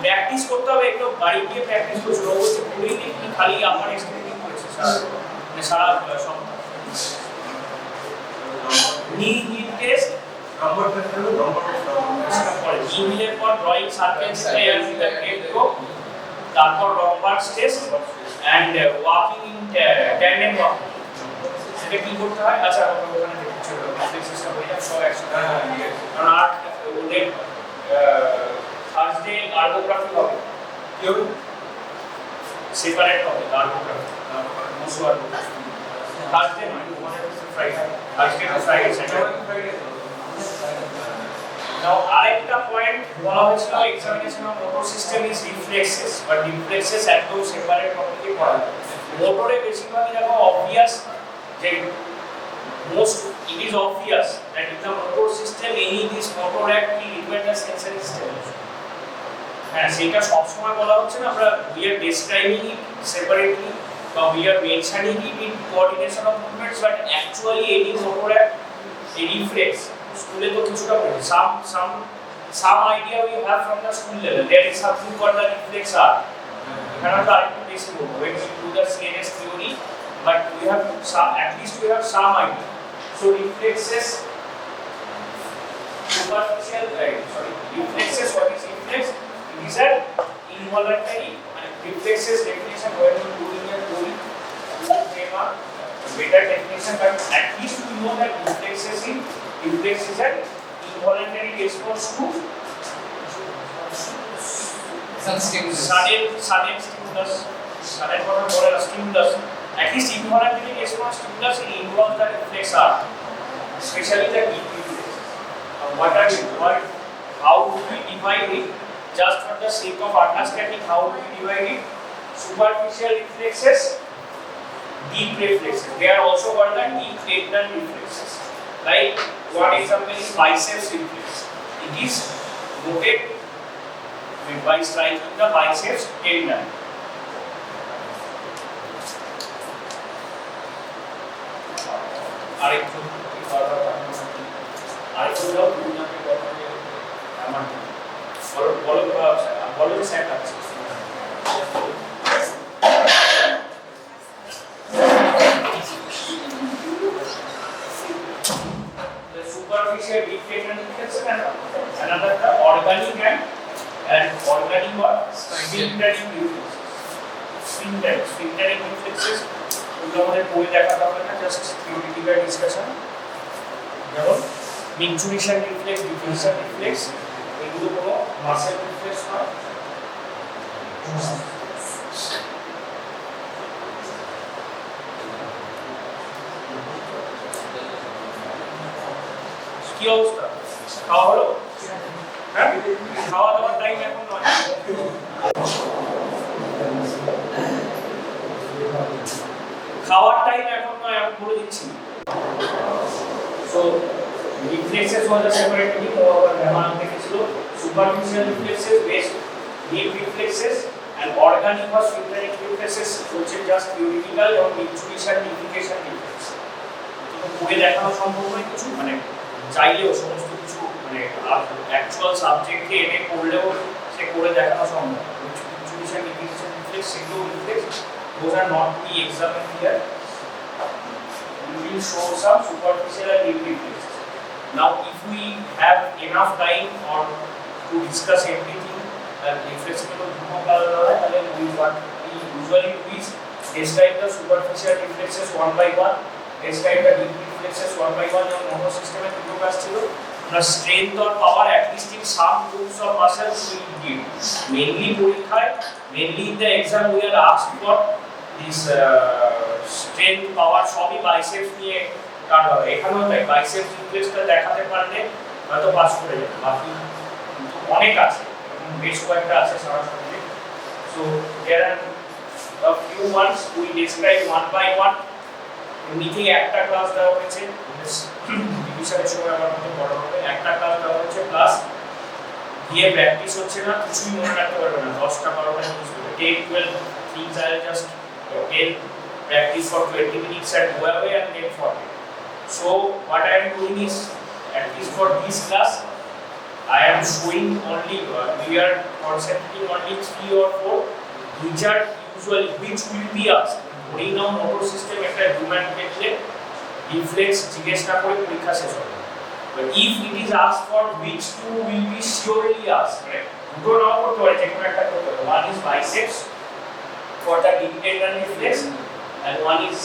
প্র্যাকটিস করতে হবে একটু বাড়ি গিয়ে প্র্যাকটিস করতে হবে অবশ্যই পুরোই কি খালি আমার এক্সপেরিমেন্ট করেছে সারা সপ্তাহ নি হিল টেস্ট নম্বর টেস্ট হলো নম্বর পরে নি হিলের পর drawing circle player with the grade group তারপর Romberg's test and walking in tandem walk এটা কি করতে হয় আচ্ছা আমরা ওখানে দেখছি সিস্টেম হয়ে যাবে সব একসাথে কারণ আর ওদের থার্সডে আর্গোগ্রাফি হবে কেউ সেপারেট হবে আর্গোগ্রাফি মোস্ট আর্গোগ্রাফি থার্সডে নয় ওখানে Friday Thursday to Friday Saturday now আরেকটা পয়েন্ট বলা হয়েছিল examination of motor system is reflexes but reflexes একদম সেপারেট টপিকে পড়া হয় মোটরে বেশিরভাগই দেখো অবভিয়াস যে most it is obvious that in the motor system any this motor act will require the sensory system হ্যাঁ সেটা সব সময় বলা হচ্ছে না আমরা we are describing it separately but we are mentioning it in coordination of movements but actually any motor act a reflex স্কুলে তো কিছুটা পড়ি some idea we have from the school level there is something called the reflex arc এখানে তো আরেকটু বেশি বলবো when we do the CNS theory but we have some at least we have some idea so reflexes superficial reflexes what is reflex it is an involuntary and reflexes definition when you doing a theory schema better definition but at least we know that reflexes is an involuntary response to some stimulus sudden stimulus sudden stimulus at least involuntary response stimulus involves the reflex arc especially the deep reflex how do we divide it just for the sake of understanding how do we divide it superficial reflexes deep reflexes they are also called the deep adrenal reflexes like one example is biceps reflex it is noted by striking the biceps tendon আরেকটু বলো যে sir আছে the superficial deep adrenal reflex and another the organic and organic or sphincteric reflexes sphincteric reflexes ওগুলো আমাদের বই দেখাতে হবে না জাস্ট থিওরিটিক্যাল ডিসকাশন যেমন মিনচুরেশন রিফ্লেক্স ডিফিউশন রিফ্লেক্স এগুলো কোনো মাসেল রিফ্লেক্স নয় কি অবস্থা খাওয়া হলো হ্যাঁ খাওয়া দাওয়ার টাইম এখন নয় খাওয়ার টাইম এখন নয় আমি বলে দিচ্ছি so reflexes was a separate thing over Rahman দেখেছিল superficial reflexes based deep reflexes and organic or sphincteric reflexes হচ্ছে just theoretical এবং intuition unification reflex তো পড়ে দেখানো সম্ভব নয় কিছু মানে চাইলেও সমস্ত কিছু মানে অ্যাকচুয়াল সাবজেক্টকে এনে পড়লেও সে করে দেখানো সম্ভব intuition unification reflex সেগুলো reflex those are not to be examined here we will show some superficial and deep reflexes now if we have enough time or to discuss everything and reflexes we usually do is describe the superficial reflexes one by one describe the deep reflexes one by one and motor system এর দুটো কাজ ছিল the strength or power at least in some groups of muscles we give mainly পরীক্ষায় mainly in the exam we are asked for this strength power সবই biceps নিয়ে কাট হবে এখানেও তাই biceps reflexটা দেখাতে পারলে হয়তো পাস করে যাবে বাকি অনেক আছে বেশ কয়েকটা আছে সারা শরীরে so there are a few ones we describe one by one. নিচে একটা ক্লাস দেওয়া হয়েছে ডিভিশনের সময় আমার মধ্যে বড় হবে একটা ক্লাস দেওয়া হয়েছে প্লাস দিয়ে প্র্যাকটিস হচ্ছে না কিছুই মনে রাখতে পারবে না 10টা 12টা জিনিস 10 12 things I just tell practice for 20 minutes and go away and then forget. So what I am doing is at least for this class I am showing only we are concentrating only 3 or 4 which are usually which will be asked. ধরেই নাও motor system একটা human ক্ষেত্রে reflex জিজ্ঞেস না করে পরীক্ষা শেষ হবে but if it is asked for which two will be surely asked right দুটো নাও করতে পারে যে কোনো একটা করতে হবে one is biceps for the independent reflex and one is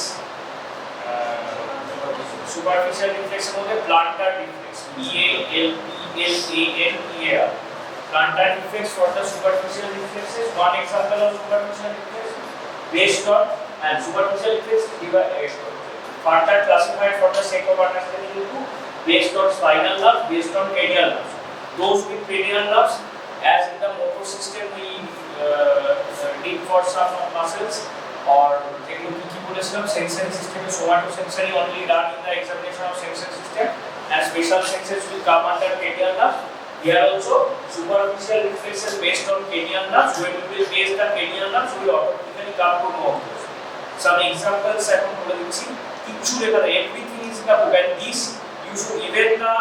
superficial reflex মধ্যে plantar reflex PALPLANTAR plantar reflex for the superficial reflexes one example of superficial reflex based on and superficial reflex further classified for the sake of understanding into based on spinal nerve based on cranial nerves those with cranial nerves as in the motor system we did for some muscles or যেগুলো কি বলেছিলাম sensory system somatosensory only done in the examination of sensory system and special senses will come under cranial nerves here also superficial reflexes based on cranial nerves when we will base the cranial nerves we automatically come to know this some examples এখন বলে দিচ্ছি কিছু লেখা everything is in the book and this you should even the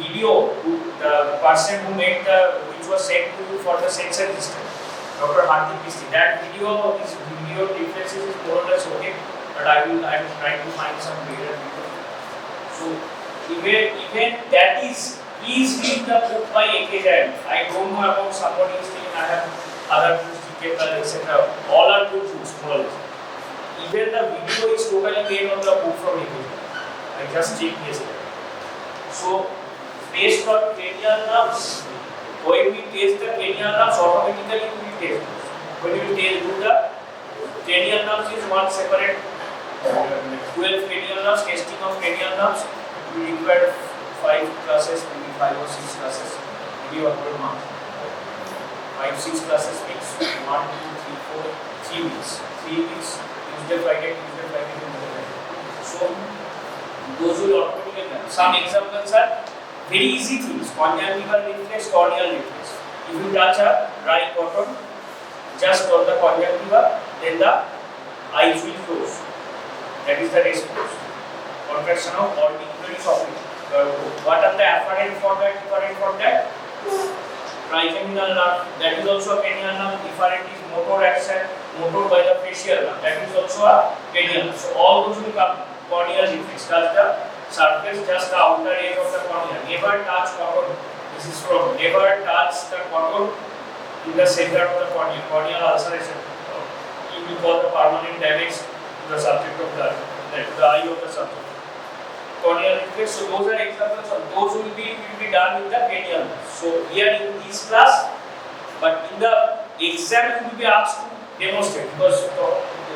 video the person who made the which was sent to you for the sensory system Dr. Hardik Bisty that video reflexes is more or less okay but I am trying to find some better video so even that is please read the book by A.K. Jain I don't know about somebody is saying I have other books etc all are good books more or less even the video is totally made on the book from A.K. Jain I just checked yesterday so based on cranial nerves when we test the cranial nerves automatically we test when we do the cranial nerves is one separate 12 cranial nerves testing of cranial nerves we require 5 classes maybe 5 or 6 classes maybe one per month 5-6 classes means 1 2 3 4 3 weeks Tuesday Friday so those will automatically come some examples are very easy things conjunctival reflex corneal reflex if you touch a dry cotton just on the conjunctiva then the eyes will close that is the response contraction of auditory socket what are the afferent for that trigeminal nerve that is also a cranial nerve efferent is motor action motor by the facial nerve that is also a cranial nerve so all those will come corneal reflex touch the surface just the outer edge of the cornea never touch cotton this is from never touch the cotton in the center of the corneal ulceration it will cause the permanent damage to the subject of the eye of the subject corneal reflex so those are examples of those will be done with the cranial nerve so here in this class but in the exam you will be asked to demonstrate because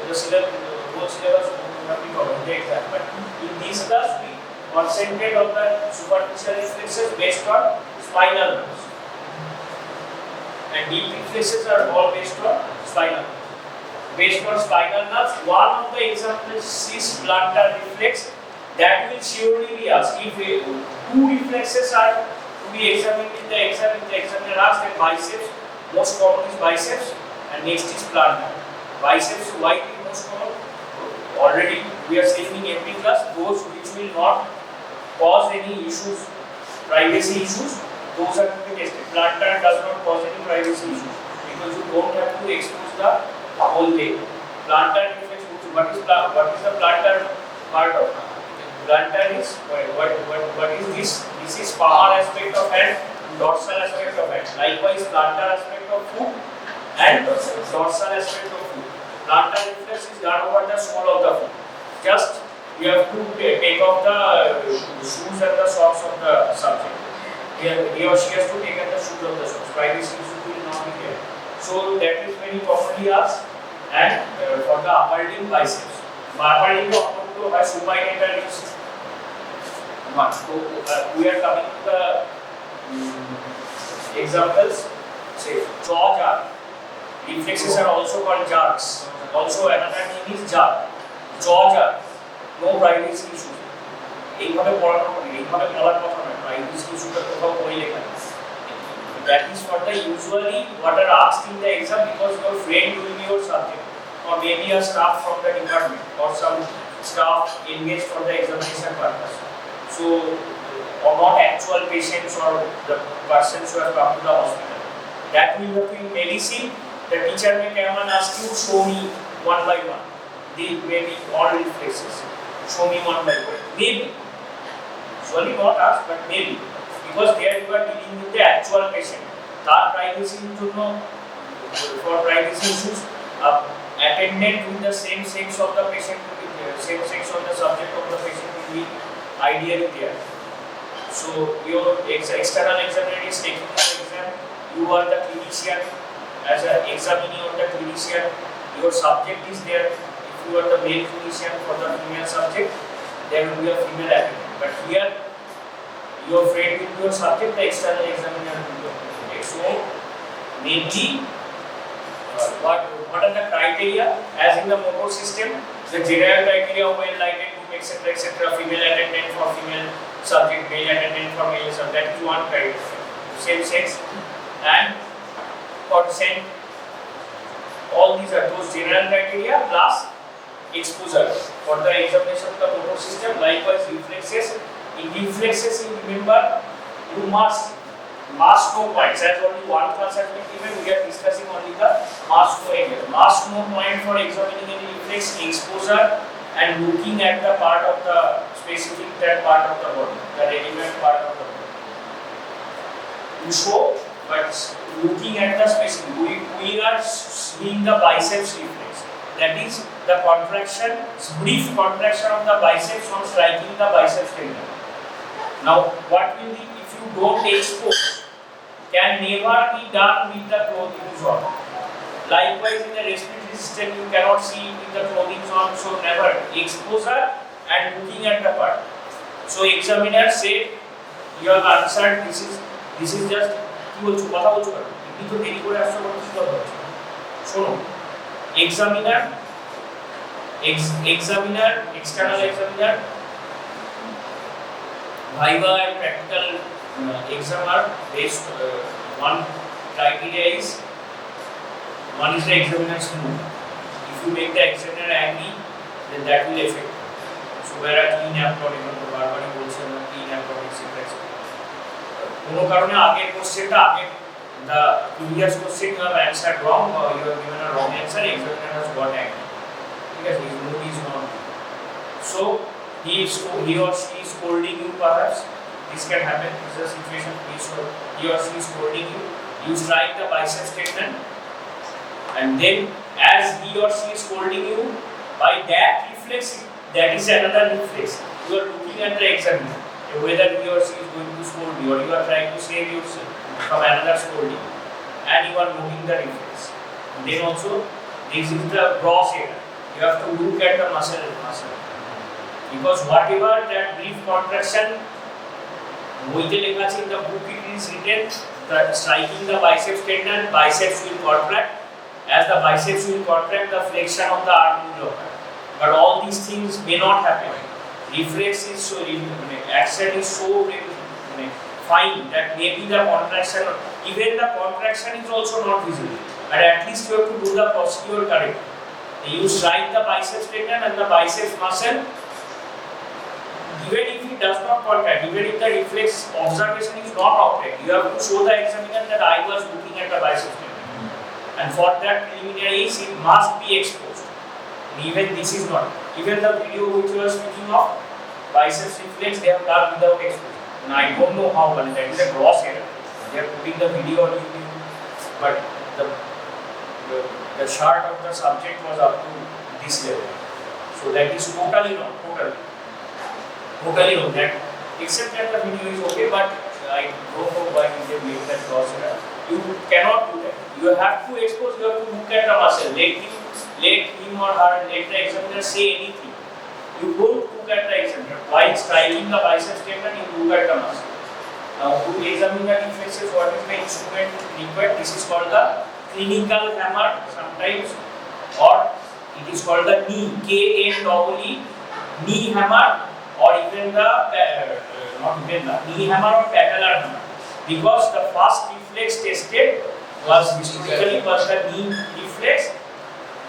the syllabus whole syllabus will not be covered in the exam but in this class we concentrate on the superficial reflexes based on spinal nerves and deep reflexes are all based on spinal nerves based on spinal nerves one of the examples is plantar reflex that will surely be asked if two reflexes are to be examined in the examiner asks then biceps most common is biceps and next is plantar biceps why is most common already we are saying in every class those which will not cause any issues privacy issues those are to be tested plantar does not cause any privacy issues because you don't have to expose the whole leg plantar reflex what is the plantar part of plantar is what is this is palmar aspect of hand dorsal aspect of hand likewise plantar aspect of foot and dorsal aspect of foot plantar reflex is done over the sole of the foot just you have to take off the shoes and the socks of the subject he or she has to take off the shoes of the socks privacy issue will not be there so that is very commonly asked and for the upper limb biceps upper limb also has supine is one so we are coming to the examples say jaw jerk reflexes are also called jerks Also another thing is jar, jaw jar, no privacy issue. এইভাবে পড়ানো হবে, এইভাবে বলার কথা নয়, privacy ইস্যুটা কোথাও বই লেখা নেই। That is for the usually what are asked in the exam because your friend will be your subject or maybe a staff from the department or some staff engaged for the examination purpose. So, or not actual patients or the persons who have come to the hospital. That will have in medicine. The teacher may come and ask you, show me one by one. They maybe all reflexes. Show me one by one. Maybe. Usually not asked, but maybe. Because there you are dealing with the actual patient. That privacy for privacy issues, attendant with the same sex of the patient will be there, same sex of the subject of the patient will be ideally there. So your external examiner is taking the exam, you are the clinician, as an examinee of the clinician, your subject is there. If you are the male clinician for the female subject, there will be a female attendant. But here, your friend will be your subject, the external examiner will be your subject. So, mainly, what are the criteria? As in the motor system, the general criteria, well lighted, etc., etc., female attendant for female subject, male attendant for male subject, that is one criteria. Same sex and consent. All these are those general criteria plus exposure for the examination of the motor system. Likewise, reflexes. In reflexes, you remember, you must know points. As only one class has been given, we are discussing only the must know area. Must know point for examining any reflex, exposure, and looking at the part of the specific that part of the body, the relevant part of the body. You show, but looking at the specific, we are seeing the biceps reflex. That is the contraction, brief contraction of the biceps on striking the biceps tendon. Now, what will be if you don't expose? Can never be done with the clothing on. Likewise, in the respiratory system, you cannot see with the clothing on, so never exposure and looking at the part. So, examiner said, you have answered. This is just কি বলছো কথা বলছো না তুমি তো দেরি করে আসছো বলছো কি কথা বলছো শোনো examiner external examiner viva and practical exam are based one criteria is one is the examiner's mood. If you make the examiner angry, then that will affect. So where are clean apron এবং বারবারই বলছেন না clean apron etc. কোনো কারণে আগের কোশ্চেনটা আগে the previous question you have answered wrong or you have given a wrong answer, examiner has got angry because his mood is not good. So he or she is scolding you perhaps. This can happen. This is a situation. He or she is scolding you. You strike the biceps tendon, and then as he or she is scolding you, by that reflex, that is another reflex. You are looking at the examiner whether he or she is going to scold you, or you are trying to save yourself from another scolding, and you are moving the reflex. And then also, this is the gross area. You have to look at the muscle, because whatever that brief contraction, in the book it is written that striking the biceps tendon, biceps will contract. As the biceps will contract, the flexion of the arm will occur. But all these things may not happen. Reflex is so, action is so fine that maybe the contraction, even the contraction is also not visible. But at least you have to do the posterior correct. You strike the biceps tendon and the biceps muscle. Even if it does not contract, even if the reflex observation is not correct, you have to show the examiner that I was looking at the biceps tendon. And for that preliminaries, it must be exposed. And even this is not. Even the video which you are speaking of, biceps reflex, they have done without exposure. And I don't know how, but that is a gross error. They are putting the video on YouTube, but the chart of the subject was up to this level. So that is totally wrong, totally wrong. That, except that the video is okay, but I don't know why they made that gross error. You cannot do that. You have to expose, you have to look at the muscle. Let him or her, let the examiner say anything. You don't look at the examiner. While striking the biceps tendon, you look at the muscle. Now, to examine the reflexes, what is the instrument required? This is called the clinical hammer sometimes, or It is called the knee, K-N-E-E, knee hammer, or even the not even the knee hammer or patellar hammer, because the first reflex tested was historically was the knee reflex,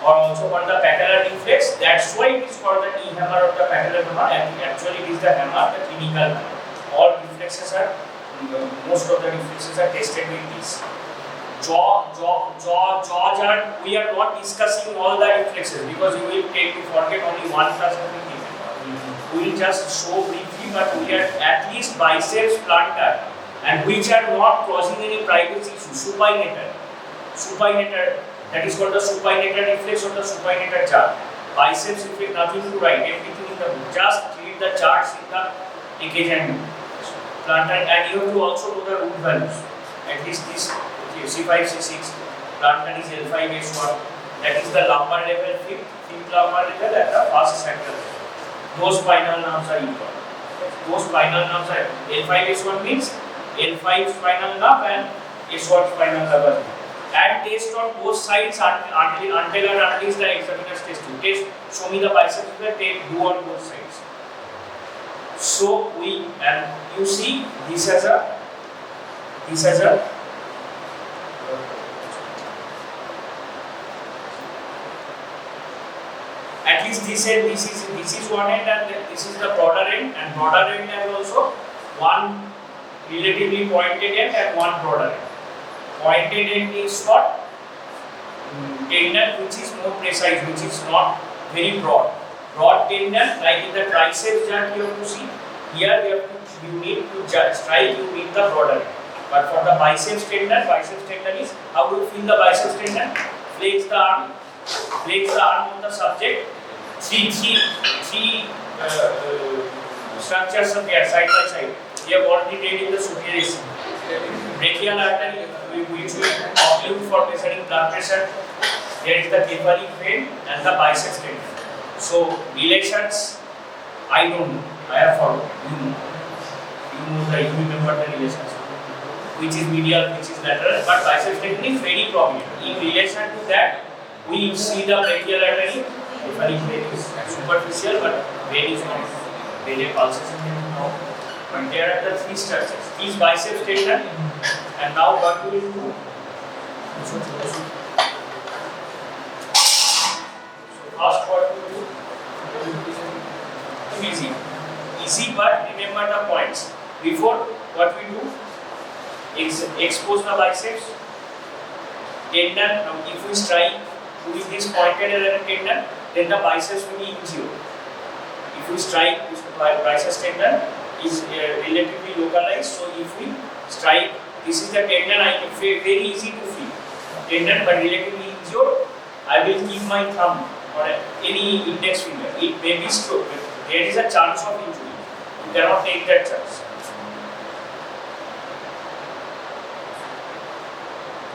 or also called the patellar reflex. That's why it is called the knee hammer or the patellar hammer, and actually it is the hammer, the clinical hammer. All reflexes are, most of the reflexes are tested with this. Jaws are, we are not discussing all the reflexes because you will tend to forget only one class of the thing. We will just show briefly, but we are at least biceps, plantar, and which are not causing any privacy issue. Supinator, that is called the supinator reflex or the supinator chart. Biceps reflex, nothing to write, everything in the book. Just read the charts in the EKG and plantar, and you have to also know the root values. At least this C5, C6, plantar is L5S1. That is the lumbar level, fifth lumbar level, and the first sacral level. Those spinal nerves are important. Those spinal nerves are L5S1 means L5 spinal nerve and S1 spinal nerve. And test on both sides until and unleash the examiner's testing. Test, show me the biceps, do on both sides. So and you see this as a at least this is one end, and this is the broader end, and broader end has also one relatively pointed end and one broader end. Pointed end is what? Tendon which is more precise, which is not very broad. Broad tendon, like in the triceps joint you have to see, here you need to strike, you need the broader end. But for the biceps tendon is, how do you feel the biceps tendon? Flex the arm on the subject. Three structures are there side by side. We have already read in the superior AC. Brachial artery, which will occlude for measuring blood pressure. There is the cephalic vein and the biceps tendon. So relations, I don't know. I have followed. You remember the relations. Which is medial, which is lateral, but biceps tendon is very prominent. In relation to that, we see the brachial artery. Cephalic vein is superficial, but vein is not. Vein pulses in now. But there are the three structures. These biceps tendon, and now what we will do? So first what we will do? Easy, but remember the points. Before what we do? Expose the biceps tendon. If we strike with this pointed tendon, then the biceps will be injured. If we strike this biceps tendon is relatively localized, so if we strike, this is the tendon, I can feel very easy to feel tendon, but relatively injured, I will keep my thumb or any index finger. It may be stroke. There is a chance of injury. You cannot take that chance.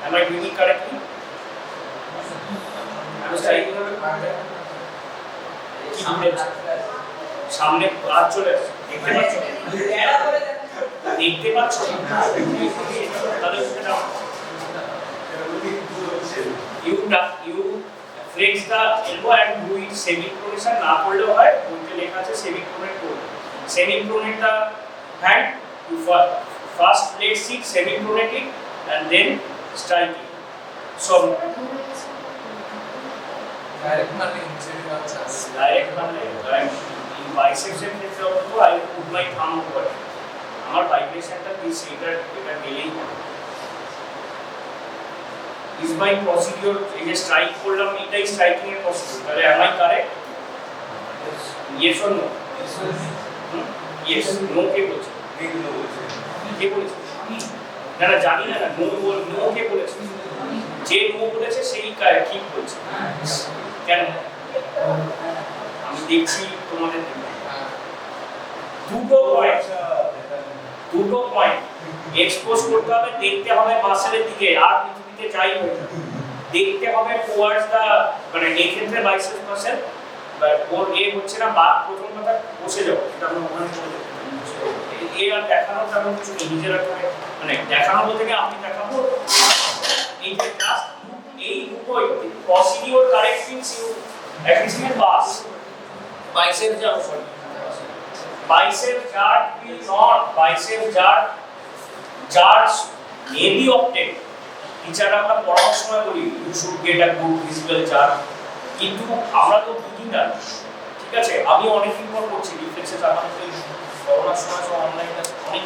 Am I doing it correctly? I am striking on the সামনে হাত চলে আসছে, দেখতে পাচ্ছ তাহলে you flex the elbow and do it semi-pronation, না করলেও হয়, বইতে লেখা আছে semi-pronate করবে। Semi-pronate the hand, you first flex it, semi-pronate it, and then strike it. So direct মানে injury হওয়ার chance. Direct মানে in biceps এর ক্ষেত্রে অন্তত I put my thumb over. আমার ভাইব্রেশনটা দিস এটা গেলেই is my procedure. এই যে স্ট্রাইক করলাম, এটাই স্ট্রাইকিং এর প্রসিডিউর। তাহলে am I correct? Yes or no? Yes. No কে বলছে? কে বলেছে? না জানি না, নো কে বলেছে? যে নো বলেছে সেই ঠিক বলছে। কেন? আমি দেখছি তোমাদের দুটো পয়েন্ট এক্সপোজ করতে হবে, দেখতে হবে মাসেলের দিকে, আর পৃথিবীতে যাই হোক দেখতে হবে টুয়ার্ডস দা, মানে এই ক্ষেত্রে বাইসেপস মাসেল, বাট ওর এ হচ্ছে না, বা প্রথম কথা বসে যাও, এটা আমরা ওখানে চলে যাবো। এই আর দেখানোর তেমন কিছু নেই, নিজেরা করে মানে দেখানো বলতে গিয়ে আমি দেখাবো এই যে জাস্ট এই দুটোই procedure correct means you Adrenal bars. Bicep jar, sorry. Bicep jar will not. Bicep jars may be obtained. টিচাররা আমরা পড়ানোর সময় বলি you should get a good visible jar, কিন্তু আমরা তো বিগিনার, ঠিক আছে? আমি অনেকদিন পর করছি রিফ্লেক্সেস, আমাদের করোনার সময় সব অনলাইনে অনেক,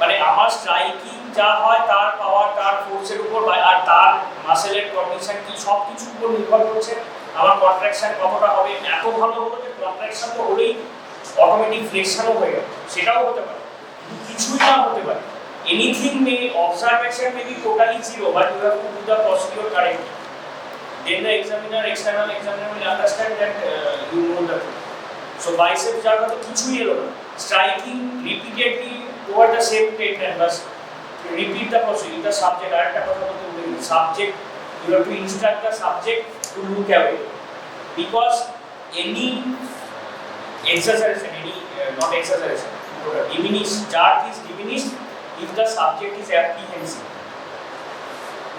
মানে আমার স্ট্রাইকিং যা হয় তার পাওয়ার, তার ফোর্সের উপর আর তার মাসেলের কন্ডিশন কি সব কিছুর উপর নির্ভর করছে আমার কন্ট্রাকশন কতটা হবে। এত ভালো হলো যে কন্ট্রাকশন তো হলেই অটোমেটিক ফ্লেকশনও হয়ে গেল, সেটাও হতে পারে, কিছুই না হতে পারে। Anything may, observation may be totally zero, but you have to do the procedure correctly. Then the examiner, external examiner will understand that you know the thing. So bicep jar ka to kichu hi holo na, striking repeatedly over the same pattern, bas repeat the procedure. The subject, arekta kotha bolte bhuli, subject, you have to instruct the subject to look away, because any exaggeration, not exaggeration, diminished jar is diminished if the subject is apprehensive.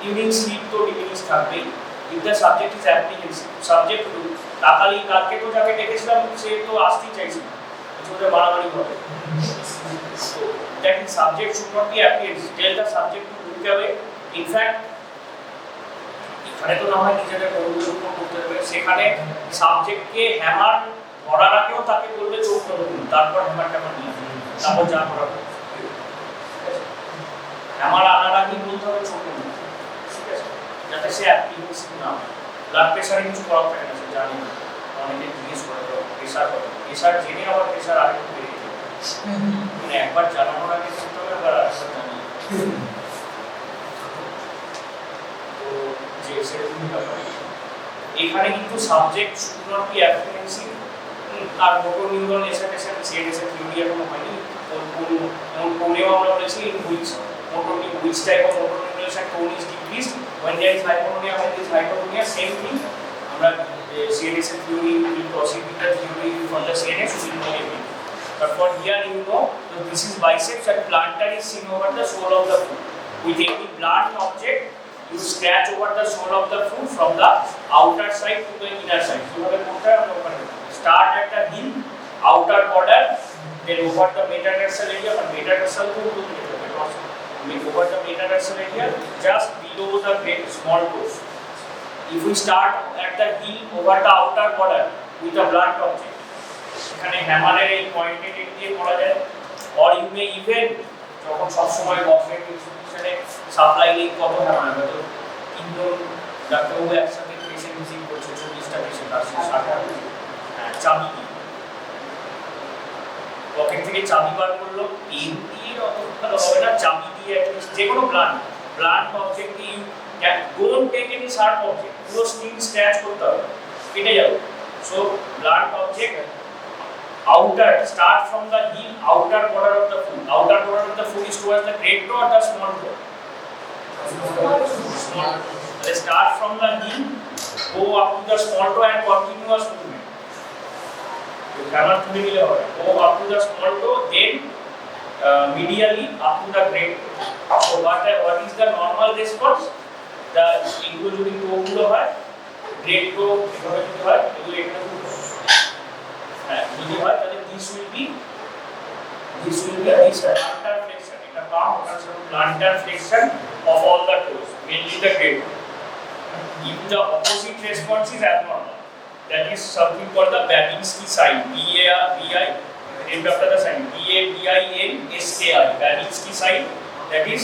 During sleep to diminished থাকবে, if the subject is apprehensive, subject তাকালি কালকে তো যাকে ডেকেছিলাম সে তো আসতেই চাইছে না, ওটা মারামারি হবে। So that is subject should not be apprehensive. Tell the subject to look away. In fact, এখানে তো না হয় নিজেদের বন্ধুদের উপর করতে হবে, সেখানে সাবজেক্টকে হ্যামার ধরার আগেও তাকে বলবে চোখ বন্ধ করুন, তারপর হ্যামারটা নিয়ে তারপর যা করা হবে। আমার আনার আগে বলতে হবে চোখ বন্ধ, ঠিক আছে, যাতে সে অ্যাপ্লিকেশন না হয়। ব্লাড প্রেশারে কিছু করা থাকে না, সে জানি না, অনেকে জিজ্ঞেস করে তো প্রেশার কত, প্রেশার জেনে আবার প্রেশার আরেকটু বেড়ে যায়, মানে একবার জানানোর আগে বলতে হবে, আবার আরেকবার জানি তো যে সেরকমই ব্যাপার। এখানে কিন্তু subject should not be apprehensive, আর মোটর নিউরন এক্সাইটেশন সিএনএসের থিওরি এখনো হয়নি, কোনেও আমরা বলেছি which type of motor neurulation tone is decreased when there is hypotonia, when there is hypotonia, same thing. আমরা CNS theory will proceed with the theory for the CNS, we will know everything. But for here you know, so this is biceps and plantar is seen over the sole of the foot. With any blunt object, you scratch over the sole of the foot from the outer side to the inner side. So start at the heel, outer border, then over the metatarsal area, but metatarsal to over the metatarsal area, just below the great small toes. If we start at the heel over the outer border with a blunt object, এখানে হ্যামারের এই pointed and দিয়ে করা যায়, or you may even যখন সব সময় government ইনস্টিটিউশনে supply নেই কত হ্যামার হবে, তো তিনজন ডাক্তারবাবু একসাথে পেশেন্ট ভিজিট করছে, 40টা পেশেন্ট আসছে, 60টা চাবি দিয়ে পকেট থেকে চাবি বার করলো, পেন দিয়ে অত ভালো হবে না, চাবি দিয়ে অ্যাটলিস্ট যে কোনো blunt object you don't take any sharp object, পুরো স্কিন স্ক্র্যাচ করতে হবে, কেটে যাবে। So blunt object outer, start from the heel, outer border of the foot. Outer border of the foot is towards the great toe or the small toe? Small. Let's start from the heel, go up to the small toe and continuous movement. Hammer to the go up to the small toe, then medially up to the great toe. So what is the normal response? The including toe gulo hoy, great toe eভাবে যদি হয়, এগুলো এখানে যদি হয় তাহলে this will be this plantar flexion. এটা plantar flexion of all the toes, mainly the great toe. If the opposite response is abnormal, that is something called the Babinski sign, B-A-B-I, named after the sign, B-A-B-I-N-S-K-I, Babinski sign, that is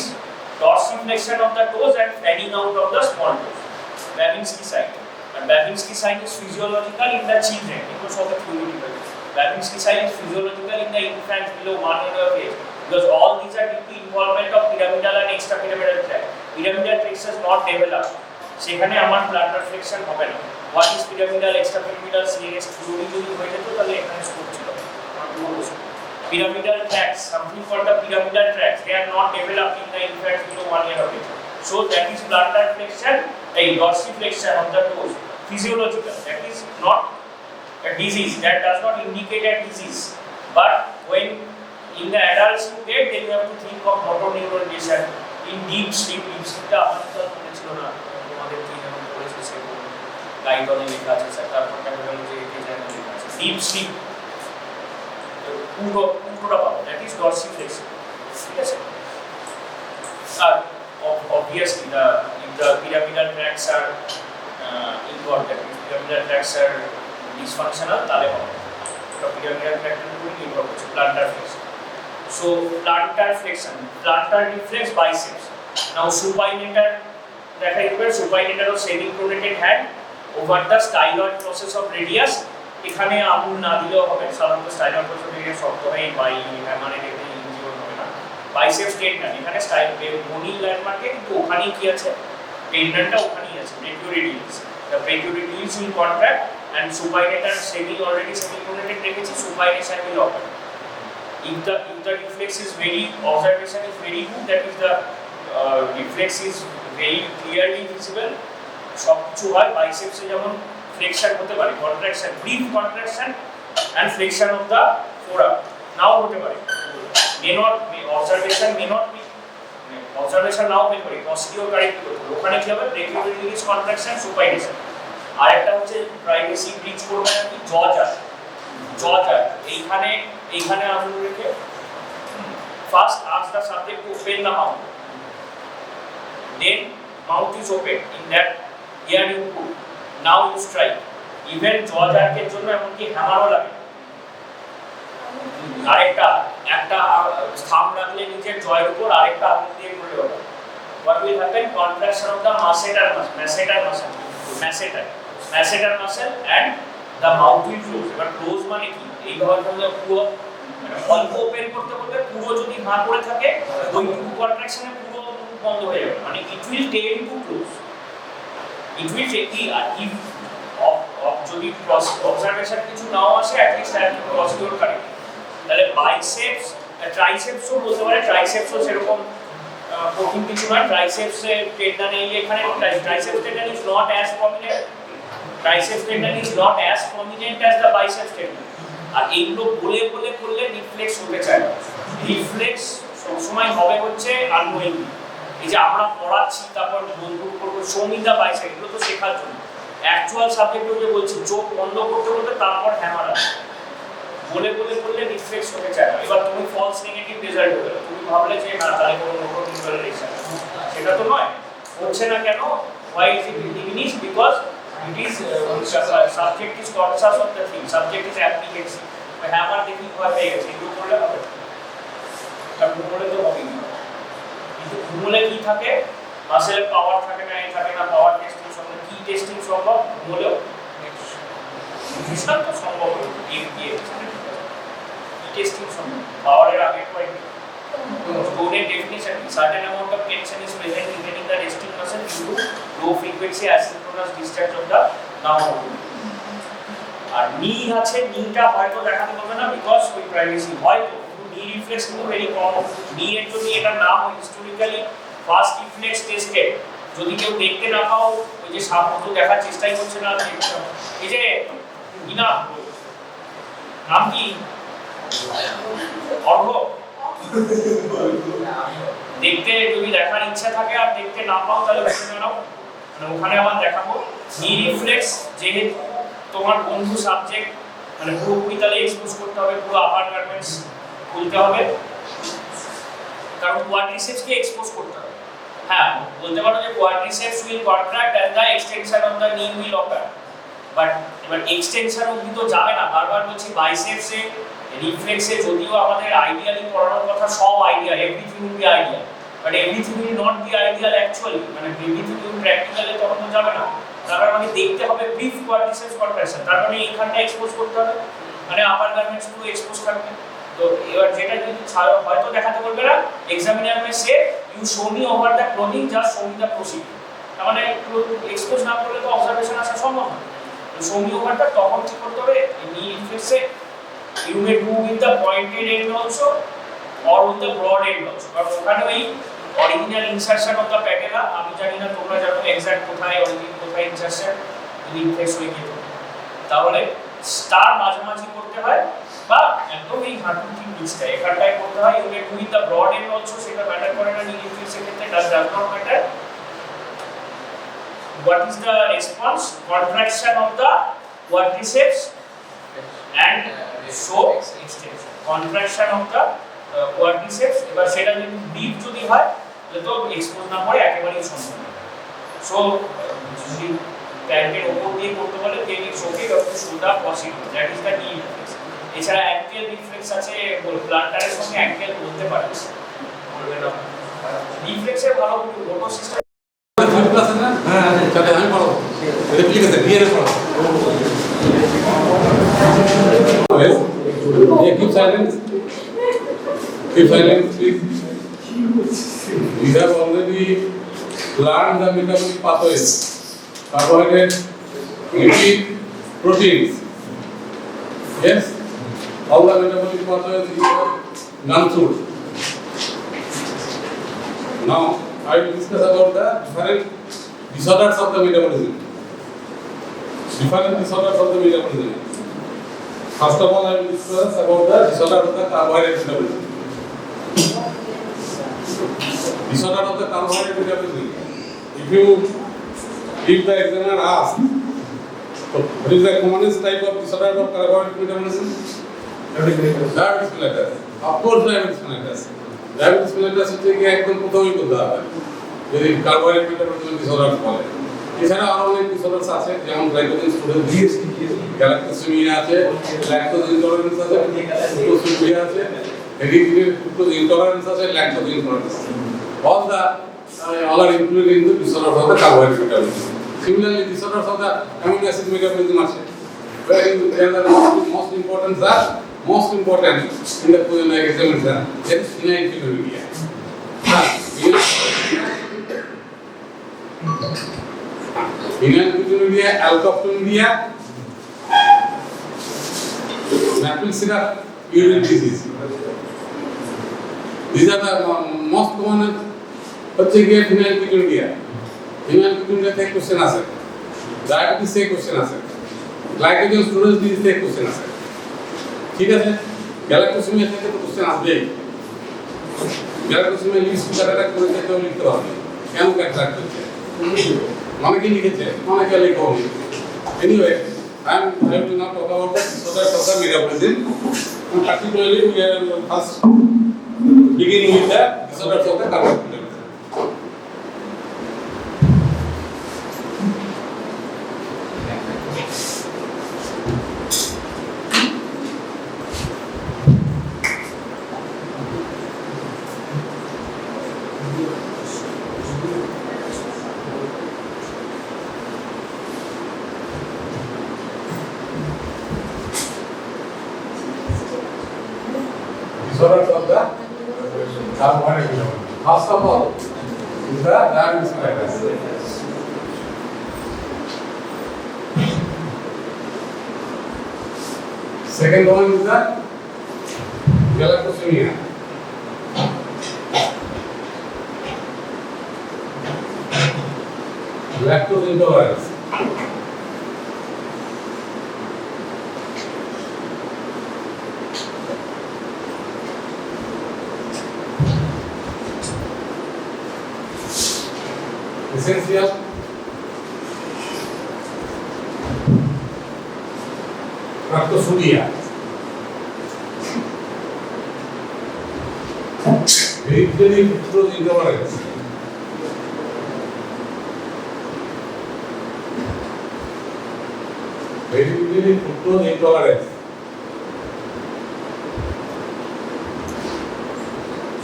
dorsiflexion of the toes and fanning out of the small toes, Babinski sign. And Babinski sign is physiological in the children, it was also theoretical. Babinski sign is physiological in the infants below 1 year of age, because all these are due to involvement of pyramidal and extrapyramidal tract. Pyramidal plexus not developed, সেখানে আমার plantar flexion হবে না। What is pyramidal, extrapyramidal, CNS theory যদি হয়ে যেত তাহলে এখানে scope ছিল। Pyramidal tracts, something called the pyramidal tracts, they are not developed in the infants below 1 year of age. So that is plantar flexion, a dorsiflexion of the toes, physiological. That is not a disease, that does not indicate a disease. But when in the adults you get, then you have to think of motor neuron lesion in deep sleep. Deep sleep টা আমাদের তো বলেছিল না, আমাদের কি যেমন বলেছে সেগুলো টাইটনে লেখা আছে স্যার, তারপর দেখা গেল যে এপিজাইনাল লেখা আছে, ডিপ স্লিপ পুরোটা পাবো, দ্যাট ইজ ডরসিফ্লেক্সন, ঠিক আছে। আর obviously the pyramidal tracts are involved, that is pyramidal tracts are dysfunctional, তাহলে হবে the pyramidal tract will involve হচ্ছে plantar flexion. So plantar flexion, plantar reflex biceps. Now supinator দেখা যাবে, supinator of semi-pronated hand over the styloid process of radius, এখানে আমুল না দিলেও হবে, সাধারণত styloid process of radius শব্দ হয় বাই মানে এটা ইনজিওর হবে না। বাইসেপস টেন্ডন এখানে স্টাইল বনি ল্যান্ডমার্কে, কিন্তু ওখানেই কি আছে, টেন্ডনটা ওখানেই আছে, brachioradialis. The brachioradialis will contract and supinator semi-pronated রেখেছি, supination will occur. If the reflex is very, observation is very good, that is the reflex is very clearly visible, সব কিছু হয় বাইসেপসে, যেমন ফ্লেকশন হতে পারে, contraction, brief contraction and flexion of the forearm, নাও হতে পারে, may not be observation, may not be observation নাও হতে পারে, posterior কারেক্ট করতে হবে, ওখানে কি হবে, brachioradialis contraction, supination। আর একটা হচ্ছে প্রাইভেসি ব্রিজ করবে নাকি জজার, এইখানে আঙুল রেখে first ask the subject to open the mouth, then mouth is open, in that ear you put, now you strike, even জজারকের জন্য এমনকি হ্যামারও লাগে। আরেকটা একটা থাম রাখলে নিজের জয়ের উপর, আরেকটা আঙুল দিয়ে করলে হবে, what will happen, contraction of the masseter muscle and the mouth will close। এবার ক্লোজ মানে কি, এইভাবে পুরো মানে অল্প ওপেন করতে করতে পুরো যদি ভাঁ করে থাকে, ওইটুকু কন্ট্রাকশনে পুরো বন্ধ হয়ে যাবে, মানে it will tend to close, it will take if যদি অবজারভেশন কিছু নাও আসে, at least I have to procedure correct, তাহলে বাইসেপস ট্রাইসেপসও বলতে পারে, ট্রাইসেপসও সেরকম কঠিন কিছু নয়, ট্রাইসেপসে টেন্ডন এই এখানে triceps tendon is not as prominent, triceps tendon is not as prominent as the biceps tendon. আর এইগুলো বলে করলে রিফ্লেক্স হতে চায়, রিফ্লেক্স সবসময় হবে হচ্ছে আননোয়িংলি। এই যে আমরা পড়াচ্ছি তারপর বন্ধুর করবো সৌমিতা বাইসেপ, এগুলো তো শেখার জন্য, অ্যাকচুয়াল সাবজেক্টে যে বলছি চোখ বন্ধ করতে করতে তারপর হ্যামার আসে, বলে রিফ্লেক্স হতে চায় না। এবার তুমি ফলস নেগেটিভ রেজাল্ট হয়ে গেল, তুমি ভাবলে যে না তাহলে কোনো মোটর রিলেশন, সেটা তো নয়, হচ্ছে না কেন, why is it diminished, because it is subject is conscious of the thing, subject is application, hammer দেখি ভয় পেয়ে গেছে, এগুলো করলে হবে, আর ঘুমোলে তো হবেই না। কিন্তু ঘুমোলে কি থাকে, মাসেলের পাওয়ার থাকে না, পাওয়ার টেস্টিং সম্ভব, কি টেস্টিং সম্ভব, ঘুমোলেও বিশাল তো সম্ভব টেস্টিং সম্ভব, পাওয়ারের আগে point Stored definition, certain amount of tension is present in the resting muscle due to low frequency asynchronous discharge of the nerve hormone. আর নি আছে, নিটা হয়তো দেখাতে হবে না বিকজ ওই প্রাইভেসি, হয়তো নি রিফ্লেক্স কিন্তু ভেরি কম, নি এর জন্য এটার নাম হিস্টোরিক্যালি ফার্স্ট রিফ্লেক্স টেস্টেড। যদি কেউ দেখতে না পাও, ওই যে সাপোর্ট দেখার চেষ্টাই করছে না, এই যে ইনা নাম কি অর্ঘ, দেখতে যদি দেখার ইচ্ছা থাকে আর দেখতে না পাও তাহলে বুঝে নাও, মানে ওখানে আবার দেখাবো। নি রিফ্লেক্স যেহেতু তোমার বন্ধু সাবজেক্ট, মানে পুরোপুরি তাহলে এক্সপোজ করতে হবে, পুরো আপার গার্মেন্টস খুলতে হবে, কারণ কোয়াড্রিসেপসকে এক্সপোজ করতে হবে। হ্যাঁ, বলতে পারো যে quadriceps will contract and the extension of the knee will occur, but এবার এক্সটেনশন অবধি তো যাবে না। বারবার বলছি বাইসেপসে রিফ্লেক্সে যদিও আমাদের আইডিয়ালি পড়ানোর কথা, সব idea, everything will be ideal, but everything will not be ideal actually, মানে এভরিথিং উইল প্র্যাকটিক্যালি তখন তো যাবে না। তারপর আমাকে দেখতে হবে ব্রিফ কোয়াড্রিসেপস কন্ট্রাকশন, তার মানে এইখানটা এক্সপোজ করতে হবে, মানে আপার গার্মেন্টস পুরো এক্সপোজ থাকবে। তো এবার যেটা যদি হয়তো দেখাতে বলবে না, examiner may say you show me over the clothing, just show me the procedure, তার মানে এক্সপোজ না করলে তো অবজারভেশন আসা সম্ভব না। তো শো মি ওভারটা তখন কি করতে হবে, নি রিফ্লেক্সে you may do with the pointed end also or with the broad end also, কারণ ওখানে ওই original insertion of the patella, আমি জানি না তোমরা জানো এক্সাক্ট কোথায় অরিজিন কোথায় ইনসারশন রিফ্লেক্স হয়ে গেল, তাহলে স্টার মাঝামাঝি করতে হয় বা একদম এই হাঁটুর ঠিক নিচটায় এখানটায় করতে হয়। you may do with the broad end also, সেটা ম্যাটার করে না নি রিফ্লেক্সের ক্ষেত্রে, does not matter, what is the response? Contraction of the quadriceps and so extension. Contraction of the quadriceps, এবার সেটা যদি ডিপ যদি হয় তাহলে তো এক্সপোজ না করে একেবারেই সম্ভব না। সো যদি প্যান্টের উপর দিয়ে করতে বলে then it's okay to show the possible, that is the knee reflex। এছাড়া অ্যাঙ্কেল রিফ্লেক্স আছে, প্লান্টারের সঙ্গে অ্যাঙ্কেল বলতে পারে রিফ্লেক্সের ভালো মোটো সিস্টেম। ক্লাস না হ্যাঁ চলে আমি পড়ো এটা কি লিখেছে বিয়ে পড়ো keep silence please. We have already learned the metabolic pathways, carbohydrates, lipid, proteins. Yes, all the metabolic pathways you have gone through. Now I will discuss about the different disorders of the metabolism. First of all, I will discuss about the disorder of the carbohydrate metabolism. Disorder of the carbohydrate metabolism. If the examiner asks, what is the commonest type of disorder of carbohydrate metabolism? Diabetes mellitus. Of course, diabetes mellitus. Diabetes mellitus হচ্ছে কি একদম প্রথমেই বলতে হবে যদি carbohydrate metabolism disorder বলে। এছাড়া আরো অনেক ডিসঅর্ডার আছে যেমন গ্লাইকোজেন স্টোরেজ ডিজিজ, গ্যালাক্টোসিমিয়া আছে, ল্যাকটোজ ইনটলারেন্স আছে, গ্লুকোসিমিয়া আছে, হেরিডিটারি ফ্রুক্টোজ ইনটলারেন্স আছে, lactose intolerance. All are included in the disorders of the carbohydrate metabolism. Similarly, disorders of the amino acid metabolism আছে। Where most important in the examination is phenylketonuria. Phenylketonuria, alkaptonuria, maple syrup urine disease. These are the most common. হচ্ছে গিয়ে phenylketonuria থেকে question আছে, diabetes থেকে question আছে, glycogen storage disease থেকে question আছে। ঠিক আছে, গ্যালাক্টোসিমিয়া থেকে তো কোশ্চেন আসবেই। গ্যালাক্টোসিমিয়া লিস্ট কাটাটা করে যেতেও লিখতে হবে কেন ক্যাটারাক্ট হচ্ছে, অনেকে লিখেছে অনেকে লেখেনি। Anyway I will now talk about the disorders of the metabolism. Particularly we are first beginning with the disorders of the carbohydrate metabolism. Disorders of the carbohydrate metabolism. First of all, is the diabetes mellitus. Second one is the galactosemia. Lactose intolerance. Essential fructosuria, hereditary fructose intolerance, hereditary fructose intolerance,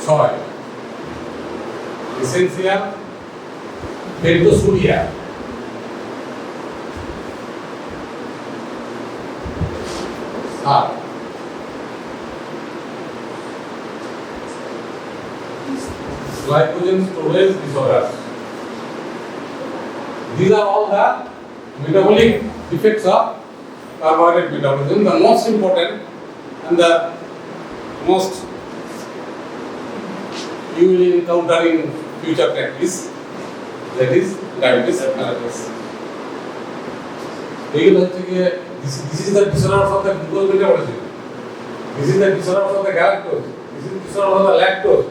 soy, essential pentosuria, glycogen storage disorders. These are all the metabolic defects of carbohydrate metabolism. The most important and the most you will encounter in future practice, that is diabetes mellitus. This is the disorders of the glucose metabolism. This is the disorders of the galactose. This is the disorders of the lactose.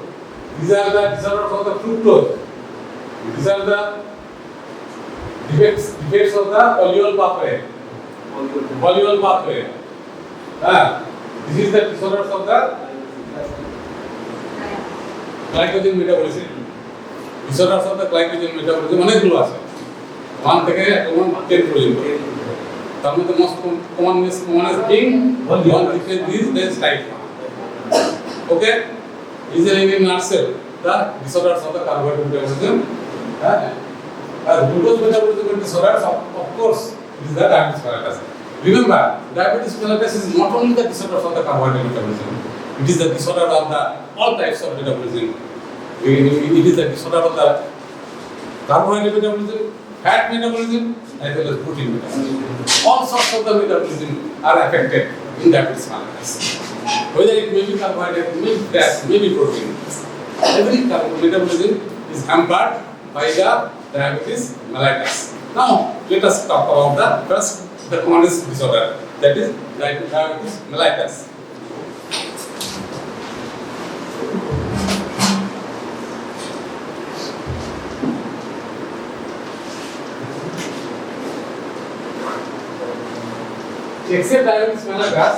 These are the disorders of the fructose. These are the Defects of the polyol pathway. Polyol pathway. This is the disorders of the glycogen metabolism. Disorders of the glycogen metabolism অনেকগুলো আছে 1 থেকে 10 পর্যন্ত তার মধ্যে most commonest being one defect is this type 1. Okay, is there in nutshell the disorders of the carbohydrate metabolism. Glucose metabolism disorders of course is the diabetes mellitus. Remember, diabetes mellitus is not only the disorder of the carbohydrate metabolism, it is the disorder of the all types of metabolism. It is the disorder of the carbohydrate metabolism, fat metabolism, as well as protein metabolism. All sorts of the metabolism are affected in diabetes mellitus. Whether it may be carbohydrate, may be fat, may be protein. Every metabolism is hampered by the diabetes mellitus. Now, let us talk about the first, the commonest disorder, that is diabetes mellitus. Except diabetes mellitus,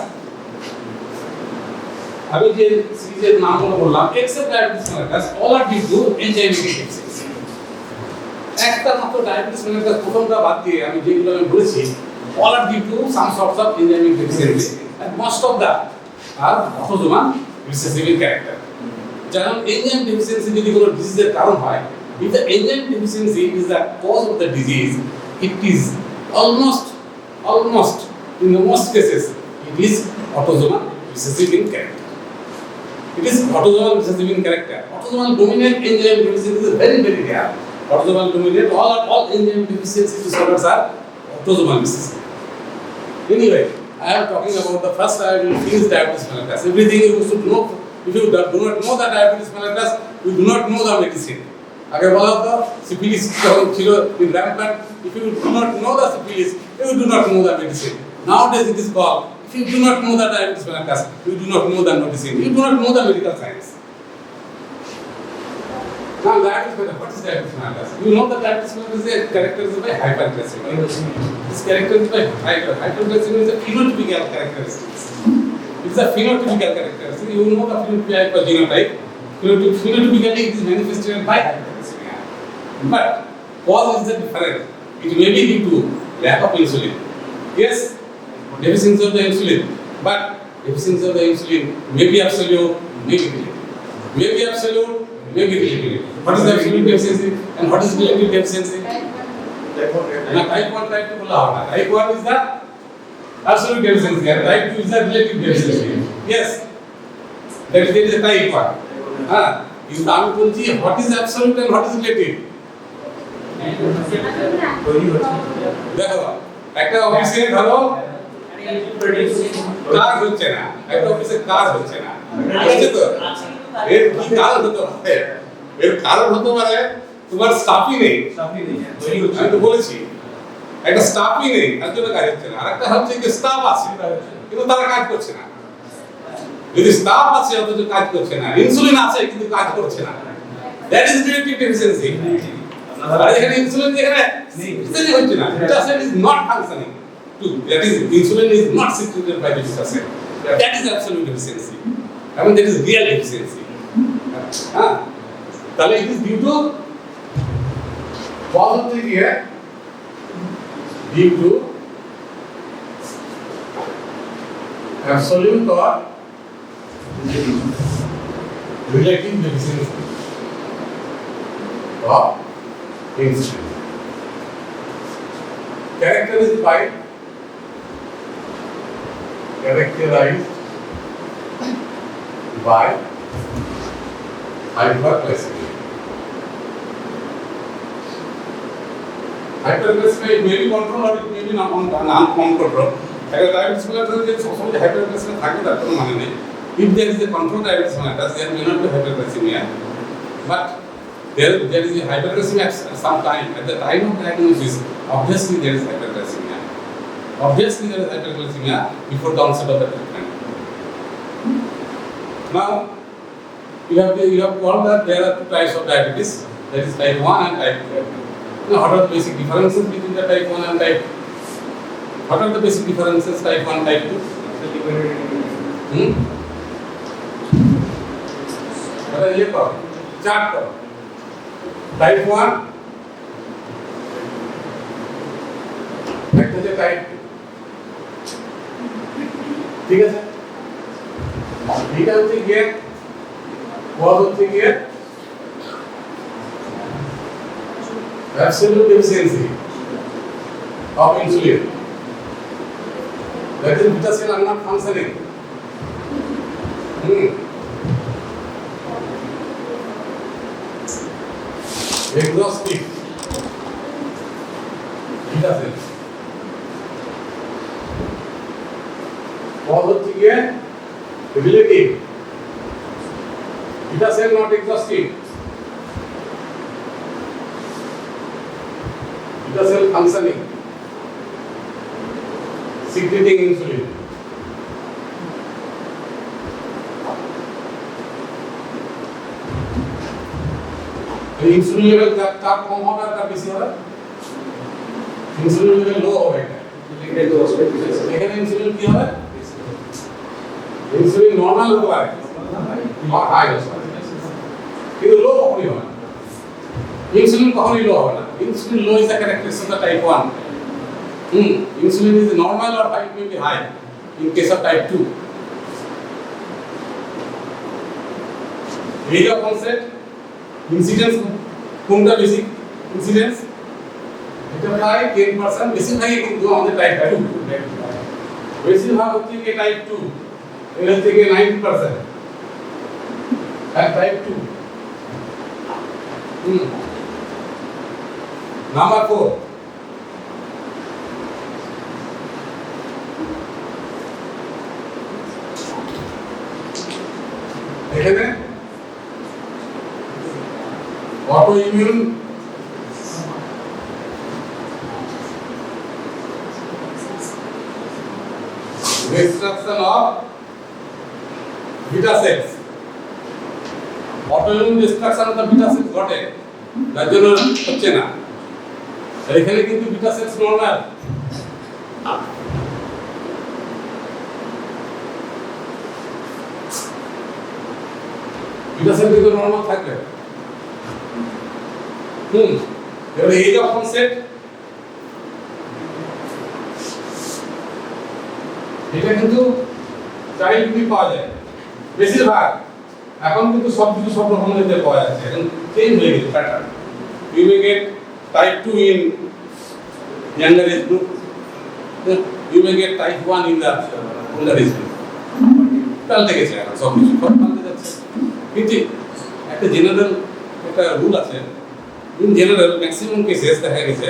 अभी जे series नाम बोलला except diabetes mellitus, all are due to enzymatic deficiency. একটা মাত্র diabetes mellitus প্রথমটা বাদ দিয়ে আমি যেগুলো আমি বলেছি all are due to some sorts of enzymatic deficiency and most of them are autosomal recessive in character. যেমন enzyme deficiency যদি কোনো ডিজিজের কারণ হয়, if the enzyme deficiency is the cause of the disease, it is almost in the most cases it is autosomal recessive in character. It is autosomal recessive in character. Autosomal dominant enzyme deficiency is very rare. Autosomal dominant, all enzyme deficiency disorders are autosomal recessive. Anyway, I am talking about the first diabetes mellitus. Everything you should know. If you do not know the diabetes mellitus, you do not know the medicine. আগে বলা হতো syphilis ছিল in rampant. If you do not know the syphilis, you do not know the medicine. Nowadays it is called, if you do not know the diabetes mellitus, you do not know the medicine. You do not know the medical science. Now diabetes mellitus, what is diabetes mellitus? You know that diabetes mellitus is characterized by hyperglycemia. This characterized by hyperglycemia is a phenotypical characteristic. It's a phenotypical characteristic. You know the phenotypic genotype. Phenotypically it is manifested by hyperglycemia. But cause is the different. It may be due to lack of insulin. Yes, deficiency of the insulin. But deficiency of the insulin may be absolute, may be relative. May be absolute, may be relative. What is the absolute deficiency and what is relative deficiency? Type 1, type 2 बोला होगा. Type 1 is the absolute deficiency and type 2 is the relative deficiency. Yes, there is a type 1. You আমি বলছি what is absolute and what is relative? দেখো একটা অফিসে ধরো কাজ হচ্ছে না, একটা অফিসে কাজ হচ্ছে না, বুঝছো তো? এর কি কারণ হতে পারে? এর কারণ হতে পারে তোমার স্টাফই নেই। আমি তো বলেছি একটা স্টাফই নেই, তার জন্য কাজ হচ্ছে না। আরেকটা হচ্ছে যে স্টাফ আছে কিন্তু তারা কাজ করছে না। যদি স্টাফ আছে অথচ কাজ করছে না, ইনসুলিন আছে কিন্তু কাজ করছে না, দ্যাট ইজ রিলেটিভ ডেফিসিয়েন্সি। আর এখানে ইনসুলিন যেখানে সিস্টেমই হচ্ছে না, inter cell is not functioning too, that is insulin is not secreted by the inter cell, that is absolute deficiency. এবং দ্যাট ইজ রিয়েল ডেফিসিয়েন্সি। তাহলে it is due to positive here, due to absolute or relative deficiency of insulin. Characterized by hyperglycemia. Hyperglycemia may be controlled or it may be non-controlled. Diabetes mellitus যে সবসময় hyperglycemia থাকে তার কোনো মানে নেই। If there is a controlled diabetes mellitus, there may not be hyperglycemia, but there is a hyperglycemia at some time. At the time of diagnosis, obviously there is hyperglycemia. Obviously there is hyperglycemia before the onset of the treatment. Now, you have called that there are two types of diabetes, that is type 1 and type 2. Now, what are the basic differences between the type 1 and type 2? What are the basic differences type 1 type 2? ये करो chart करो type 1 একটা যে type 2 ঠিক আছে এটা হচ্ছে গিয়ে কজ হচ্ছে গিয়ে absolute deficiency of insulin that is beta cell are not functioning exhaustive beta cells cause হচ্ছে গিয়ে relative beta cell not exhaustive beta cell functioning secreting insulin insulin level ताप कम होगा का बेसी होगा इंसुलिन लेवल लो होगा लेकिन इंसुलिन क्या है इंसुलिन नॉर्मल होगा और हाई होगा কিন্তু লো কখনোই হবে না ইনসুলিন কখনোই লো হবে না insulin low is a characteristic of type 1 insulin is normal or high may be high in case of type 2 age of onset incidence কোনটা বেশি incidence এটা প্রায় 10% বেশি থাকে কিন্তু আমাদের টাইপ 2 বেশিরভাগ হচ্ছে কি টাইপ 2 এর হচ্ছে কি 90% আর টাইপ 2 নাম্বার 4 এখানে autoimmune destruction of beta cells autoimmune destruction of the beta cells ঘটে তার জন্য হচ্ছে না এখানে কিন্তু beta cells normal beta cells কিন্তু নরমাল থাকবে এবার এজ অফ অনসেট এটা কিন্তু চাইল্ডহুডে পাওয়া যায় বেশিরভাগ এখন কিন্তু সব কিছু সব রকমের পাওয়া যাচ্ছে এখন চেঞ্জ হয়ে গেছে pattern you may get type 2 in younger age group you may get type 1 in the older age group পাল্টে গেছে এখন সব কিছু পাল্টে যাচ্ছে কিন্তু একটা জেনারেল একটা রুল আছে in general maximum cases দেখা গেছে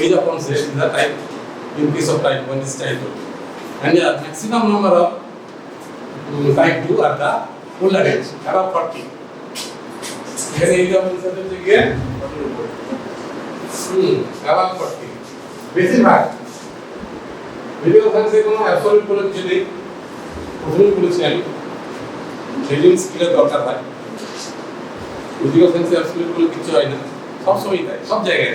age of onset is the type in case of type 1 is type 2 and the maximum number of type 2 are the older age above 40 এখানে age of onset হচ্ছে গিয়ে above 40 বেশিরভাগ video সায়েন্সে কোনো absolute কোনো কিছু নেই প্রথমেই বলেছি আমি ট্রেনিং স্কিলের দরকার হয় ভিডিও সায়েন্সে অ্যাবসলিউট কোনো কিছু হয় না সব সময় তাই সব জায়গায়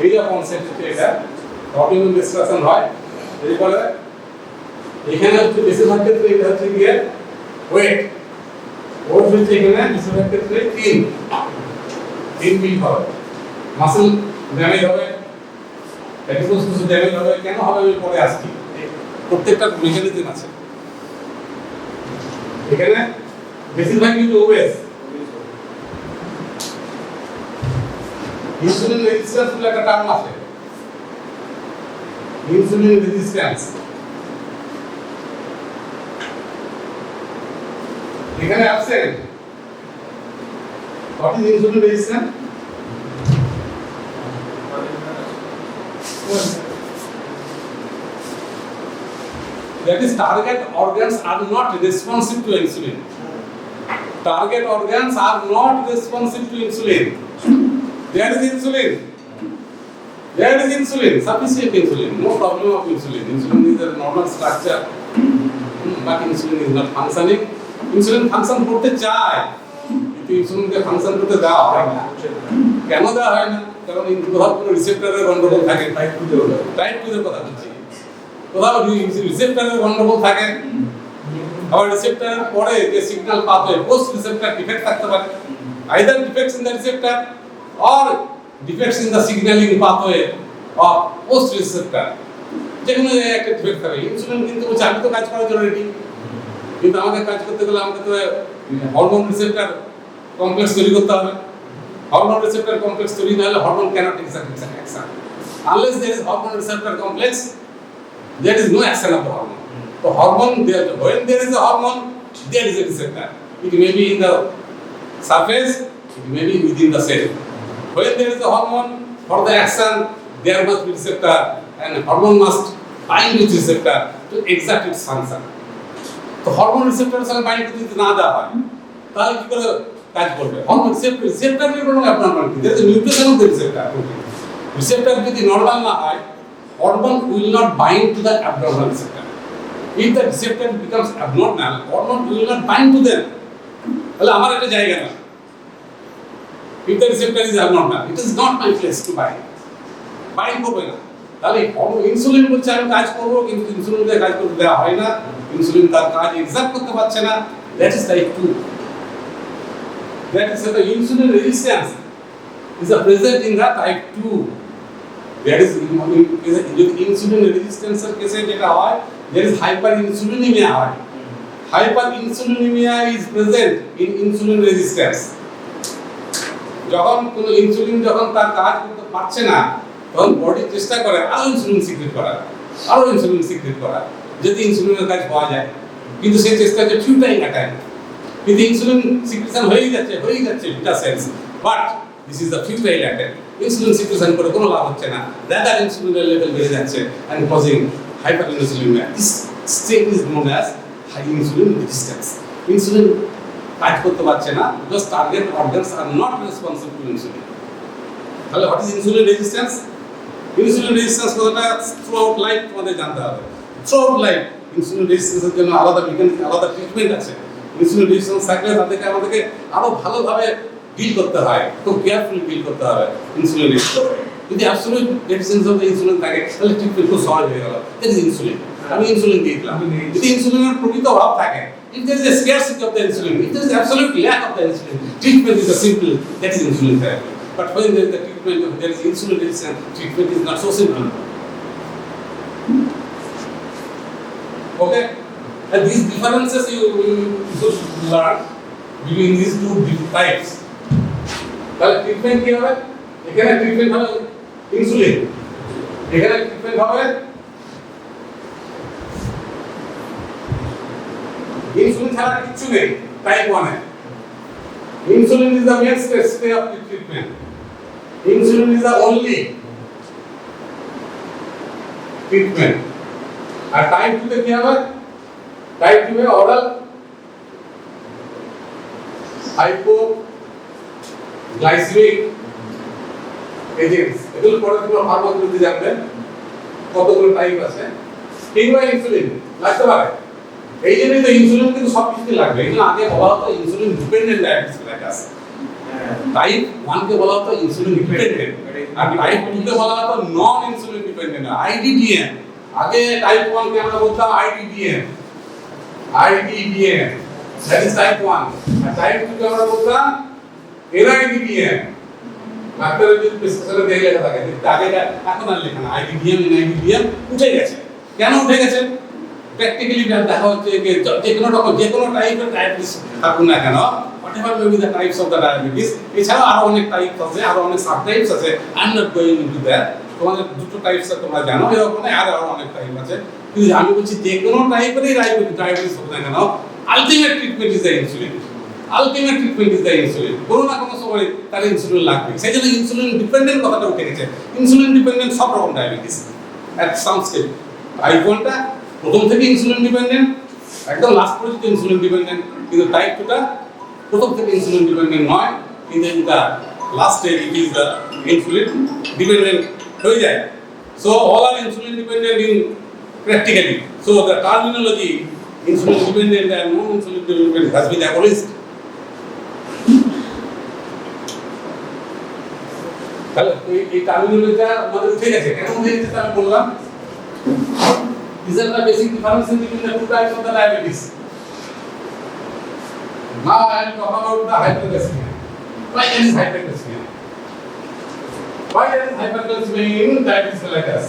এই যে কনসেপ্ট হচ্ছে এটা অটোইমিউন ডিসট্রাকশন হয় এরপরে এখানে হচ্ছে বেশিরভাগ ক্ষেত্রে এটা হচ্ছে গিয়ে ওয়েট হচ্ছে এখানে বেশিরভাগ ক্ষেত্রে তিন বিল হবে মাসল ড্যামেজ হবে অ্যাডিপোস ড্যামেজ হবে কেন হবে আমি পরে আসছি প্রত্যেকটা মেকানিজম আছে এখানে বেশিরভাগ কিন্তু ওবেস ইনসুলিন রেজিস্ট্যান্স বলে একটা টার্ম আছে ইনসুলিন রেজিস্ট্যান্স এখানে absent what is insulin resistance that is target organs are not responsive to insulin target organs are not responsive to insulin there is insulin sufficient insulin no problem of insulin is a normal structure but insulin is not functioning insulin function করতে চায় কিন্তু ইনসুলিনকে function করতে দেওয়া হয় না। কেন দেওয়া হয় না? কারণ কোথাও কোনো রিসেপ্টরের গন্ডগোল থাকে, টাইপ 2 এর কথা বলছি, কোথাও রিসেপ্টরের গন্ডগোল থাকে, আবার রিসেপ্টরের পরে যে signal pathway post receptor defect থাকতে পারে, either defects in the receptor or defects in the signalling pathway of post receptor, যেকোনো একটা ডিফেক্ট থাকে। ইনসুলিন কিন্তু বলছে আমি তো কাজ করার জন্য রেডি, কিন্তু আমাকে কাজ করতে গেলে আমাকে তো হরমোন রিসেপ্টর কমপ্লেক্স তৈরি করতে হবে। হরমোন রিসেপ্টর কমপ্লেক্স তৈরি না হলে hormone cannot exert action. Unless there is hormone receptor complex, there is no action of the hormone. So hormone, when there is a hormone, there is a receptor. It may be in the surface, it may be within the cell. When there is a hormone, for the action, there must be receptor, and hormone must bind with receptor to exert its function. তো hormone রিসেপ্টরের সঙ্গে bind করতে যদি না দেওয়া হয় তাহলে কি করে কাজ করবে? হরমোন রিসেপ্টরের কোনো abnormality, there is a mutation of the receptor. Receptor যদি নরমাল না হয়, hormone will not bind to the abnormal receptor. If the receptor becomes abnormal, hormone will not bind to them. তাহলে আমার একটা জায়গা না। If the receptor is abnormal, it is not my place to bind. Bind করবে না। তাহলে insulin বলছে আমি কাজ করব, কিন্তু ইনসুলিন দিয়ে কাজ করতে দেওয়া হয় না, ইনসুলিন তার কাজ এক্সাক্ট করতে পারছে না। That is type 2. That is the insulin resistance is present in the type 2. That is insulin resistance এর কেসে যেটা হয়, there is hyperinsulinemia হয়। Hyperinsulinemia is present in insulin resistance. যখন কোন ইনসুলিন যখন তার কাজ করতে পারছে না, তখন বডি চেষ্টা করে আরো ইনসুলিন সিক্রেট করা, যদি ইনসুলিনের কাজ পাওয়া যায়, কিন্তু সেই চেষ্টা হচ্ছে ফিউটাইল অ্যাটাক। কিন্তু ইনসুলিন সিক্রেশন হয়েই যাচ্ছে beta cells, but this is the futile attack. Insulin secretion করে কোনো লাভ হচ্ছে না, রাদার ইনসুলিনের লেভেল বেড়ে যাচ্ছে and causing hyperinsulinaemia. This state is known as high insulin resistance. Insulin কাজ করতে পারছে না, because target organs are not responsible to insulin. তাহলে what is insulin resistance? Insulin resistance কথাটা থ্রু আউট লাইফ তোমাদের জানতে হবে। থ্রু আউট লাইফ ইনসুলিন রেজিস্ট্যান্সের জন্য আলাদা মেকানিজম, আলাদা ট্রিটমেন্ট আছে। ইনসুলিন রেজিস্ট্যান্স থাকলে আমাদেরকে আরো ভালোভাবে ডিল করতে হয়, খুব কেয়ারফুলি ডিল করতে হবে ইনসুলিন রেজিস্ট্যান্স। যদি অ্যাবসলিউট ডেফিসিয়েন্সি অফ ইনসুলিন থাকে তাহলে ট্রিটমেন্ট খুব সহজ হয়ে গেল। দ্যাট ইজ ইনসুলিন, আমি ইনসুলিন দিয়ে দিলাম। যদি ইনসুলিনের প্রকৃত অভাব থাকে, if there is a scarcity of the insulin, if there is absolute lack of the insulin, treatment is a simple, that is insulin therapy. But when there is the treatment, there is insulin resistance, treatment is not so simple. Okay, and these differences you should learn between these two types. তাহলে treatment কি হবে? এখানে treatment হবে insulin, এখানে treatment হবে insulin ছাড়া কিছু নেই টাইপ 1 এ। Insulin is the mainstay of the treatment. Insulin is the only treatment. আর টাইপ 2 তে কি হবে? টাইপ 2 এ অরাল হাইপোগ্লাইসেমিক এজেন্টস, এগুলো পরে তোমরা ফার্মাকোলজি জানবে কতগুলো টাইপ আছে। কিংবা ইনসুলিন লাগতে পারে, এই জন্যই তো ইনসুলিন কিন্তু সব কিছুতে লাগবে। এগুলো আগে বলা হতো insulin dependent diabetes mellitus. Type 1 কে বলা হতো ইনসুলিন ডিপেন্ডেন্ট, আর টাইপ 2 কে বলা হতো নন ইনসুলিন ডিপেন্ডেন্ট, আইডিডিএম। আগে টাইপ 1 কে আমরা বলতাম আইডিডিএম, দ্যাট ইজ টাইপ 1। আর টাইপ 2 কে আমরা বলতাম এনআইডিডিএম। ডাক্তারের যে প্রেসক্রিপশনে দেয়া লেখা থাকে, আগে এখন আর লেখা না, আইডিডিএম এনআইডিডিএম উঠে গেছে। কেন উঠে গেছে? প্র্যাকটিক্যালি দেখা হচ্ছে যে কোনো টাইপের ডায়াবেটিস থাকুন না কেন, whatever may be the types of the diabetes, এছাড়াও আরো অনেক টাইপ আছে, আরো অনেক সাব টাইপস আছে। I am not going into that. তোমাদের দুটো টাইপস তোমরা জানো, এরকম আরো অনেক টাইপ আছে। কিন্তু আমি বলছি যে কোনো টাইপেরই ডায়াবেটিস হোক না কেন, ultimate treatment is the insulin. Ultimate treatment is the insulin. কোনো না কোনো সময় তার ইনসুলিন লাগবে। সেই জন্য ইনসুলিন ডিপেন্ডেন্ট কথাটা উঠে গেছে। ইনসুলিন ডিপেন্ডেন্ট সব রকম diabetes at some stage. Type 1টা প্রথম থেকে ইনসুলিন ডিপেন্ডেন্ট, একদম লাস্ট পর্যন্ত ইনসুলিন ডিপেন্ডেন্ট। কিন্তু টাইপ 2টা প্রথম থেকে ইনসুলিন ডিপেন্ডেন্ট নয়, কিন্তু এটা last stage it is the insulin dependent হয়ে যায়। So all are insulin dependent in practically. So the terminology insulin dependent and non insulin dependent has been abolished. তাহলে এই টার্মিনোলজিটা আমাদের ঠিক আছে, কেন উঠে গেছে আমি বললাম। These are the basic differences between the two types of the diabetes. Now I am talking about the hyperglycemia. Why there is hyperglycemia? Why there is hyperglycemia in diabetes mellitus?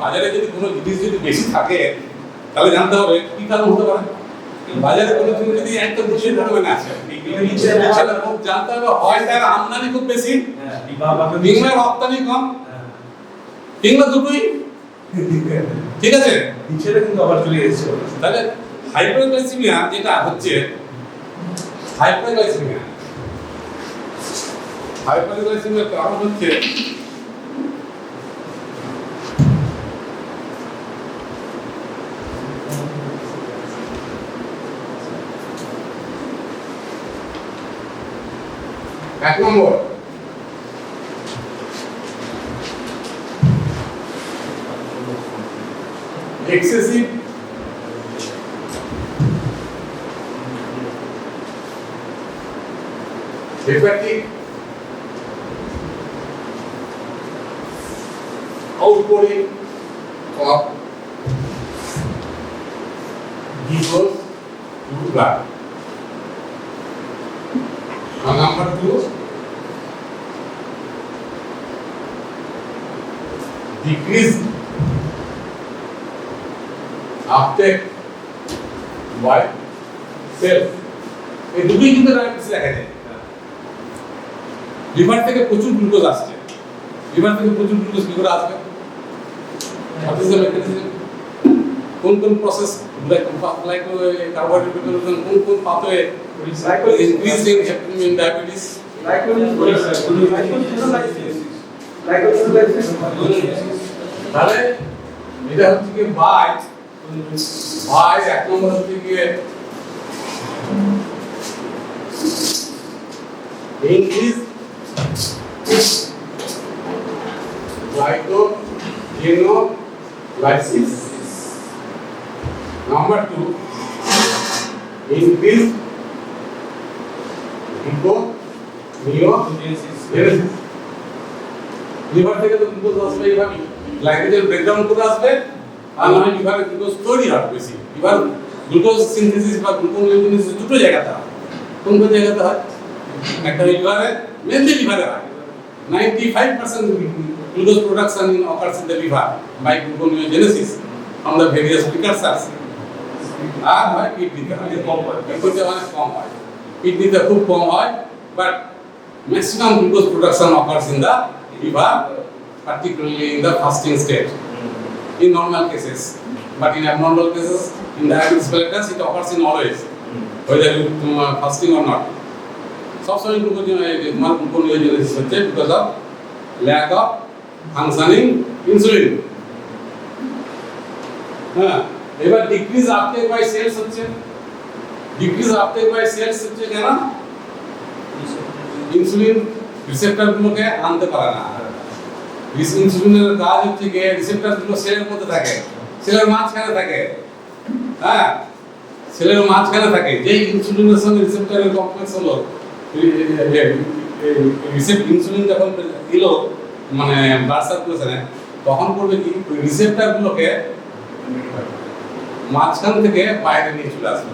বাজারে যদি কোনো জিনিস যদি বেশি থাকে তাহলে জানতে হবে কি কারণ হতে পারে। বাজারে কোনো জিনিস যদি একটা বেশি পরিমাণে আছে সেটা খুব জানতে হবে, হয় তার আমদানি খুব বেশি কিংবা রপ্তানি কম কিংবা দুটোই, ঠিক আছে। নিচেটা কিন্তু আবার চলে এসেছে। তাহলে হাইপারগ্লাইসেমিয়া যেটা হচ্ছে, হাইপারগ্লাইসেমিয়ার কারণ হচ্ছে এক নম্বর excessive hepatic outpouring of glucose to blood. And number 2, decreased uptake by cells. এই দুটোই কিন্তু ডায়াবেটিস দেখা যায়। লিভার থেকে প্রচুর গ্লুকোজ আসছে, লিভার থেকে প্রচুর গ্লুকোজ কি করে আসবে? What is the mechanism? কোন কোন প্রসেস লাইক কার্বোহাইড্রেট মেটাবলিজম, কোন পাথওয়ে ইনক্রিজ ইন ডায়াবেটিস? তাহলে এটা হচ্ছে কি বাই এক নম্বর হচ্ছে কি increase glycogenolysis. Number 2, increase gluconeogenesis. Liver থেকে তো গ্লুকোজ আসবে এইভাবে, গ্লাইকোজেন ব্রেকডাউন করে আসবে, আর নয় লিভারে গ্লুকোজ তৈরি হবে বেশি। লিভার গ্লুকোজ সিনথেসিস বা গ্লুকোনিওজেনেসিস দুটো জায়গাতে হয়। কোন কোন জায়গাতে হয়? একটা লিভারে, মেনলি লিভারে হয়। 95% glucose production occurs in the liver by gluconeogenesis from the various precursors. আর হয় কিডনিতে, কিডনিতে অনেক কম হয়, কিডনিতে খুব কম হয়, but maximum glucose production occurs in the liver, particularly in the fasting state, in normal cases. But in abnormal cases, in diabetes mellitus, it occurs in always, whether you fasting or not. সবসময় gluconeogenesis হচ্ছে because of lack of functioning insulin. হ্যাঁ, এবার decrease uptake by cells হচ্ছে, decrease uptake by cells হচ্ছে কেন? Insulin রিসেপ্টরগুলোকে আনতে পারে না। ইনসুলিনের কাজ হচ্ছে কি রিসেপ্টরগুলো সেলের মধ্যে থাকে, সেলের মাঝখানে থাকে। হ্যাঁ, সেলের মাঝখানে থাকে। যেই ইনসুলিনের সঙ্গে রিসেপ্টরের কমপ্লেক্স হলো, ইনসুলিন যখন দিল মানে ব্লাড সার্কুলেশনে, তখন করবে কি রিসেপ্টরগুলোকে মাঝখান থেকে বাইরে নিয়ে চলে আসবে।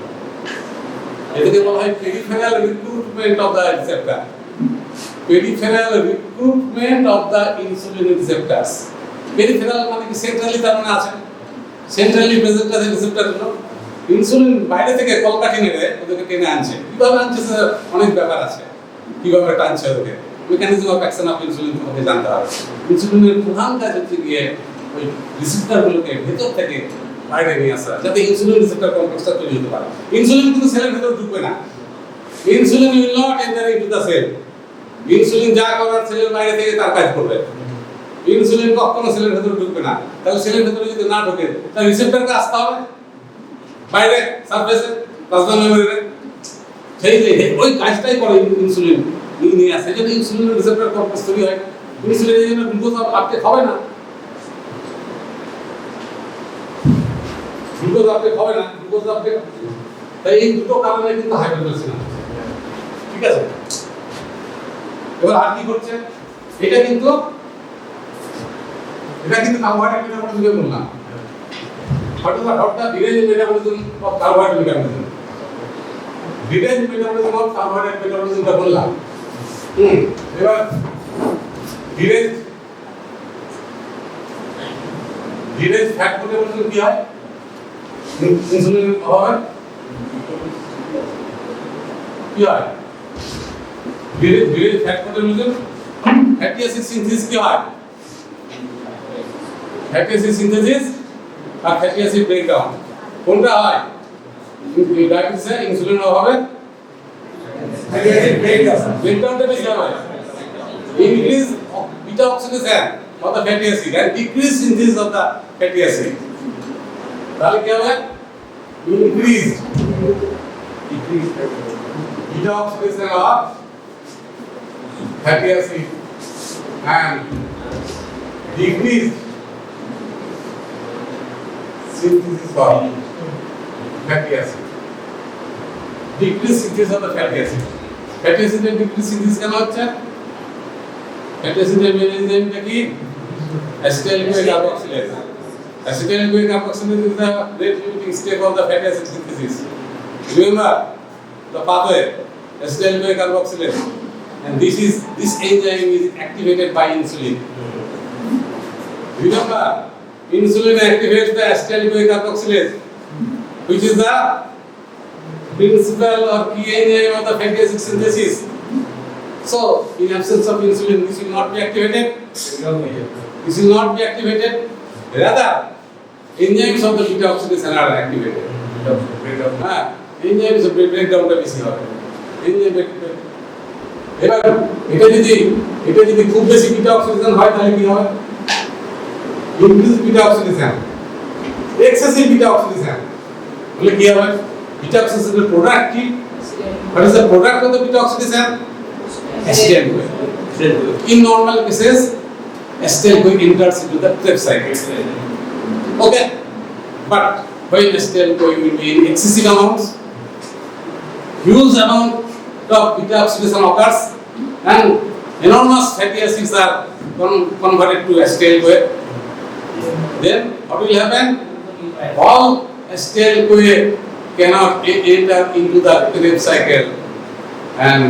এটাকে বলা হয় peripheral recruitment of the receptor, peripheral recruitment of the insulin receptors. Peripheral মানে কি সেন্ট্রালি, তার মানে আছে সেন্ট্রালি প্রেজেন্ট আছে রিসেপ্টরগুলো। ইনসুলিন বাইরে থেকে কলকাঠি নেবে ওদেরকে টেনে আনছে। কিভাবে আনছে অনেক ব্যাপার আছে, কিভাবে টানছে ওদেরকে, mechanism of action of insulin তোমাকে জানতে হবে। ইনসুলিনের প্রধান কাজ হচ্ছে গিয়ে ওই রিসেপ্টরগুলোকে ভেতর থেকে বাইরে নিয়ে আসা, যাতে ইনসুলিন রিসেপ্টর কমপ্লেক্সটা তৈরি হতে পারে। ইনসুলিন কিন্তু সেলের ভেতর ঢুকবে না, insulin will not enter into the cell. Insulin যা করার সেলের বাইরে থেকে তার কাজ করবে। ইনসুলিন কখনো সেলের ভেতরে ঢুকবে না। তাহলে সেলের ভেতরে যদি না ঢোকে তাহলে রিসেপ্টরকে আসতে হবে বাইরে সারফেসে, প্লাজমা মেমোরিতে। সেই ওই কাজটাই করে ইনসুলিন নিয়ে আসে। যদি ইনসুলিনের রিসেপ্টর কমপ্লেক্স তৈরি হয়, ইনসুলিনের জন্য গ্লুকোজ আপটেক হবে না। গ্লুকোজ আপটেক হবে না, গ্লুকোজ আপটেক। তাই এই দুটো কারণে কিন্তু হাইপারটেনশন হচ্ছে। ঠিক আছে, এবার আর কি করছে, এটা কিন্তু কার্বোহাইড্রেট মেটাবলিজম বললাম। What is the deranged metabolism of carbohydrate metabolism? Deranged metabolism of carbohydrate metabolism টা বললাম। এবার deranged fat metabolism কি হয়? ইনসুলিনের অভাবে কি হয়? deranged fat metabolism, fatty acid synthesis কি হয়? fatty acid synthesis আর ফ্যাটি অ্যাসিড ব্রেকডাউন কোনটা হয়? ডায়াবেটিসে ইনসুলিনের অভাবে ফ্যাটি অ্যাসিড ব্রেকডাউনটা বেশি হয়। Increase beta oxidation of the fatty acid and decrease synthesis of the fatty acid. তাহলে কি হবে? Increase beta oxidation of fatty acid and decrease synthesis of fatty acid. Decrease synthesis of the fatty acid. Fatty acid এর decrease synthesis কেন হচ্ছে? Fatty acid এর main enzyme টা কি? acetyl-CoA carboxylase. Acetyl-CoA carboxylase is the rate limiting step of the fatty acid synthesis. Remember the pathway acetyl-CoA carboxylase, and this enzyme is activated by insulin. Remember, insulin activates the acetyl-CoA carboxylase, which is the principal or key enzyme of the fatty acid synthesis. So, in absence of insulin, this will not be activated. This will not be activated. Rather, enzymes of the beta oxidation are activated. Enzymes of breakdown টা বেশি হবে। Enzyme এবার এটা যদি খুব বেশি beta oxidation হয় তাহলে কি হবে? Increase beta oxidation, excessive beta oxidation. বলে কি হবে? Beta oxidation is product কি? What is the product of the beta oxidation? Acetyl-CoA. In normal cases, acetyl-CoA enters into the Krebs cycle. Okay, but when acetyl-CoA will be in excessive amounts, huge amount of beta oxidation occurs, and enormous fatty acids are converted to acetyl-CoA. Then what will happen? All acetyl-CoA cannot enter into the Krebs cycle, and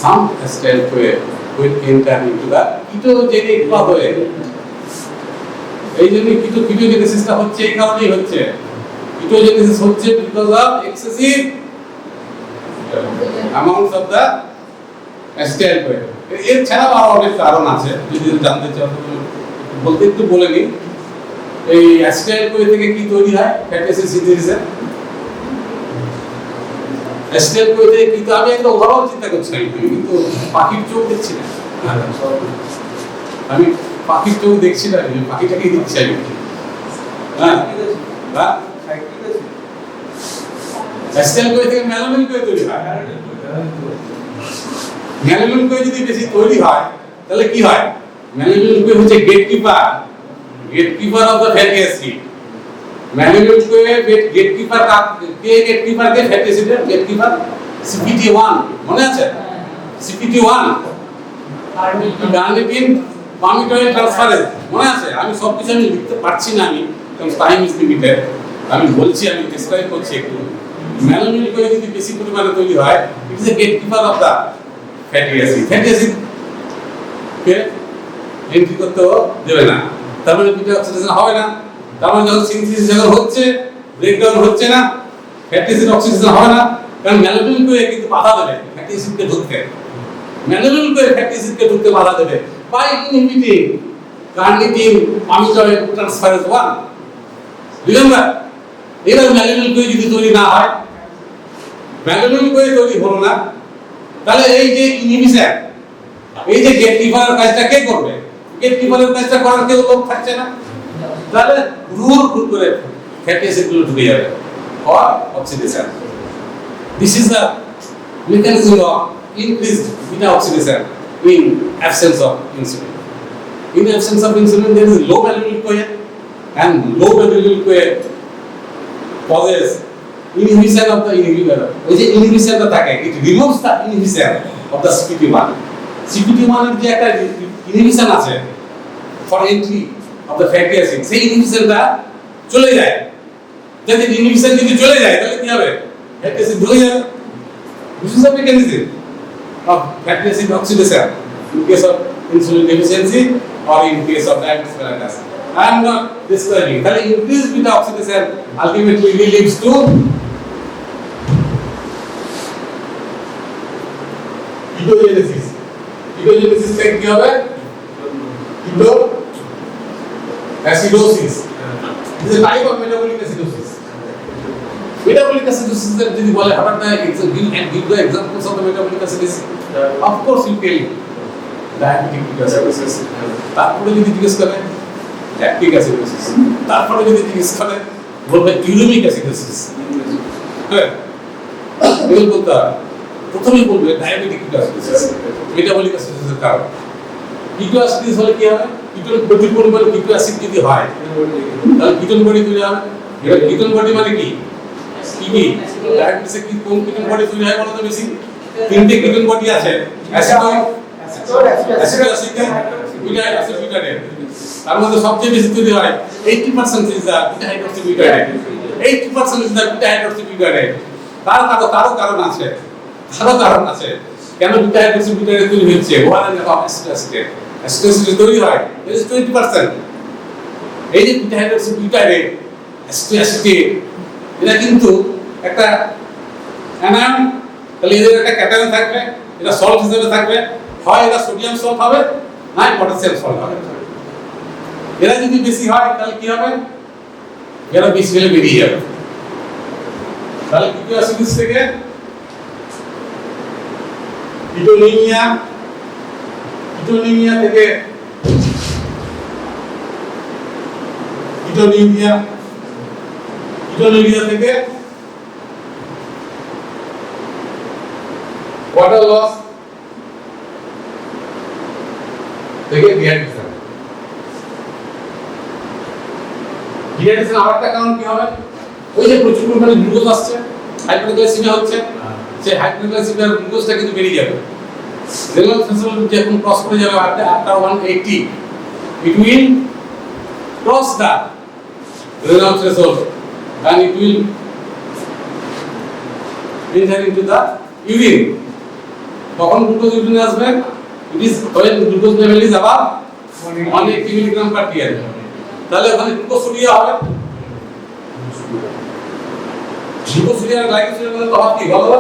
some acetyl-CoA will enter into the ketogenic pathway. এই জন্য কিটোজেনেসিসটা হচ্ছে এই কারণেই হচ্ছে। কিটোজেনেসিস হচ্ছে because of excessive amounts of the acetyl-CoA. এর ছাড়াও আরো অনেক কারণ আছে, যদি জানতে চাও বলতে একটু বলে নিই। এই acetyl-CoA থেকে কি তৈরি হয়? ফ্যাটি অ্যাসিড সিনথেসিসে acetyl-CoA থেকে কি, তো আমি একটা ওভারঅল চিন্তা করছি, কিন্তু পাখির চোখ দেখছি না। আমি পাখির চোখ দেখছি না, পাখিটাকেই দেখছি আমি। হ্যাঁ, acetyl-CoA থেকে মেলানিন-CoA তৈরি হয়। মেলানিন-CoA যদি বেশি তৈরি হয় তাহলে কি হয়? মেলানিন-CoA হচ্ছে gatekeeper of the fatty acid. মেলানিন-CoA গেটকিপার কে ফ্যাটি অ্যাসিডের গেটকিপার CPT1 মনে আছে? CPT1 কার্নিটিন পামিটয়েড ট্রান্সফারেজ মনে আছে? আমি সব কিছু আমি লিখতে পারছি না, আমি কারণ টাইম ইজ লিমিটেড। আমি বলছি, আমি ডেসক্রাইব করছি একটু। মেলানিন-CoA যদি বেশি পরিমাণে তৈরি হয়, it is a gatekeeper of the fatty acid. Fatty acid কে এন্ট্রি করতে দেবে না, তার মানে বিটা অক্সিডেশন হবে না। তার মানে যখন সিনথেসিস যখন হচ্ছে, ব্রেকডাউন হচ্ছে না, ফ্যাটি অ্যাসিড অক্সিডেশন হবে না, কারণ মেলানিন-CoA কিন্তু বাধা দেবে ফ্যাটি অ্যাসিডকে ঢুকতে। মেলানিন-CoA ফ্যাটি অ্যাসিডকে ঢুকতে বাধা দেবে by inhibiting carnitine palmitoyl transferase 1। Remember, এবার মেলানিন-CoA যদি তৈরি না হয়, মেলানিন-CoA তৈরি হলো না, তাহলে এই যে ইনহিবিশন, এই যে গেটকিপারের কাজটা কে করবে? গেটকিপারের কাজটা করার কেউ লোক থাকছে না, তাহলে ঘুর করে ফ্যাটি অ্যাসিডগুলো ঢুকে যাবে or oxidation. This is the mechanism of increased beta oxidation in absence of insulin. In absence of insulin, there is low melamine-CoA, and low melamine-CoA causes inhibition of the inhibitor. ওই যে ইনহিবিশনটা থাকে, it removes the inhibition of the CPT1. CPT1 এর যে একটা inhibition আছে for entry of the fatty acid, সেই ইনহিবিশনটা চলে যায়। যদি ইনহিবিশন যদি চলে যায় তাহলে কি হবে? ফ্যাটি অ্যাসিড ঢুকে যাবে। This is the mechanism of fatty acid oxidation in case of insulin deficiency or in case of diabetes mellitus. I am not describing. That increased beta oxidation ultimately leads to ketogenesis. Ketogenesis থেকে কি হবে? Ketoacidosis. This is a type of metabolic acidosis. Metabolic acidosis that যদি বলে how are the give the examples of the metabolic acidosis? Of course you tell diabetic acidosis. তারপরে যদি জিজ্ঞেস করে lactic acidosis, তারপরে যদি জিজ্ঞেস করে বলবে uremic acidosis। হ্যাঁ, এগুলো বলতে হবে। প্রথমেই বলবে ডায়াবেটিক acidosis, মেটাবলিক acidosis কারণ। কিটো অ্যাসিড হলে কি হবে? কিটোন প্রচুর পরিমাণে কিটো অ্যাসিড যদি হয় তাহলে কিটোন বডি তৈরি হবে। এটা কিটোন বডি মানে কি? কিডনি ডায়াবেটিসে কি কোন কিটোন বডি তৈরি হয় বলতো বেশি? তিনটে কিটোন বডি আছে, অ্যাসিড বিটা হাইড্রক্সি বিউটারেট। তার মধ্যে সবচেয়ে বেশি তৈরি হয় 80% is the beta hydroxy butyrate. 80% is the beta hydroxy butyrate. তারও কারণ আছে। কেন বিটা হাইড্রক্সি বিউটারেট তৈরি হচ্ছে? ওয়ান অফ অ্যাসিড তৈরি হয়, ইট ইজ 20%। এই যে বিটা হাইড্রক্সি বিউটারেট অ্যাসিড এটা কিন্তু একটা অ্যানায়ন, তাহলে এদের একটা ক্যাটায়ন থাকবে, এটা সল্ট হিসেবে থাকবে, হয় এটা সোডিয়াম সল্ট হবে না পটাশিয়াম সল্ট হবে। এরা যদি বেশি হয় তাহলে কি হবে? এরা বেশি হলে বেরিয়ে যাবে। তাহলে কিটো অ্যাসিডোসিস থেকে কিটোনিমিয়া থেকে কিটোনিমিয়া থেকে ওয়াটার লস থেকে ডিহাইড্রেশন। ডিহাইড্রেশন আরেকটা কারণ কি হবে? ওই যে প্রচুর পরিমাণে গ্লুকোজ আসছে, হাইপোগ্লাইসেমিয়া হচ্ছে, সেই হাইপোগ্লাইসেমিয়ার গ্লুকোজটা কিন্তু বেরিয়ে যাবে। রেনাল থ্রেশহোল্ড যখন ক্রস করে যাবে after 180 it will cross the renal threshold and it will enter into the urine. তখন গ্লুকোজ ইউরিনে আসবে, it is when glucose level is above 180 mg per kg। তাহলে ওখানে গ্লুকোসুরিয়া হবে। গ্লুকোসুরিয়া আর গ্লাইকোসুরিয়ার মধ্যে তফাৎ কি বলো?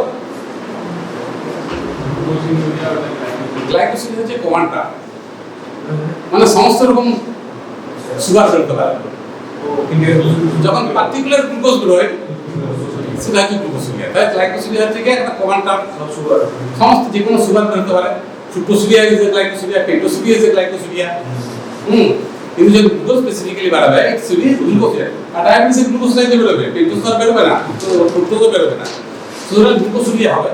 গ্লাইকোসিলিক হচ্ছে কমান্ডটা, মানে সমস্ত রকম সুগার বেরোতে পারে। যখন পার্টিকুলার গ্লুকোজ বেরোয় সেটা হচ্ছে গ্লুকোসিলিয়া। তাই গ্লাইকোসিলিয়া হচ্ছে কি একটা কমান্ডটা সুগার, সমস্ত যে কোনো সুগার বেরোতে পারে। ফ্রুক্টোসিলিয়া ইজ এ গ্লাইকোসিলিয়া, পেন্টোসিলিয়া ইজ এ গ্লাইকোসিলিয়া। কিন্তু যদি গ্লুকোজ স্পেসিফিক্যালি বাড়াবে অ্যাকচুয়ালি গ্লুকোসিলিয়া। আর ডায়াবেটিসে গ্লুকোসিলিয়া বেরোবে, পেন্টোস আর বেরোবে না, ফ্রুক্টোজও বেরোবে না, সুতরাং গ্লুকোসিলিয়া হবে।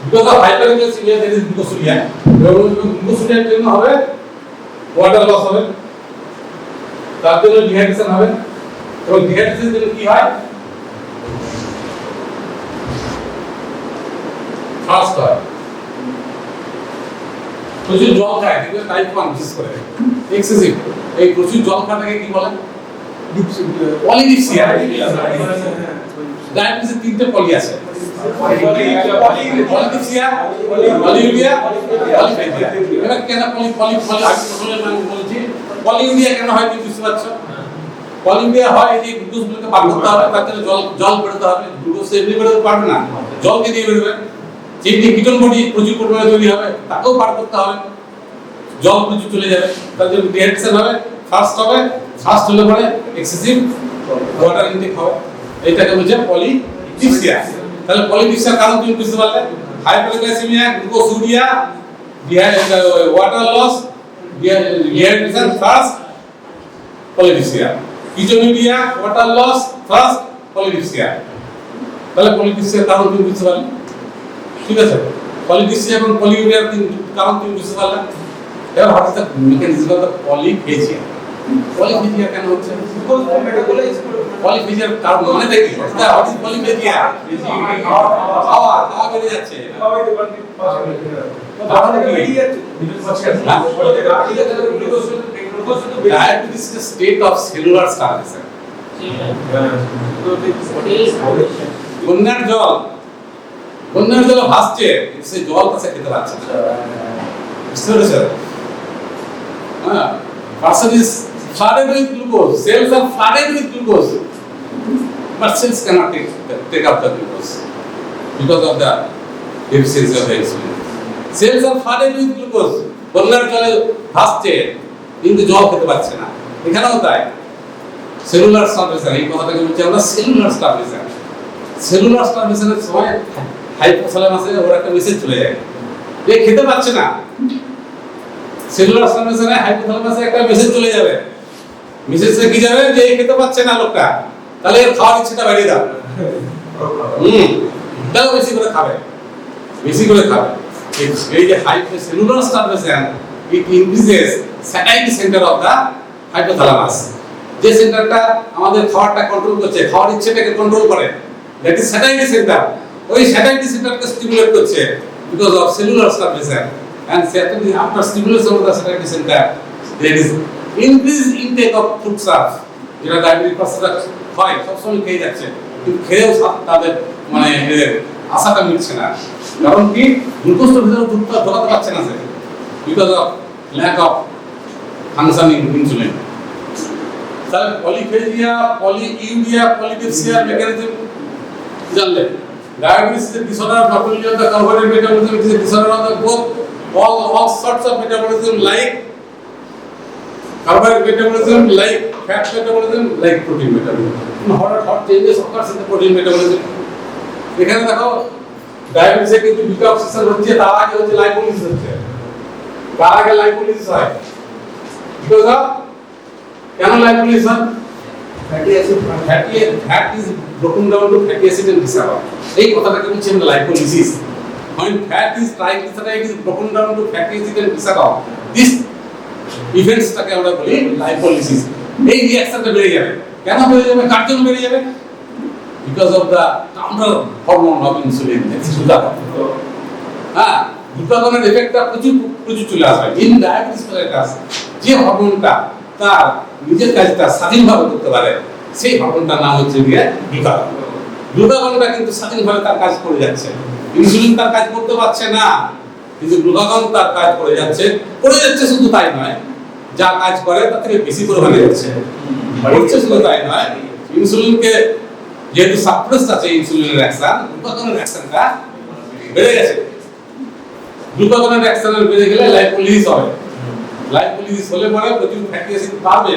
Because of hyperglycemia there is glucosuria. Glucosuria এর জন্য হবে ওয়াটার লস হবে, তার জন্য ডিহাইড্রেশন হবে। এবং ডিহাইড্রেশনের জন্য কি হয়? ফাস্ট হয়, প্রচুর জল খায়, কিন্তু টাইপ 1 বিশেষ করে এক্সেসিভ এই প্রচুর জল খাওয়াটাকে কি বলে? পলিডিপসিয়া। ডায়াবেটিসে তিনটে পলি আছে, পলিডিপসিয়া, পলিউরিয়া, পলিফেজিয়া। এবার কেন পলিউরিয়া কেন হয় তুমি বুঝতে পারছো? পলিউরিয়া হয় এই যে গ্লুকোজগুলোকে বার করতে হবে, তার জন্য জল বেরোতে হবে। গ্লুকোজ এমনি বেরোতে পারবে না, জলকে দিয়ে বেরোবে। যেমনি কিটোন বডি প্রচুর পরিমাণে তৈরি হবে, তাকেও বার করতে হবে, জল প্রচুর চলে যাবে, তার জন্য ডিহাইড্রেশন হবে, ফাস্ট হবে। ফাস্ট হলে পরে এক্সেসিভ ওয়াটার ইনটেক হবে, এইটাকে বলছে পলিডিপসিয়া। তাহলে পলিডিপসিয়ার কারণ তুমি বুঝতে পারলে? Hyperglycaemia, glycosuria, water loss, dehydration, fast polydipsia. Ketonaemia, water loss, fast polydipsia. তাহলে পলিডিপসিয়ার কারণ তুমি বুঝতে পারলে? ঠিক আছে, পলিডিপসিয়া এবং পলিউরিয়ার কারণ তুমি বুঝতে পারলে? এবার what is the mechanism of the polyphagia? Polyphagia কেন হচ্ছে? পলিফেজিয়া তার মানেটা কি? What is polyphagia? খাওয়া বেড়ে যাচ্ছে। Diabetes is a state of cellular starvation. বন্যার জল ভাসছে, সে জল কাছে খেতে পারছে না। বুঝতে পেরেছেন? হ্যাঁ, person is flooded with glucose, cells are flooded with glucose, but cells cannot take up the glucose because of the deficiency of the insulin. Cells are flooded with glucose, বন্যার জলে ভাসছে কিন্তু জল খেতে পারছে না। এখানেও তাই, সেলুলার স্টারভেশন, এই কথাটাকে বলছি আমরা সেলুলার স্টারভেশন। সেলুলার স্টারভেশনের সময় হাইপোথ্যালামাসে ওর একটা মেসেজ চলে যায়, এ খেতে পারছে না। সেলুলার স্টারভেশনে হাইপোথ্যালামাসে একটা মেসেজ চলে যাবে, মেসেজটা কি যাবে যে এ খেতে পারছে না লোকটা, তাহলে এর খাওয়ার ইচ্ছেটা বাড়িয়ে দাও। তাহলে বেশি করে খাবে। এই যে cellular starvation, it increases satiety center of the hypothalamus, যে সেন্টারটা আমাদের খাবারটা কন্ট্রোল করছে, খাওয়ার ইচ্ছেটাকে কন্ট্রোল করে, দ্যাট ইজ satiety center। ওই satiety centerকে স্টিমুলেট করছে because of cellular starvation, and after stimulation of the satiety center there is increased intake of food stuff, যেটা ডায়াবেটিক পার্সনরা হয়, সবসময় খেয়ে যাচ্ছে, কিন্তু খেয়েও তাদের মানে আশাটা মিটছে না। কারণ কি? গ্লুকোজটা ভিতরে ঢোকাতে পারছে না, because of lack of functioning insulin. তাহলে পলিফেজিয়া, পলিইউরিয়া, পলিডিপসিয়া মেকানিজম জানলে, diabetes is a disorder not only of the carbohydrate metabolism, it is a disorder of the both all sorts of metabolism, like carbohydrate metabolism, like fat metabolism, like protein metabolism. Hot changes occurs in the protein metabolism. এখানে দেখো ডায়াবেটিসে কিন্তু detoxification হচ্ছে, তার আগে হচ্ছে লাইপোলিসিস হচ্ছে। তার আগে লাইপোলিসিস হয়, বিকজ অফ কেন লাইপোলিসিস হয়? fat is broken down to fatty acid and glycerol. এই কথাটাকে বলছি আমরা লাইপোলিসিস। When fat is triglyceride is broken down to fatty acid and glycerol, this ইভেন্টসটাকে আমরা বলি লাইপোলিসিস। এই রিঅ্যাকশনটা বেড়ে যাবে। কেন বেড়ে যাবে? কার জন্য বেড়ে যাবে? because of the counter hormone of insulin, that's glucagon. হ্যাঁ, গ্লুকাগনের এফেক্টটা প্রচুর চলে আসবে। ইন ডায়াবেটিস মেলিটাস যে হরমোনটা তার নিজের কাজটা স্বাধীনভাবে করতে পারে, সেই হরমোনটার নাম হচ্ছে গ্লুকাগন। গ্লুকাগনটা কিন্তু স্বাধীনভাবে তার কাজ করে যাচ্ছে, ইনসুলিন তার কাজ করতে পারছে না, কিন্তু গ্লুকাগন তার কাজ করে যাচ্ছে। শুধু তাই নয়, যা কাজ করে তার থেকে বেশি পরিমাণে হচ্ছে। শুধু তাই নয়, ইনসুলিনকে যেহেতু সাপ্রেসড আছে ইনসুলিনের অ্যাকশন, গ্লুকাগনের অ্যাকশনটা বেড়ে গেছে। গ্লুকাগনের অ্যাকশন বেড়ে গেলে লাইপোলিসিস হবে। লাইপোলিসিস হলে পরে প্রচুর ফ্যাটি অ্যাসিড পাবে,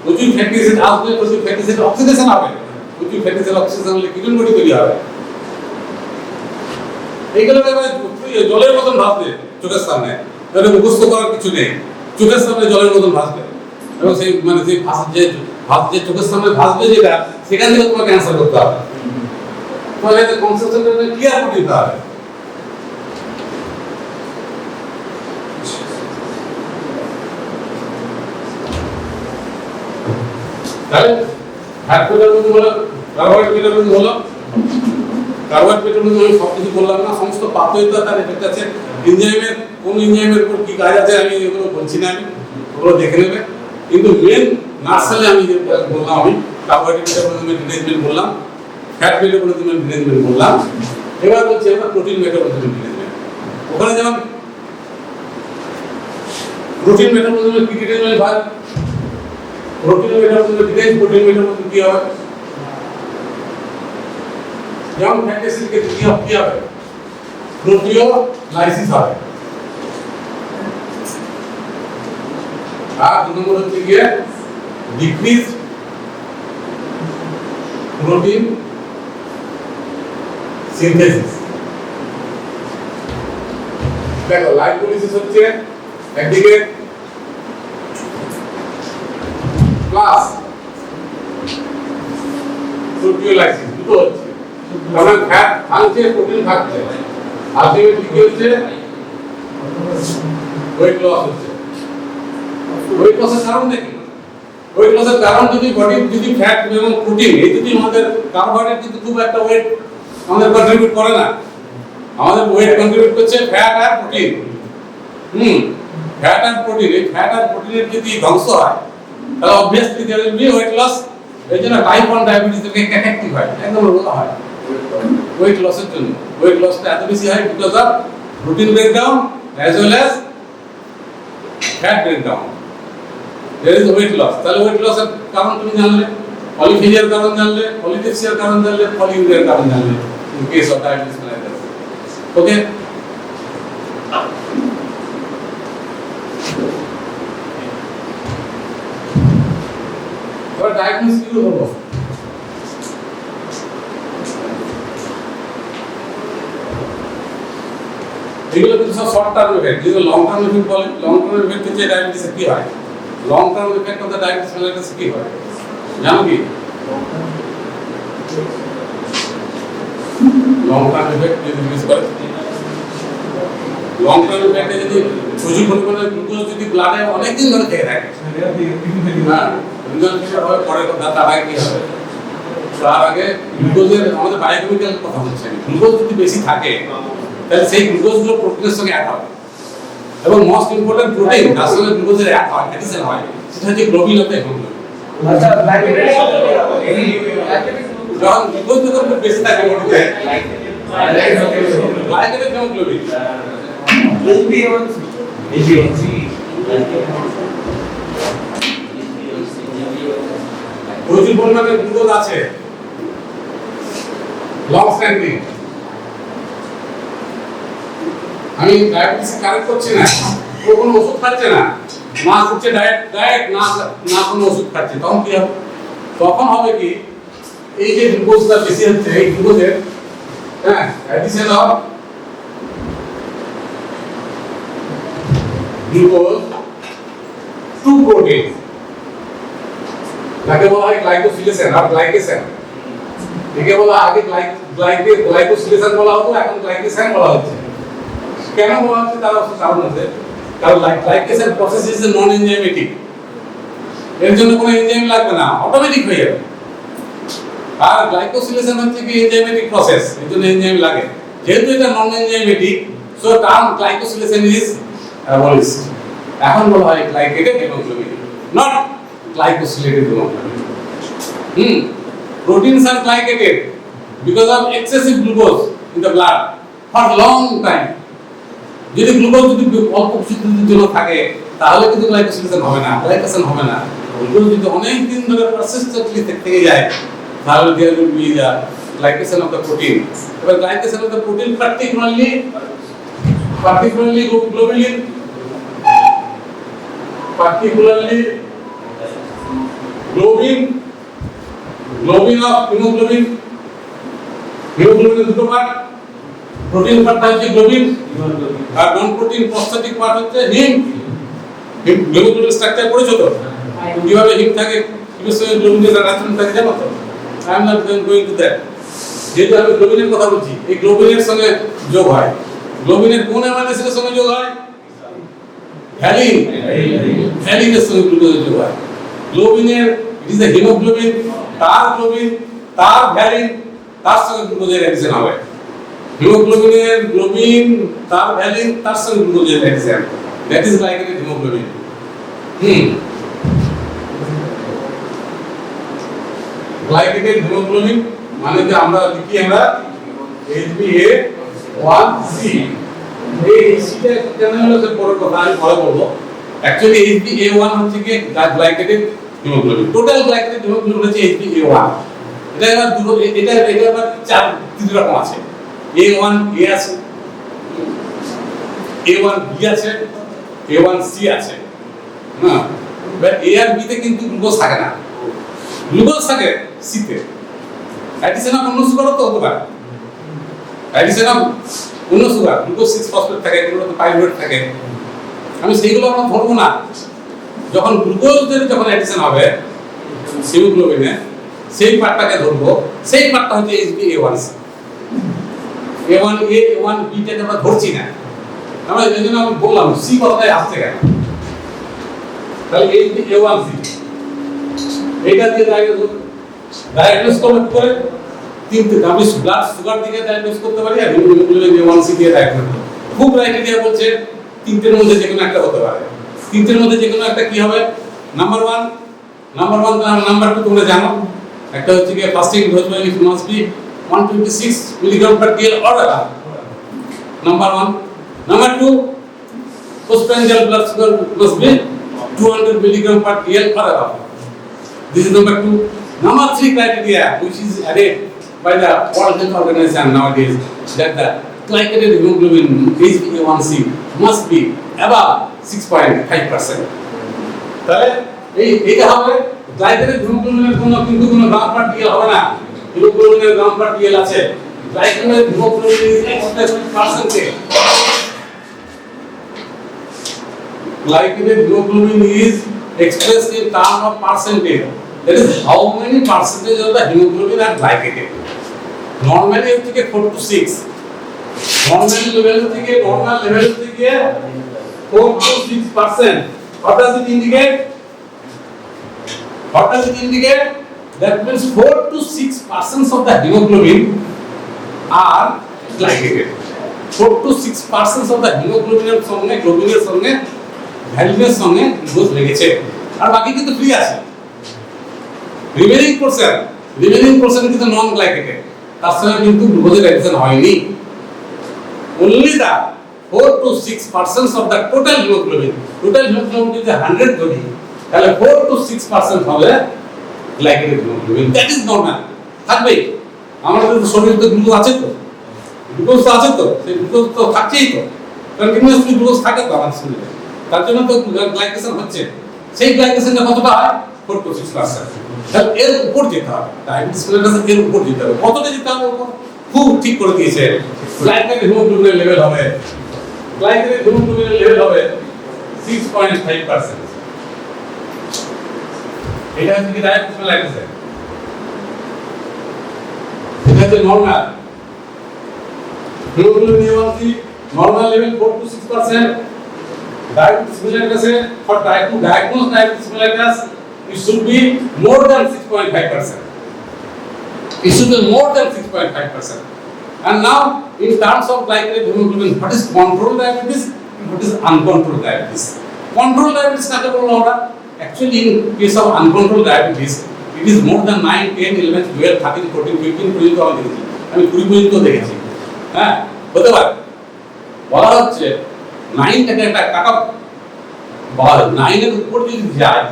প্রচুর ফ্যাটি অ্যাসিড আসবে, প্রচুর ফ্যাটি অ্যাসিড অক্সিডেশন হবে, প্রচুর ফ্যাটি অ্যাসিড অক্সিডেশন হলে কিটোন বডি তৈরি হবে। এইগুলো জলের মতন ভাসবে চোখের সামনে, এটা মুখস্থ করার কিছু নেই, চোখের সামনে জলের মতন ভাসবে। এবং সেই মানে সেই যে চোখের সামনে ভাসবে যেটা, সেখান থেকে তোমাকে অ্যান্সার করতে হবে। তোমাকে এটা কনসেপ্টটা ক্লিয়ার করে দিতে হবে। তাহলে ফ্যাট মেটাবলিজম হলো, কার্বোহাইড্রেট মেটাবলিজম হলো, কার্বোহাইড্রেট মেটাবলিজম আমি সব কিছু বললাম না, সমস্ত পাথওয়েতে তার এফেক্ট আছে। এনজাইমের কোন এনজাইমের উপর কি কাজ আছে আমি এগুলো বলছি না, আমি ওগুলো দেখে নেবে। কিন্তু মেন নার্সালে আমি যে বললাম, আমি কার্বোহাইড্রেট মেটাবলিজমের ডিরেঞ্জমেন্ট বললাম, ফ্যাট মেটাবলিজমের ডিরেঞ্জমেন্ট বললাম, এবার বলছি আমরা প্রোটিন মেটাবলিজমের ডিরেঞ্জমেন্ট। ওখানে যেমন প্রোটিন মেটাবলিজমের কি ডিরেঞ্জমেন্ট হয়, প্রোটিন মেটাবলিজমের ডিরেঞ্জ, প্রোটিন মেটাবলিজম কি হবে, যেমন ফ্যাটি অ্যাসিডকে কি হবে, প্রোটিওলাইসিস হবে। আর দুই নম্বর হচ্ছে গিয়ে ডিক্রিজ প্রোটিন সিনথেসিস। দেখো লাইপোলিসিস হচ্ছে একদিকে প্লাস প্রোটিওলাইসিস, দুটো হচ্ছে, কারণ ফ্যাট ভাঙছে, প্রোটিন থাকছে, আলটিমেটলি কি হচ্ছে, ওয়েট লস হচ্ছে। ওয়েট লসের কারণ দেখি, ওয়েট লসের কারণ যদি বডির যদি ফ্যাট এবং প্রোটিন এই যদি আমাদের কার্বোহাইড্রেট কিন্তু খুব একটা ওয়েট আমাদের কন্ট্রিবিউট করে না, আমাদের ওয়েট কন্ট্রিবিউট করছে ফ্যাট আর প্রোটিন। ফ্যাট আর প্রোটিন, এই ফ্যাট আর প্রোটিনের যদি ধ্বংস হয় তাহলে obviously there will be weight loss. এই জন্য টাইপ 1 ডায়াবেটিস থেকে এফেক্টিভ হয়, একদম রোগা হয় ওয়েট লসের জন্য। ওয়েট লসটা এত বেশি হয় because of protein breakdown as well as fat breakdown. there is weight loss। তাহলে ওয়েট লসের কারণ তুমি জানলে, পলিফেজিয়ার কারণ জানলে, পলিডেক্সিয়ার কারণ জানলে, পলিউরিয়ার কারণ জানলে in case of diabetes mellitus। ওকে, এবার ডায়াগনোসিস কি করব? এগুলো কিন্তু সব শর্ট টার্ম এফেক্ট, যেগুলো লং টার্ম এফেক্ট বলে। লং টার্ম এফেক্ট হচ্ছে ডায়াবেটিসে কি হয়, long term effect of the diabetes mellitus কি হয় জানো কি? লং টার্ম এফেক্ট যদি ইউজ করে, লং টার্ম এফেক্টে যদি প্রচুর পরিমাণে গ্লুকোজ যদি ব্লাডে অনেক দিন ধরে থেকে থাকে, হ্যাঁ রিনাল ফেলিয়ার হবে, পরে তার আগে কি হবে? তার আগে গ্লুকোজের আমাদের বায়োকেমিক্যাল কথা হচ্ছে, গ্লুকোজ যদি বেশি থাকে তাহলে সেই গ্লুকোজগুলো প্রোটিনের সঙ্গে অ্যাড হবে, এবং মোস্ট ইম্পর্টেন্ট প্রোটিন যার সঙ্গে গ্লুকোজের অ্যাড হয়, অ্যাডিশন হয়, সেটা হচ্ছে গ্লোবিন অফ দ্য হিমোগ্লোবিন। আচ্ছা লাইব্রেরি যখন গ্লুকোজ যখন খুব বেশি থাকে বডিতে, গ্লাইকেটেড হিমোগ্লোবিন প্রচুর পরিমাণে গ্লুকোজ আছে, লং স্ট্যান্ডিং। আমি ডায়াবেটিস কারেক্ট করছি না, ও কোনো ওষুধ খাচ্ছে না, না করছে ডায়েট না কোনো ওষুধ খাচ্ছে, তখন কি হবে? তখন হবে কি, এই যে গ্লুকোজটা বেশি হচ্ছে, এই গ্লুকোজের addition of glucose to protein, যাকে বলা হয় গ্লাইকোসিলেশন আর গ্লাইকেশন। একে বলা আগে গ্লাইকোসিলেশন বলা হতো, এখন গ্লাইকেশন বলা হচ্ছে। কেন বলা হচ্ছে তার অবশ্য কারণ আছে, কারণ glycation process is non enzymatic, এর জন্য কোনো এনজাইম লাগবে না, অটোমেটিক হয়ে যাবে। আর গ্লাইকোসিলেশন হচ্ছে কি এনজাইমেটিক প্রসেস, এর জন্য এনজাইম লাগে। যেহেতু এটা non enzymatic, so term glycosylation is abolished. এখন বলা হয় glycated haemoglobin, not glycosylated hemoglobin। Proteins are glycated because of excessive glucose in the blood for long time। যদি গ্লুকোজ যদি অল্প কিছুদিনের জন্য থাকে তাহলে কিন্তু গ্লাইকোসিলেশন হবে না, গ্লাইকেশন হবে না। গ্লুকোজ যদি অনেক দিন ধরে পারসিস্টেন্টলি থেকে যায় তাহলে there will be the glycation of the protein। এবার glycation of the protein particularly globulin, globin of hemoglobin, hemoglobin দুটো পার্ট, প্রোটিন পার্টটা হচ্ছে গ্লোবিন আর নন প্রোটিন প্রস্থেটিক পার্ট হচ্ছে হিম। হেমোগ্লোবিন স্ট্রাকচার পড়েছো তো, কিভাবে হিম থাকে, কিভাবে সঙ্গে গ্লোবিনের রিলেশন থাকে জানো তো? I am not going to that. যেহেতু আমি গ্লোবিনের কথা বলছি, এই গ্লোবিনের সঙ্গে যোগ হয়, গ্লোবিনের কোন অ্যামাইনো অ্যাসিডের সঙ্গে যোগ হয়? ভ্যালিন, ভ্যালিনের সঙ্গে গ্লুকোজের যোগ হয়। গ্লোবিনের ইট ইজ দ্য হিমোগ্লোবিন, তার গ্লোবিন, তার ভ্যালিন, তার সঙ্গে গ্লুকোজের অ্যাডিশন হবে। হিমোগ্লোবিনের গ্লোবিন, তার ভ্যালিন, তার সঙ্গে গ্লুকোজের addition, that is glycated haemoglobin. Glycated haemoglobin মানে যে আমরা লিখি আমরা HbA1c। এই সিটা কেন হলো সে পরের কথা, আমি পরে বলবো। অ্যাকচুয়ালি HbA1 হচ্ছে কি glycated haemoglobin, total glycated haemoglobin হচ্ছে HbA1। এটা আবার দুটো, এটা আবার তিন রকম আছে। A1A আছে, A1B আছে, A1C আছে। হ্যাঁ, বাট A আর B তে কিন্তু গ্লুকোজ থাকে না, গ্লুকোজ থাকে C তে। অ্যাডিশন অফ অন্য সুগারও তো হতে পারে, অ্যাডিশন অফ অন্য সুগার, গ্লুকোজ 6 ফসফেট থাকে, এগুলোতে পাইরুভেট থাকে। আমি সেইগুলো আমরা ধরবো না। যখন গ্লুকোজের যখন অ্যাডিশন হবে হিমোগ্লোবিনে, সেই পার্টটাকে ধরবো, সেই পার্টটা হচ্ছে HbA1c। A1A A1B টাকে আমরা ধরছি না, আমরা এই জন্য আমি বললাম সি কথাটাই আসছে কেন। তাহলে HbA1c এইটা দিয়ে ডায়াগনোস করে তিনটে আমি ব্লাড সুগার দিকে ডায়াগনোস করতে পারি আর হিমোগ্লোবিন A1C দিয়ে ডায়াগনোস করতে পারি। খুব ক্রাইটেরিয়া বলছে তিনটের মধ্যে যে কোনো একটা হতে পারে। তিনটের মধ্যে যে কোনো একটা কি হবে? নাম্বার 1 নাম্বার 2 তোমরা জানো, একটা হচ্ছে কি fasting glucose must be 126 milligram per DL or above, number 1। Number 2, postprandial blood sugar must be 200 milligram per DL or above. This is number 2. Number 3 criteria which is added by the World Health Organization nowadays, that the glycated hemoglobin HbA1c must be above 6.5%. তাহলে এইটা হবে glycated হিমোগ্লোবিনের কিন্তু কোনো গ্রাম পার DL হবে না। হিমোগ্লোবিনের গ্রাম পার DL আছে। Glycated haemoglobin is expressed in percentage. Glycated hemoglobin is expressed in terms of percentage. That is how many percentage of the hemoglobin are glycated. Normally it is 4 to 6. Normal level থেকে 4 to 6%. What does it indicate? That means 4 to 6% of the hemoglobin are glycated. 4 to 6% of the hemoglobin এর সঙ্গে গ্লোবিনের সঙ্গে ভ্যালিনের সঙ্গে glucose লেগেছে, আর বাকি কিন্তু free আছে। Remaining portion কিন্তু নন গ্লাইকেটেড, তার সঙ্গে কিন্তু গ্লুকোজের অ্যাডিশন হয়নি। only the 4 to 6% of the total hemoglobin যদি 100 ধরি তাহলে 4 to 6% হবে glycated haemoglobin. That is normal, থাকবে। আমাদের শরীরে তো গ্লুকোজ আছে, সেই গ্লুকোজ তো থাকছেই, তো কন্টিনিউয়াসলি গ্লুকোজ থাকে তো আমাদের শরীরে, তার জন্য তো গ্লাইকেশন হচ্ছে। সেই গ্লাইকেশনটা কতটা হয়? 4 to 6%। তাহলে এর উপর যেতে হবে, ডায়াবেটিস মেলিটাসের এর উপর যেতে হবে। কতটা যেতে হবে? খুব ঠিক করে দিয়েছে। গ্লাইকেটেড হিমোগ্লোবিনের লেভেল হবে 6.5%। এটা হচ্ছে কি ডায়াবেটিস মেলিটাস, এটা হচ্ছে normal. Haemoglobin A1C normal level 4 to 6%। Diabetes mellitus, for to diagnose diabetes mellitus, it should be more than 6.5%. It should be more than 6.5%. And now, in terms of glycated hemoglobin, what is controlled diabetes and what is uncontrolled diabetes? Controlled diabetes কাকে বলবো আমরা? Actually, in case of uncontrolled diabetes, it is more than 9, 10, 11, 12, 13, 14, 15 পর্যন্ত আমি দেখেছি। আমি 20 পর্যন্ত দেখেছি। হ্যাঁ, হতে পারে। বলা হচ্ছে 9 থেকে একটা কাট অফ, 9 এর উপর যদি যায়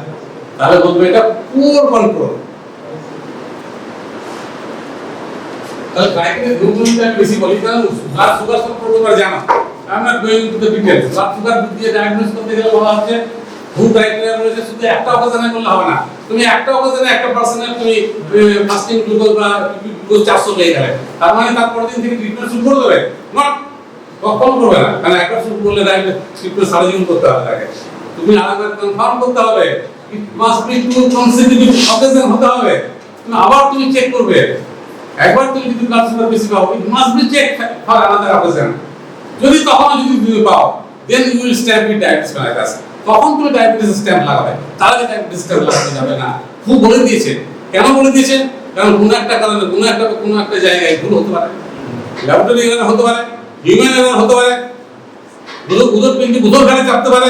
তাহলে বলবো এটা পুয়ার কন্ট্রোল। তাহলে গ্লাইকেটেড হিমোগ্লোবিনটা আমি বেশি বলি, কারণ ব্লাড সুগার সম্পর্কে তোমরা জানো। I am not going to the details. Blood sugar দিয়ে ডায়াগনোস করতে গেলে বলা হচ্ছে খুব ক্রাইটেরিয়া রয়েছে, শুধু একটা অকেশনে করলে হবে না। তুমি একটা অকেশনে একটা পার্সনের তুমি ফাস্টিং গ্লুকোজ বা গ্লুকোজ 400 পেয়ে গেলে, তার মানে তার পরের দিন থেকে ট্রিটমেন্ট শুরু করে দেবে? নট, কখনো করবে না। কারণ একবার শুরু করলে ট্রিটমেন্ট সারা জীবন করতে হবে তাকে। তুমি আরেকবার কনফার্ম করতে হবে, it must be two consecutive occasion হতে হবে। তুমি আবার তুমি চেক করবে। একবার তুমি যদি ব্লাড সুগার বেশি পাও, it must be check for another occasion. যদি তুমি পাও, then you will stamp with diabetes mellitus. তখন তুমি ডায়াবেটিস স্ট্যাম্প লাগাবে, তার আগে ডায়াবেটিস স্ট্যাম্প লাগাতে যাবে না। খুব বলে দিয়েছে। কেন বলে দিয়েছে? কারণ কোনো একটা কারণে কোনো একটা জায়গায় ভুল হতে পারে, ল্যাবরেটরি এরর হতে পারে, হিউম্যান এরর হতে পারে, বুধর ঘাড়ে চাপতে পারে,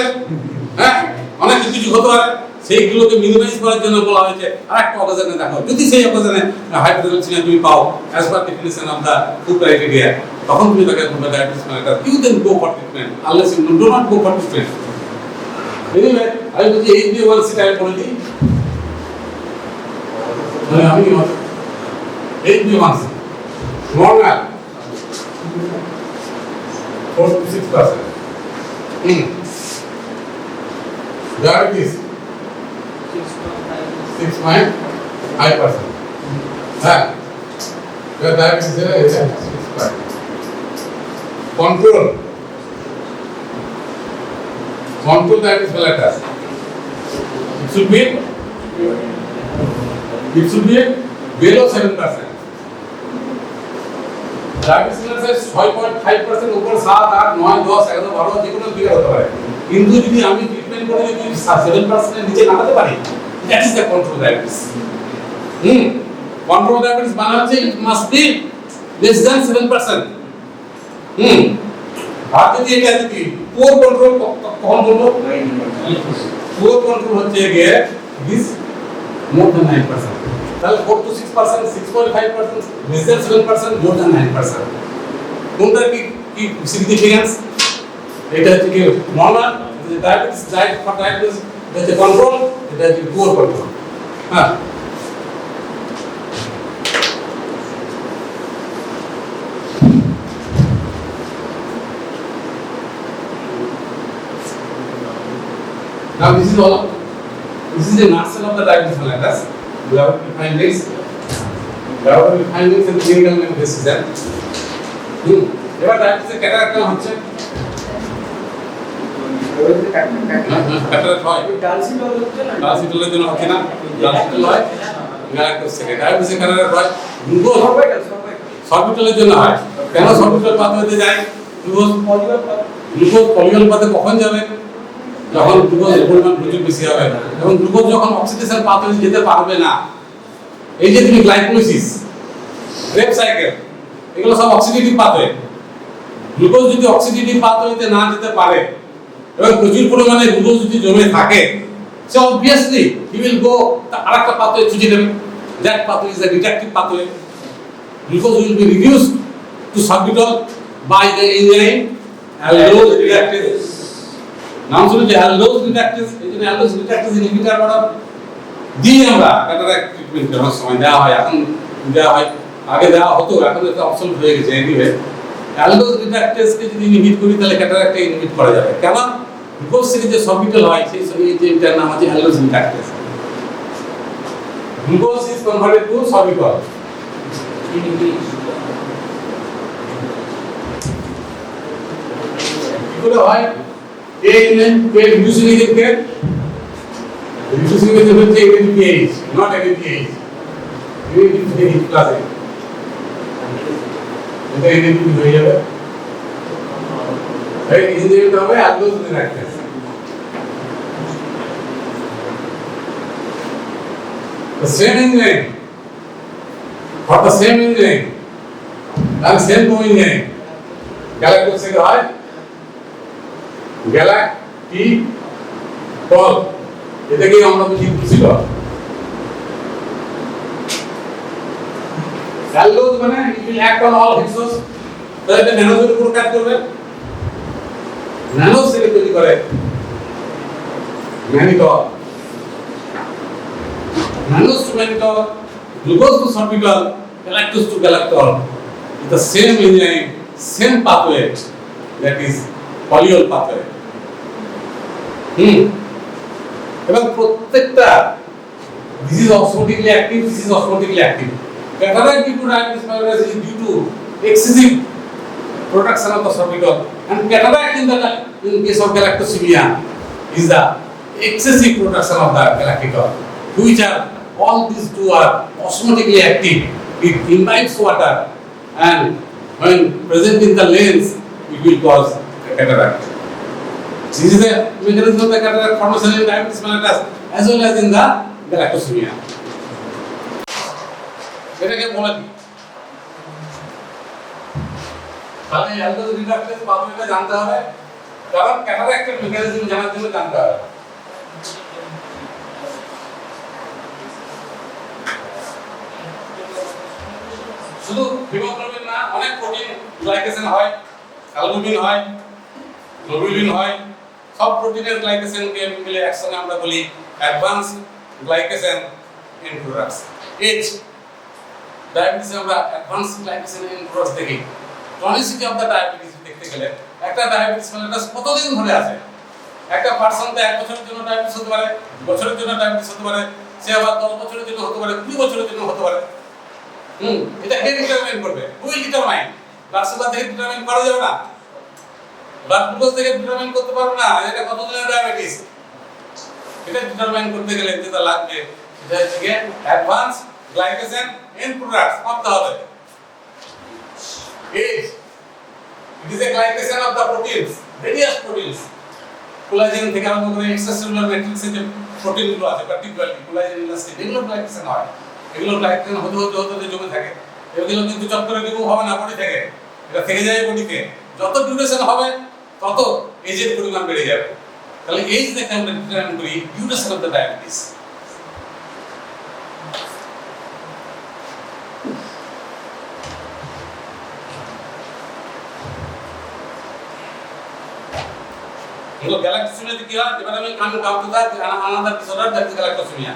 হ্যাঁ, অনেক কিছু হতে পারে। সেইগুলোকে মিনিমাইজ করার জন্য বলা হয়েছে আরেকটা অকেশনে দেখো। যদি সেই অকেশনে হাইপোটেনশন তুমি পাও as per definition of the food criteria, তখন তুমি তাকে বলবে diabetes mellitus. You then go for treatment unless you do not go for treatment. Anyway, আমি যদি HbA1c টাইপ বলে দিই, মানে আমি HbA1c নরমাল 4 to 6%। Diabetes 6.5%। হ্যাঁ, diabetes is 6.5%। Control diabetes mellitus. It should be below 7%. Diabetes mellitus 6.5% উপর 7, 8, 9, 10, 11, 12 যে কোনো দিকে হতে পারে। কিন্তু যদি আমি ট্রিটমেন্ট করে যদি 7% এর নিচে নামাতে পারি, That is the control diabetes. Control diabetes মানে হচ্ছে it must be less than 7%. আর যদি এটা যদি poor control কখন বলবো? Poor control হচ্ছে গিয়ে this more than 9%. তাহলে 4 to 6%, 6.5%, less than 7%, more than 9%. কোনটা কি সিগনিফিকেন্স? এটা হচ্ছে কি normal, diabetes diet for diabetes, এটা হচ্ছে কন্ট্রোল, এটা হচ্ছে পুয়ার কন্ট্রোল। হ্যাঁ, now this is all, this is the nutshell of the diabetes mellitus. We have to define this, and clinical decision. এবার ডায়াবেটিসের ক্যাটারাক্ট হচ্ছে ক্যাটারাক্ট হয় ডায়াবেটিসের জন্য হচ্ছে না, ডায়াবেটিস হয় গ্যালাক্টোজ থেকে। ডায়াবেটিসের ক্যাটারাক্ট হয় গ্লুকোজ সরবিটলের জন্য হয়। কেন সরবিটল পাথওয়েতে যায়? গ্লুকোজ পলিগল পাথে কখন যাবে? যখন গ্লুকোজের পরিমাণ প্রচুর বেশি হবে, এবং গ্লুকোজ যখন অক্সিডেশন পাথওয়ে যেতে পারবে না, এই যে তুমি গ্লাইকোলিসিস, ক্রেব সাইকেল, এগুলো সব অক্সিডেটিভ পাথওয়ে। গ্লুকোজ যদি অক্সিডেটিভ পাথওয়েতে না যেতে পারে এবং প্রচুর পরিমাণে গ্লুকোজ যদি জমে থাকে, so obviously he will go আরেকটা পাথওয়ে খুঁজে নেবে। That pathway is a reductive pathway. Glucose will be reduced to sorbitol by the enzyme aldose reductase. নাম শুনেছি অ্যালডোজ রিডাকটেজ। এই জন্য অ্যালডোজ রিডাকটেজ ইনহিবিটর বড় দিয়ে আমরা ক্যাটারাক্ট ট্রিটমেন্ট করার সময় দেওয়া হয়। এখন দেওয়া হয়, আগে দেওয়া হতো, এখন এটা অপশন হয়ে গেছে। এনিওয়ে অ্যালডোজ রিডাকটেজকে যদি ইনহিবিট করি তাহলে ক্যাটারাক্টকে ইনহিবিট করা যাবে। কেন? গ্লুকোজ থেকে যে সরবিটল হয় সেই এনজাইমটার নাম হচ্ছে aldose reductase. Glucose is converted to sorbitol. এগুলো হয় এই এনজাইম রিডিউসিং এজেন্টকে, রিডিউসিং এজেন্ট হচ্ছে ADPH, not ADPH। ADPH plus এটা ADP হয়ে যাবে। এই এনজাইমটা হবে aldose reductase. The same enzyme for the same enzyme and same co-enzyme galactose থেকে হয় galactitol। এটাকে আমরা বলি গ্লুসিডল। অ্যালডোজ মানে it will act on all hexose, তাহলে এটা ন্যানোজের উপর কাজ করবে। ন্যানোজ থেকে তৈরি করে mannitol. Mannose to mannitol, glucose to sorbitol, galactose to galactol. The same enzyme, same pathway, that is polyol pathway. এবং প্রত্যেকটা this is osmotically active, this is osmotically active. Cataract due to diabetes mellitus is due to excessive production of the sorbitol, and cataract in case of galactosemia is the excessive production of the galactitol, which are all these two are osmotically active. It imbibes water, and when present in the lens, it will cause cataract. This is the mechanism of the cataract formation in diabetes mellitus as well as in the galactosemia. এটাকে বলে দিই। তাহলে aldose রিডাকটেজ পাথওয়েটা জানতে হবে, কারণ ক্যাটারাক্টের mechanism জানার জন্য জানতে হবে। শুধু হিমোগ্লোবিন না, অনেক প্রোটিন গ্লাইকেশন হয়, অ্যালবুমিন হয়, গ্লোবুলিন হয়। সব প্রোটিনের গ্লাইকেশনকে মিলে একসঙ্গে আমরা বলি অ্যাডভান্স গ্লাইকেশন এন্ড প্রোডাক্টস। এইচ ডায়াবেটিসে আমরা অ্যাডভান্স গ্লাইকেশন এন্ড প্রোডাক্টস দেখি। ক্রনিসিটি অফ দ্য ডায়াবেটিস দেখতে গেলে একটা ডায়াবেটিস মেলিটাস কতদিন ধরে আছে? একটা পারসন তো 1 বছরের জন্য ডায়াবেটিস হতে পারে, বছরের জন্য ডায়াবেটিস হতে পারে, সে আবার 10 বছরের জন্য হতে পারে, 20 বছরের জন্য হতে পারে। এটা কে ডিটারমাইন করবে? Will determine. ব্লাড সুগার থেকে ডিটারমাইন করা যাবে না, ব্লাড গ্লুকোজ থেকে ডিটারমাইন করতে পারবে না এটা কতদিনের ডায়াবেটিস। এটা ডিটারমাইন করতে গেলে যেটা লাগবে সেটা হচ্ছে কি অ্যাডভান্স গ্লাইকেশন এন্ড প্রোডাক্টস করতে হবে। Age, it is a glycation of the proteins, various proteins. Collagen থেকে আরম্ভ করে এক্সট্রাসেলুলার ম্যাট্রিক্সে যে প্রোটিনগুলো আছে পার্টিকুলারলি কোলাজেন ইলাস্টিন এগুলো গ্লাইকোজেন হয়, এগুলো গ্লাইকোজেন হতে জমে থাকে, এগুলো কিন্তু চট করে রিমুভ হবে না বডি থেকে, এটা থেকে যায় বডিতে। যত ডিউরেশন হবে তত এজের পরিমাণ বেড়ে যাবে। তাহলে এজ দেখে আমরা ডিটারমাইন করি ডিউরেশন অফ দ্য ডায়াবেটিস। এগুলো গ্যালাক্টোসিমিয়াতে কি হয়? এবার আমি come to that another disorder that is galactosaemia.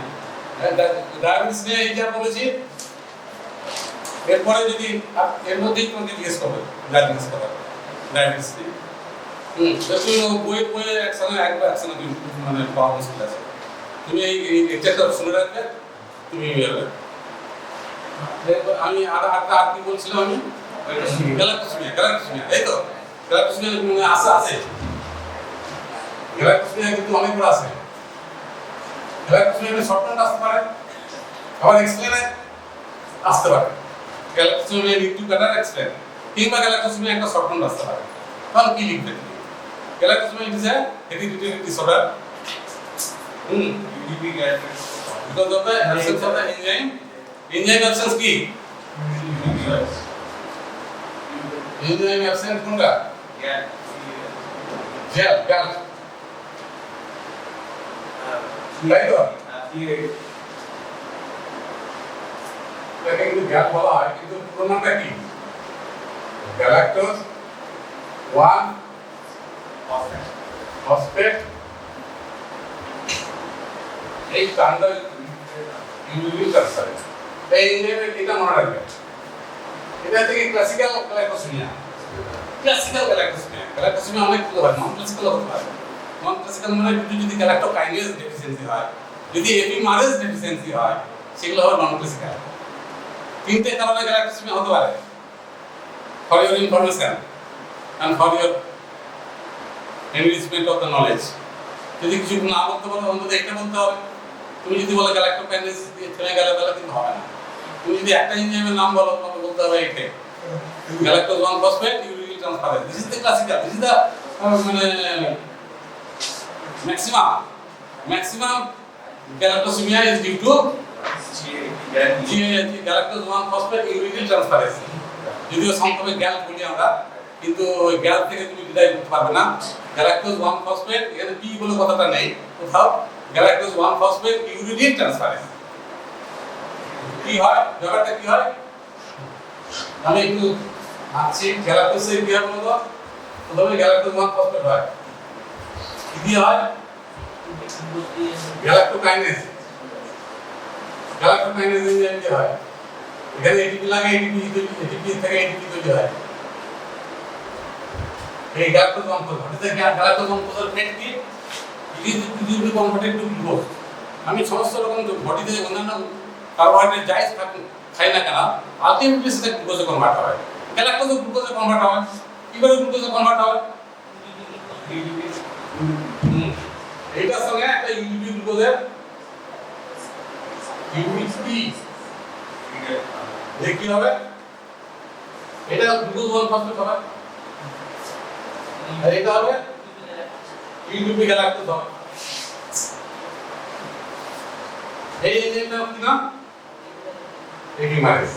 Diabetes নিয়ে এই যা বলেছি, এরপরে যদি এর মধ্যেই তোমাকে জিজ্ঞেস করবে ডায়াবেটিস কথা, ডায়াবেটিস দেখুন বইয়ে একসাথে মানে পাওয়া মুশকিল আছে। তুমি এই একটা শুনে রাখবে, তুমি আমি আর কি বলছিলাম আমি গ্যালাক্টোসিমিয়া, এই তো গ্যালাক্টোসিমিয়া মানে আছে গ্যালাক্টোসিমিয়া কিন্তু অনেকগুলো আছে। গ্যালাক্টোসিমিয়া শর্ট টার্ম আসতে পারে, আবার এক্সপ্লেনে আসতে পারে। গ্যালাক্টোসিমিয়া নিড টু কাটার এক্সপ্লেন, কিংবা গ্যালাক্টোসিমিয়া একটা শর্ট টার্ম আসতে পারে। তাহলে কি লিখবে? Galactosaemia is a hereditary disorder because of the absence of the enzyme absence কি enzyme absence কোনটা? gel তাই তো এটাকে কিন্তু গ্যাল বলা হয়, কিন্তু পুরো নামটা কি? Galactose 1 phosphate. এই কাণ্ড ইউরিক অ্যাসিড, এই এটা মনে রাখবে। এটা থেকে ক্লাসিক্যাল গ্লাইকোসিমিয়া, গ্লাইকোসিমিয়া অনেক কিছু হয়, নন ক্লাসিক্যাল হতে পারে। নন ক্লাসিক্যাল মানে যদি গ্যালাক্টোকাইনেজ ডেফিসিয়েন্সি হয়, যদি এপিমারেজ ডেফিসিয়েন্সি হয়, সেগুলো হবে নন ক্লাসিক্যাল। তিনটে কারণে গ্যালাক্টোসিমিয়া হতে পারে। For your information and for your enrichment of the knowledge, যদি কিছু না বলতে পারো অন্তত এটা বলতে হবে। তুমি যদি বলো গ্যালাক্টোকাইনেজ দিয়ে থেমে গেলে তাহলে কিন্তু হবে না। তুমি যদি একটা এনজাইমের নাম বলো তোমাকে বলতে হবে এইটা galactose 1 phosphate uric transferase. This is the classical, this is the মানে maximum galactosemia is due to galactose 1 phosphate uridyl transferase। যদিও সংক্ষেপে গ্যাল বলি আমরা, কিন্তু ওই গ্যাল থেকে তুমি বিদায় করতে পারবে না। গ্যালাক্টোজ 1 ফসফেট, এখানে পি বলে কথাটা নেই কোথাও, গ্যালাক্টোজ 1 ফসফেট ইউরিডিল ট্রান্সফারেজ। কি হয় ব্যাপারটা কি হয় আমি একটু আছি। গ্যালাক্টোজে কি হয় বলতো? প্রথমে গ্যালাক্টোজ 1 ফসফেট হয়, কি হয়? গ্যালাক্টোকাইনেজ এনজাইম দিয়ে হয়। এখানে এটিপি লাগে, এটিপি থেকে এটিপি তৈরি হয়। এই গ্যালাক্টোজ 1 ফসফেট, এটা গ্যালাক্টোজ 1 ফসফেট কি? It is converted two glucose. আমি সমস্ত রকম বডিতে অন্যান্য কার্বোহাইড্রেট যাই খাই না কেন, আলটিমেটলি সেটা গ্লুকোজে কনভার্ট হয়। গ্যালাক্টোজ গ্লুকোজে কনভার্ট হয়। কিভাবে গ্লুকোজে কনভার্ট হয়? এইটার সঙ্গে একটা ইউবি গ্লুকোজের ইউবি কি হবে? এটা গ্লুকোজ 1 ফসফেট হবে, আর এটা হবে ইউবি গ্যালাক্টোজ হবে। এই এনজাইমটা কি নাম? এপিমারেজ।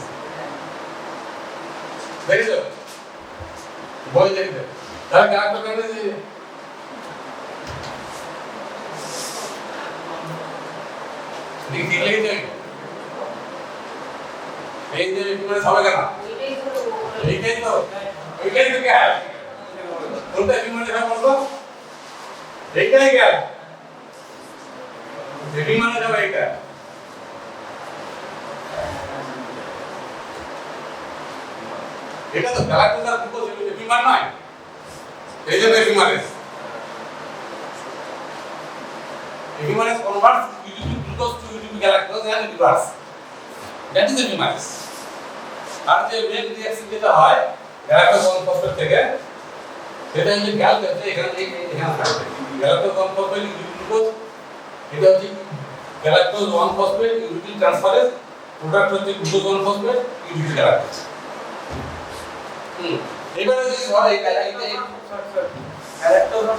দেখেছো বই দেখতে, তাহলে গ্যালাক্টোকাইনেজ ঠিক লেগেছে। এই যে এপিমারেজ হবে কেন? এইটাই তো গ্যাল। কোনটা এপিমারেজ হবে বলতো? এইটাই গ্যাল। এপিমারেজ হবে এইটা। এটা তো গ্যালাক্টোজ আর গ্লুকোজ এপিমার নয়, এই জন্য এপিমারেজ। Epimerase converts glucose to galactose and reverse. That is epimerase. আর যে মেন রিঅ্যাকশন যেটা হয় গ্যালাক্টোজ 1 ফসফেট থেকে, সেটা হচ্ছে গ্যাল করতে এখানে থাকবে গ্যালাক্টোজ 1 ফসফেট গ্লুকোজ। এটা হচ্ছে গ্যালাক্টোজ 1 ফসফেট ইউরিডিল ট্রান্সফারেজ, প্রোডাক্ট হচ্ছে গ্লুকোজ 1 ফসফেট ইউরিডিল গ্যালাক্টোজ। এবারে যদি হয় গ্যালাক্টোজ 1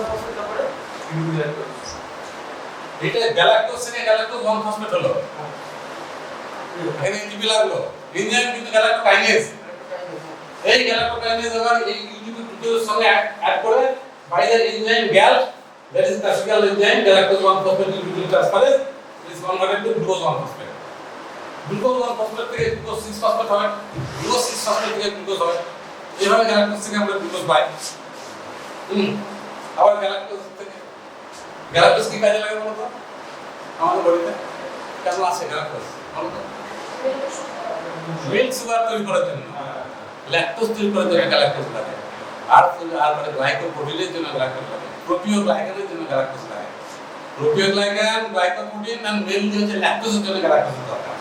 ফসফেট তারপরে এটা গ্যালাক্টোজ থেকে গ্যালাক্টোজ 1 ফসফেট হলো, এখানে এটিপি লাগলো, এনজাইম কিন্তু গ্যালাক্টোকাইনেজ। এই গ্যালাক্টোকাইনেজ আবার এই ইউটিপি গ্লুকোজের সঙ্গে অ্যাড করে by the enzyme gal, that is classical enzyme galactose 1 phosphate glucose transferase is converted to glucose 1 phosphate. Glucose 1 phosphate থেকে glucose 6 phosphate হয়, glucose 6 phosphate থেকে গ্লুকোজ হয়। এইভাবে গ্যালাক্টোজ থেকে আমরা গ্লুকোজ পাই। আবার গ্যালাক্টোজ থেকে গ্যালাক্টোজ কি কাজে লাগে বলতো? আমাদের বডিতে কেন আছে গ্যালাক্টোজ বলতো? মিল্ক সুগার তৈরি করার জন্য, ল্যাকটোজ তৈরি করার জন্য গ্যালাক্টোজ লাগে। আর মানে গ্লাইকোপ্রোটিনের জন্য গ্যালাক্টোজ লাগে, প্রোটিওগ্লাইকানের জন্য গ্যালাক্টোজ লাগে। প্রোটিওগ্লাইকান, গ্লাইকোপ্রোটিন আর মেইনলি হচ্ছে ল্যাকটোজের জন্য গ্যালাক্টোজ দরকার।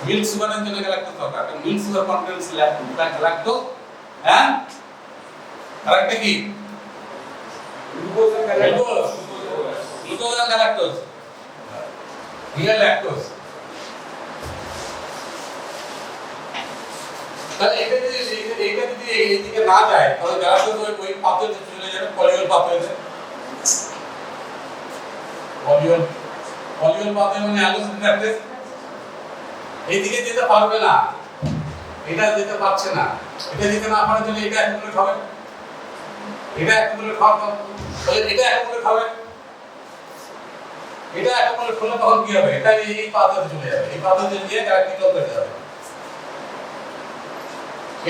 মিল্ক সুগারের জন্য গ্যালাক্টোজ দরকার, কারণ milk sugar contains lactose and আরেকটা কি glucose and galactose, real lactose. তাহলে এটা যদি এইদিকে না যায় তাহলে গ্যালাক্টোজ ওই পাথওয়েতে চলে যাবে, পলিওল পাথওয়েতে। পলিওল পাথওয়ে মানে অ্যালোস্টিক ল্যাকটেজ এইদিকে যেতে পারবে না, এটা যেতে পারছে না। এটা যেতে না পারার জন্য এটা অ্যাকুমুলেট হবে, এটা অ্যাকুমুলেট হবে, তাহলে এটা অ্যাকুমুলেট হবে, এটা অ্যাকুমুলেট হলে তখন কি হবে? এটা এই পাথওয়েতে চলে যাবে, এই পাথওয়েতে গিয়ে ক্যাটারাক্ট হয়ে যাবে।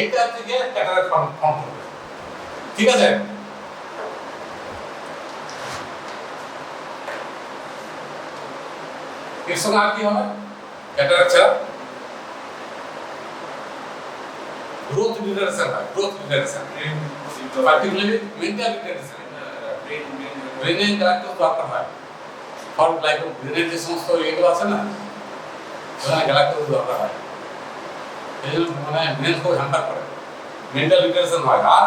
এইটা হচ্ছে গিয়ে ক্যাটারাক্ট ফর্ম করবে, ঠিক আছে? এর সঙ্গে আর কি হবে? ক্যাটারাক্ট ছাড়া গ্রোথ রিটার্ডেশন হয়, growth retardation, particularly mental retardation. ব্রেনে গ্যালাক্টোজ দরকার হয়, ফর লাইক ব্রেনের যে সমস্ত এগুলো আছে না, সেখানে গ্যালাক্টোজ দরকার হয়। এই জন্য মানে ব্রেন খুব হ্যাম্পার করে, মেন্টাল রিটার্ডেশন হয়। আর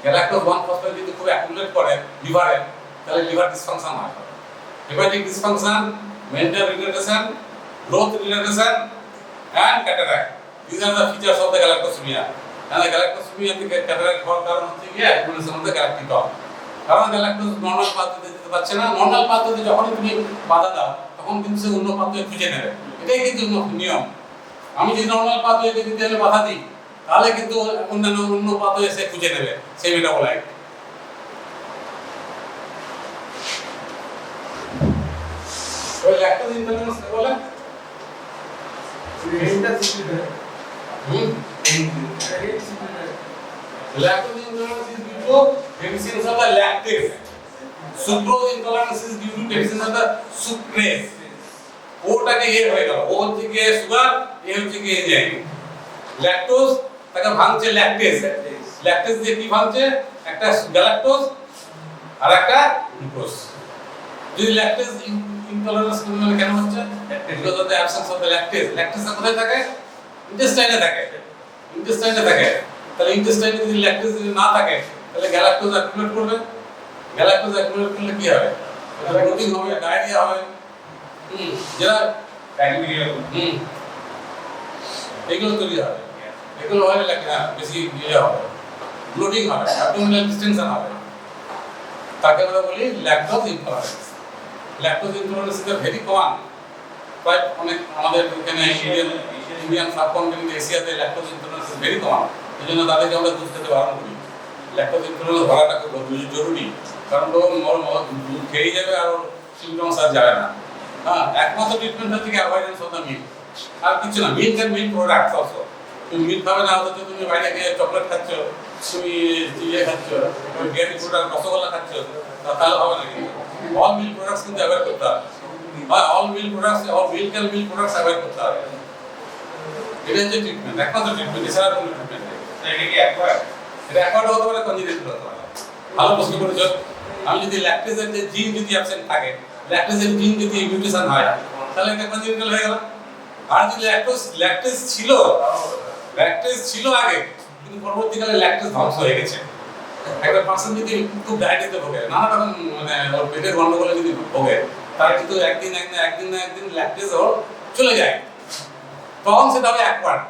গ্যালাক্টোজ 1 ফসফেট যদি খুব অ্যাকুমুলেট করে লিভারে, তাহলে লিভার ডিসফাংশন হয়, hepatic dysfunction, mental retardation, growth retardation and cataract. These are the features of the galactosemia. And the galactosemia থেকে cataract হওয়ার কারণ হচ্ছে কি accumulation of the galactic clot. কারণ গ্যালাক্টোজ নরমাল পাথওয়েতে যেতে পারছে না, নরমাল পাথওয়েতে যখনই তুমি বাধা দাও তখন কিন্তু সে অন্য পাথওয়ে খুঁজে নেবে, এটাই কিন্তু নিয়ম। আমি যদি নরমাল পাথওয়েতে যদি আমি বাধা দিই তাহলে কিন্তু অন্য পাথওয়ে সে খুঁজে নেবে সেই মেটাবোলাইট। ওই ল্যাকটোজ ইনটলারেন্স বলে lactose intolerance is due to deficiency of the lactase. Sucrose intolerance is due to deficiency of the sucrase. ওটাকে এ হয়ে গেল, ও হচ্ছে কি সুগার, এ হচ্ছে কি এনজাইম। ল্যাকটোজ তাকে ভাঙছে ল্যাকটেজ, ল্যাকটেজ দিয়ে কি ভাঙছে? একটা গ্যালাক্টোজ আর একটা গ্লুকোজ। যদি ল্যাকটেজ ইনটলারেন্স মানে কেন হচ্ছে? Because of the absence of the lactase. Lactase কোথায় থাকে? ইন্টেস্টাইনে থাকে, ইন্টেস্টাইনে থাকে। তাহলে ইন্টেস্টাইনে যদি ল্যাকটেজ না থাকে তাহলে গ্যালাক্টোজ অ্যাকুমুলেট করবে, গ্যালাক্টোজ অ্যাকুমুলেট করলে কি হবে? ব্লোটিং হবে, ডায়রিয়া হবে, যেটা এগুলো তৈরি হবে, এগুলো হয় বেশি ইয়ে হবে, ব্লোটিং হবে, অ্যাবডোমিনাল ডিস্টেনশন হবে, তাকে আমরা বলি lactose intolerance. Lactose intolerance is very common, প্রায় অনেক আমাদের এখানে ইন্ডিয়ান সাবকন্টিনেন্ট এশিয়াতে lactose intolerance is very common. এই জন্য তাদেরকে আমরা দুধ খেতে বারণ করি। ল্যাকটোজ ইনটলারেন্স ধরাটা খুব জরুরি, কারণ দুধ খেয়ে যাবে আর সিমটমস আর যাবে না। হ্যাঁ, একমাত্র ট্রিটমেন্ট হচ্ছে কি অ্যাভয়েডেন্স অফ দ্য মিল্ক, আর কিছু না। Milk and milk products also. তুমি মিল্ক খাবে না, অথচ তুমি বাইরে গিয়ে চকলেট খাচ্ছ, তুমি ইয়ে খাচ্ছ, ডেয়ারি প্রোডাক্ট রসগোল্লা খাচ্ছ, তাহলে হবে না। কিন্তু অল মিল্ক প্রোডাক্টস কিন্তু অ্যাভয়েড করতে হবে। All milk products, all milk and milk products avoid করতে হবে। এটা হচ্ছে ট্রিটমেন্ট, একমাত্র ট্রিটমেন্ট, এছাড়া কোনো ট্রিটমেন্ট নেই। এটা কি অ্যাকোয়ার্ড? এটা অ্যাকোয়ার্ড হতে পারে, কনজুগেট হতে পারে। ভালো প্রশ্ন করেছো। আমি যদি ল্যাকটেজের যে জিন যদি অ্যাবসেন্ট থাকে, ল্যাকটেজের জিন যদি মিউটেশন হয়, তাহলে এটা কনজুগেটাল হয়ে গেল। আর যদি ল্যাকটেজ ছিল আগে, কিন্তু পরবর্তীকালে ল্যাকটেজ ধ্বংস হয়ে গেছে। একটা পার্সন যদি খুব ডায়েটেতে ভোগে, নানা রকম মানে ওর পেটের গন্ডগোলে যদি ভোগে, তার কিন্তু একদিন ল্যাকটেজ ওর চলে যায়, তখন সেটা হবে অ্যাকোয়ার্ড।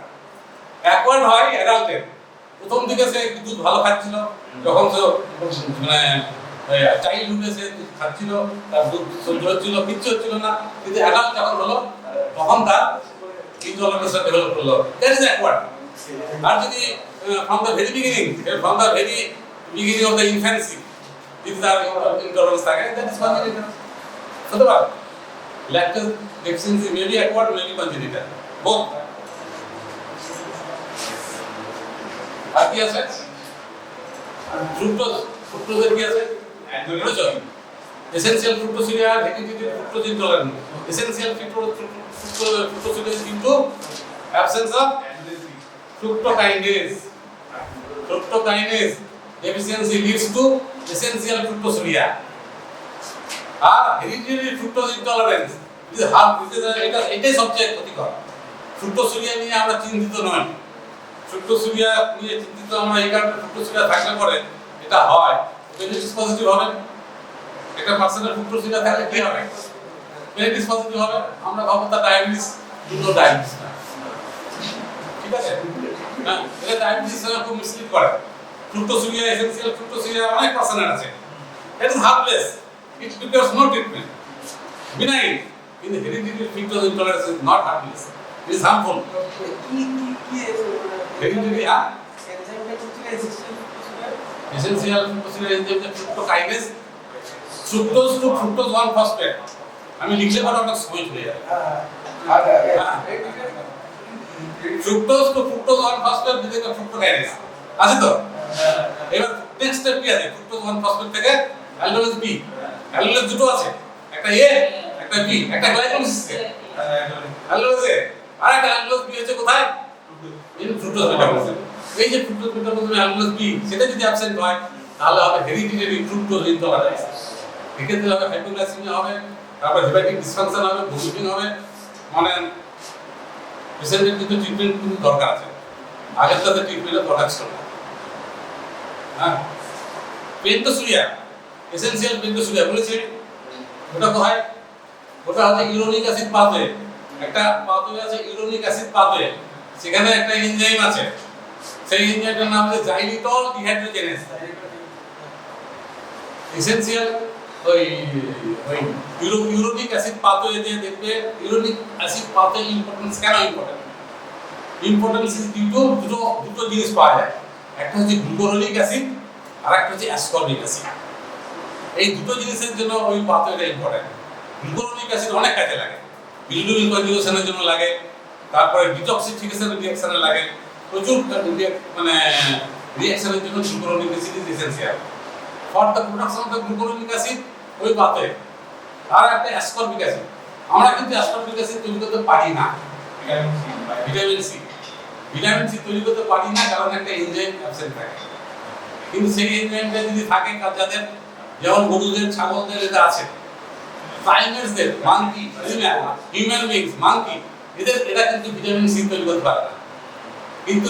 অ্যাকোয়ার্ড হয় অ্যাডাল্টের। প্রথম দিকে সে দুধ ভালো খাচ্ছিল, যখন সে মানে চাইল্ডহুডে সে খাচ্ছিল, তার দুধ সহ্য হচ্ছিল, কিচ্ছু হচ্ছিল না, কিন্তু অ্যাডাল্ট যখন হলো তখন তার ইনটলারেন্সটা ডেভেলপ করলো। That is acquired. আর যদি from the very beginning of the infancy যদি তার ইনটলারেন্স থাকে, দ্যাট ইজ কনজেনিটাল। হতে পারে lactose deficiency may be acquired, may be congenital, both. আর কি আছে? ফ্রুক্টোজের কি আছে? Essential fructosuria, hereditary fructose intolerant. Essential fructosuria is due to absence of fructokinase. Fructokinase deficiency leads to essential fructosuria. আর hereditary fructose intolerance এটাই সবচেয়ে ক্ষতিকর। ফ্রুক্টোসুরিয়া নিয়ে আমরা চিন্তিত নই। ফ্রুক্টোসুরিয়া নিয়ে চিন্তিত আমরা এই কারণে, ফ্রুক্টোসুরিয়া থাকলে পরে এটা হয় পেনিটিস পজিটিভ হবে। একটা পার্সনের ফ্রুক্টোসুরিয়া থাকলে কি হবে? পেনিটিস পজিটিভ হবে। আমরা ভাবো তার ডায়াবেটিস, দুটো ডায়াবেটিস না, ঠিক আছে? হ্যাঁ, এটা ডায়াবেটিস খুব মিসলিড করে। ফ্রুক্টোসুরিয়া, এসেনশিয়াল ফ্রুক্টোসুরিয়া অনেক পার্সনের আছে। It is harmless. It requires no treatment. Benign. In the hereditary fructose intolerance is not harmless. It is harmful. Hereditary, essential fructosuria enzyme is fructokinase. Fructose to fructose 1-phosphate. আমি লিখলে পরে অনেক সময় চলে যাবে। fructose to fructose 1-phosphate থেকে fructokinase আছে তো? এবার নেক্সট স্টেপ কি আছে? fructose 1-phosphate থেকে অ্যালডোলেজ বি। অ্যালডোলেজ দুটো আছে, একটা এ একটা বি, একটা গ্লাইকোলিসিসে অ্যালডোলেজে, আর একটা অ্যালডোলেজ বি হচ্ছে কোথায়? In fructose metabolism. এই যে ফ্রুক্টোজ মেটাবলিজম অ্যালডোলেজ বি, সেটা যদি অ্যাবসেন্ট হয় তাহলে হবে হেরিডিটারি ফ্রুক্টোজ ইনটলারেন্স। এক্ষেত্রে হবে হাইপোগ্লাইসেমিয়া হবে, তারপর হেপাটিক ডিসফাংশন হবে, ভমিটিং হবে। মানে পেশেন্টের কিন্তু ট্রিটমেন্ট কিন্তু দরকার আছে, আগের তাদের ট্রিটমেন্টের দরকার ছিল না। হ্যাঁ, পেন্টোসুরিয়া, এসেনশিয়াল পেন্টোসুরিয়া বলেছি, ওটা কোথায়? ওটা হচ্ছে ইউরোনিক অ্যাসিড পাথওয়ে। একটা পাথওয়ে আছে ইউরোনিক অ্যাসিড পাথওয়ে, সেখানে একটা এনজাইম আছে, সেই এনজাইমটার নাম হচ্ছে জাইলিটল ডিহাইড্রোজেনেজ। এসেনশিয়াল ওই ইউরোনিক অ্যাসিড পাথওয়েতে দেখবে, ইউরোনিক অ্যাসিড পাথওয়ে ইম্পর্টেন্স কেন important? Importance is due to দুটো জিনিস পাওয়া যায়, একটা হচ্ছে গ্লুকুরোনিক অ্যাসিড আর একটা হচ্ছে অ্যাসকর্বিক অ্যাসিড। এই দুটো জিনিসের জন্য ওই পাথওয়েটা ইম্পর্টেন্ট। গ্লুকুরোনিক অ্যাসিড অনেক কাজে লাগে, বিলিরুবিন কনজুগেশনের জন্য লাগে, তারপরে ডিটক্সিফিকেশন রিঅ্যাকশনে লাগে, প্রচুর মানে রিঅ্যাকশনের জন্য glucuronic acid is essential for the production of the glucuronic acid. ওই পাথওয়ে আর একটা অ্যাসকর্বিক অ্যাসিড। আমরা কিন্তু অ্যাসকর্বিক অ্যাসিড তৈরি করতে পারি না, ভিটামিন সি তৈরি করতে পারি না, কারণ একটা এনজাইম অ্যাবসেন্ট থাকে। কিন্তু সেই এনজাইমটা যদি থাকে যাদের, যেমন গরুদের, ছাগলদের এটা আছে, প্রাইমেটসদের, মাঙ্কি, হিউম্যান বিংস, মাঙ্কি, এরা কিন্তু ভিটামিন সি তৈরি করতে পারে না। কিন্তু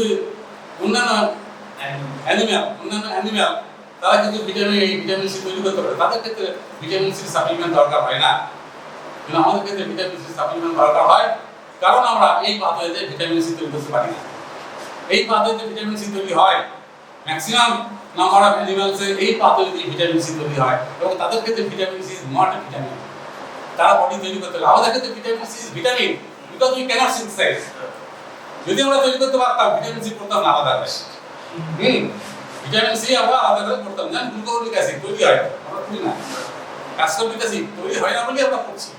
অন্যান্য অ্যানিম্যাল তারা কিন্তু ভিটামিন সি তৈরি করতে পারে। তাদের ক্ষেত্রে ভিটামিন সি সাপ্লিমেন্ট দরকার হয় না, কিন্তু আমাদের ক্ষেত্রে ভিটামিন সি সাপ্লিমেন্ট দরকার হয়, কারণ আমরা এই পাথওয়েতে ভিটামিন সি তৈরি করতে পারি না। এই পাথওয়েতে ভিটামিন সি তৈরি হয়, ম্যাক্সিমাম নাম্বার অফ অ্যানিমালসে এই পাথওয়েতে ভিটামিন সি তৈরি হয়, এবং তাদের ক্ষেত্রে vitamin C is not a vitamin. তারা বডি তৈরি করতে পারে। আমাদের ক্ষেত্রে vitamin C is vitamin, because we cannot synthesise. যদি আমরা তৈরি করতে পারতাম, ভিটামিন সি করতাম না আলাদা করে। ভিটামিন সি আমরা আলাদা করে করতাম না। গ্লুকুরোনিক অ্যাসিড তৈরি হয়, আমরা করি না। অ্যাসকর্বিক অ্যাসিড তৈরি হয় না বলে আমরা করছি।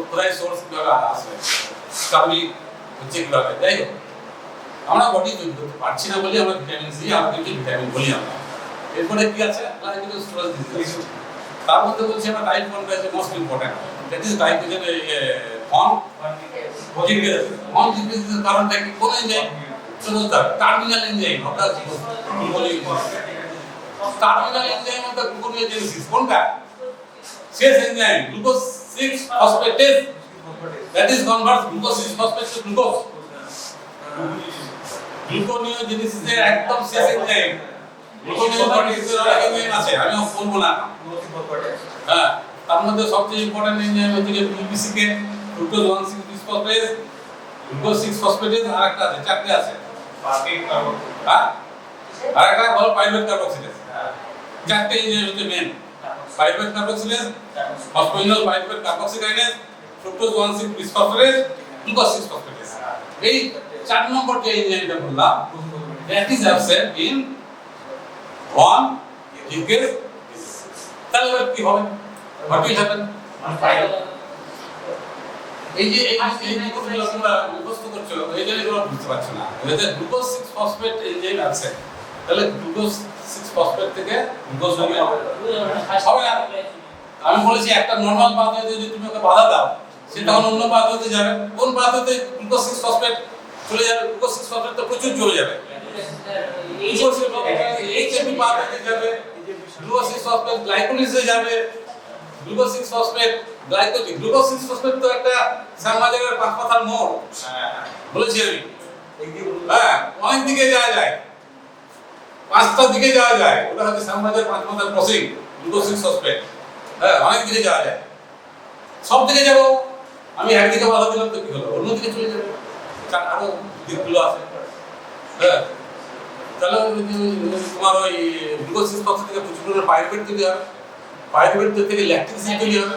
কোথায় সোর্স কিভাবে আসে, কারণই হচ্ছে কিভাবে, যাই হোক আমরা বডি তৈরি করতে পারছি না বলে আমরা ভিটামিন সি, আমাদের ভিটামিন বলি আমরা। এরপরে কি আছে? Glycogen storage disease. তার মধ্যে বলছি আমরা টাইপ 1 আছে most important, that is glycogen form ডিজিজের কারণটা কি? কোন এনজাইম? Terminal enzyme. আমরা বলি terminal enzyme of the gluconeogenesis কোনটা? শেষ enzyme glucose 6 phosphatase, that is converts glucose 6 phosphate to glucose. গ্লুকোনিওজেনেসিসের একদম শেষ এনজাইম। গ্লুকোনিওজেনেসিসের অনেক এনজাইম আছে, আমি বলবো না। হ্যাঁ, তার মধ্যে সবচেয়ে ইম্পর্টেন্ট এনজাইম হচ্ছে বিপিসিকে, গ্লুকোজ 1,6 বিসফসফেটেজ, গ্লুকোজ 6 ফসফেটেজ, আর একটা আছে, চারটে আছে। হ্যাঁ, আর একটা হলো পাইরুভেট কার্বক্সিলেজ। চারটে এনজাইম হচ্ছে main. Pyruvate carboxylase, phosphoenol pyruvate carboxykinase, fructose 1,6 bisphosphatase, glucose 6 phosphatase. এই 4 নম্বর যে এনজাইমটা বললাম, that is absent in 1 linkage disease. তাহলে এবার কি হবে? What will happen? এই যে জিনিসগুলো তোমরা মুখস্থ করছো, এই জিনিসগুলো বুঝতে পারছো না। এই যে গ্লুকোজ 6 ফসফেট এনজাইম absent, তাহলে গ্লুকোজ 6 ফসফেট থেকে গ্লুকোজ হবে না। আমি বলেছি একটা নরমাল পাথওয়েতে যদি তুমি ওকে বাধা দাও, সে তখন অন্য পাথওয়েতে যাবে। কোন পাথওয়েতে গ্লুকোজ 6 ফসফেট চলে যাবে? গ্লুকোজ 6 ফসফেট তো প্রচুর চলে যাবে। এইচএমপি পাথওয়েতে যাবে, গ্লুকোজ 6 ফসফেট গ্লাইকোলিসিসে যাবে, glucose 6 phosphate glycolic. Glucose 6 phosphate তো একটা শ্যামবাজারের পাঁচ মাথার মোড়, বলেছি আমি। হ্যাঁ, অনেক দিকে যাওয়া যায়, 5টা দিকে যাওয়া যায়। ওটা হচ্ছে শ্যামবাজার পাঁচ মাথার ক্রসিং, গ্লুকোজ 6 ফসফেট। হ্যাঁ, অনেক দিকে যাওয়া যায়। সব দিকে যাব, আমি একদিকে বাধা দিলাম তো কি হলো? অন্যদিকে চলে যাবে। আরো দিকগুলো আছে। হ্যাঁ, তাহলে তোমার ওই গ্লুকোজ 6 ফসফেট থেকে প্রচুর পরিমাণে পাইরুভেট তৈরি হবে, পাইরুভেট থেকে ল্যাকটিক অ্যাসিড তৈরি হবে,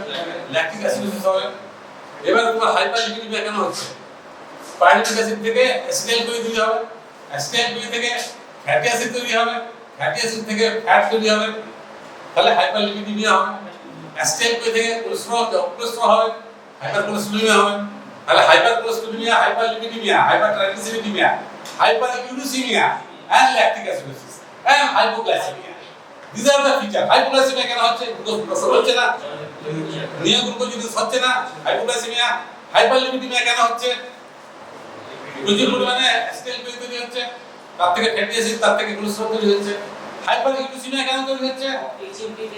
ল্যাকটিক অ্যাসিডোসিস হবে। এবার তোমার হাইপারলিপিডিমিয়া কেন হচ্ছে? পাইরুভিক অ্যাসিড থেকে অ্যাসিটাইল কোই তৈরি হবে, অ্যাসিটাইল কোই থেকে ফ্যাটি অ্যাসিড তৈরি হবে, ফ্যাটি অ্যাসিড থেকে ফ্যাট তৈরি হবে, তাহলে হাইপারলিপিডিমিয়া হবে। অ্যাসিটাইল কোই থেকে কোলেস্টেরল হবে, হাইপারকোলেস্টেরোলিমিয়া হবে। তাহলে হাইপারকোলেস্টেরোলিমিয়া, হাইপারলিপিডিমিয়া, হাইপারট্রাইগ্লিসিরিডিমিয়া, হাইপারইউরিসিমিয়া and lactic acidosis and hypoglycemia. These are the features. Hypoglycemia কেন হচ্ছে? গ্লুকোজ হচ্ছে না, নিওগ্লুকোজিনেস হচ্ছে না, হাইপোগ্লাইসেমিয়া। হাইপারলিপিডিমিয়া কেন হচ্ছে? প্রচুর পরিমাণে অ্যাসিটাইল কোই তৈরি হচ্ছে, তার থেকে ফ্যাটি অ্যাসিড, তার থেকে কোলেস্টেরল তৈরি হচ্ছে। হাইপারইউরিসিমিয়া কেন তৈরি হচ্ছে?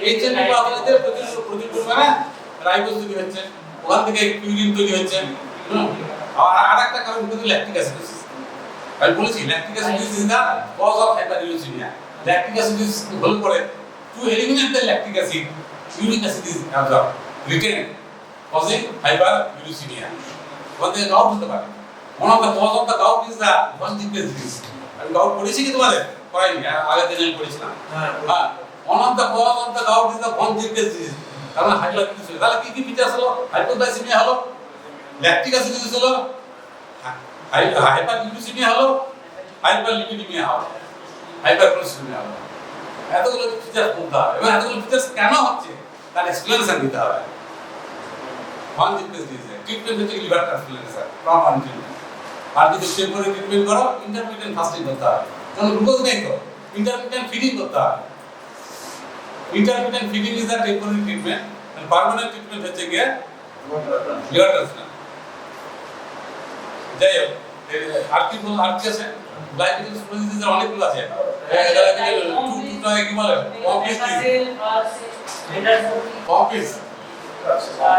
এইচএমপি পাথওয়েতে প্রচুর পরিমাণে রাইবোজ তৈরি হচ্ছে, ওখান থেকে পিউরিন তৈরি হচ্ছে। আর আরেকটা কারণ হচ্ছে ল্যাকটিক অ্যাসিডোসিস। আমি বলেছি lactic acidosis is the cause of hyperuricaemia. Lactic acidosis হল পরে to eliminate the lactic acid, uric acid is absorbed, retained, causing hyperuricemia. What the gout হতে পারে? One of the cause of the gout is the conjunctive disease. আমি gout পড়েছি কি তোমাদের? পড়াইনি, আগে দিন আমি পড়েছিলাম। হ্যাঁ, one of the cause of the gout is the conjunctive disease. কারণ হাইপারগলাইসেমিয়া। তাহলে কি ফিচারস হলো? হাইপোগ্লাইসেমিয়া হলো, ল্যাকটিক অ্যাসিডোসিস হলো, হাইপারইউরিসেমিয়া হলো, হাইপারলিপিডিমিয়া হলো, হাইপারকোলেস্টেরোলিমিয়া হলো। এতগুলো ফিচারস বলতে হবে। এবার এতগুলো ফিচারস কেন হচ্ছে তার এক্সপ্লেনেশন দিতে হবে। conjunctive disease ট্রিটমেন্ট হচ্ছে লিভার ট্রান্সপ্লান্টেশন, প্রপার ট্রিটমেন্ট। আর যদি টেম্পোরারি ট্রিটমেন্ট করো, ইন্টারমিটেন্ট ফাস্টিং করতে হবে, কারণ গ্লুকোজ নেই তো, ইন্টারমিটেন্ট ফিডিং করতে হবে। Intermittent feeding is the temporary treatment, and permanent treatment হচ্ছে গিয়ে লিভার ট্রান্সপ্লান্ট। যাই হোক, আর কি আছে? গ্লাইকোজেন স্টোরেজের অনেকগুলো আছে। কি বলে? কমপ্লিট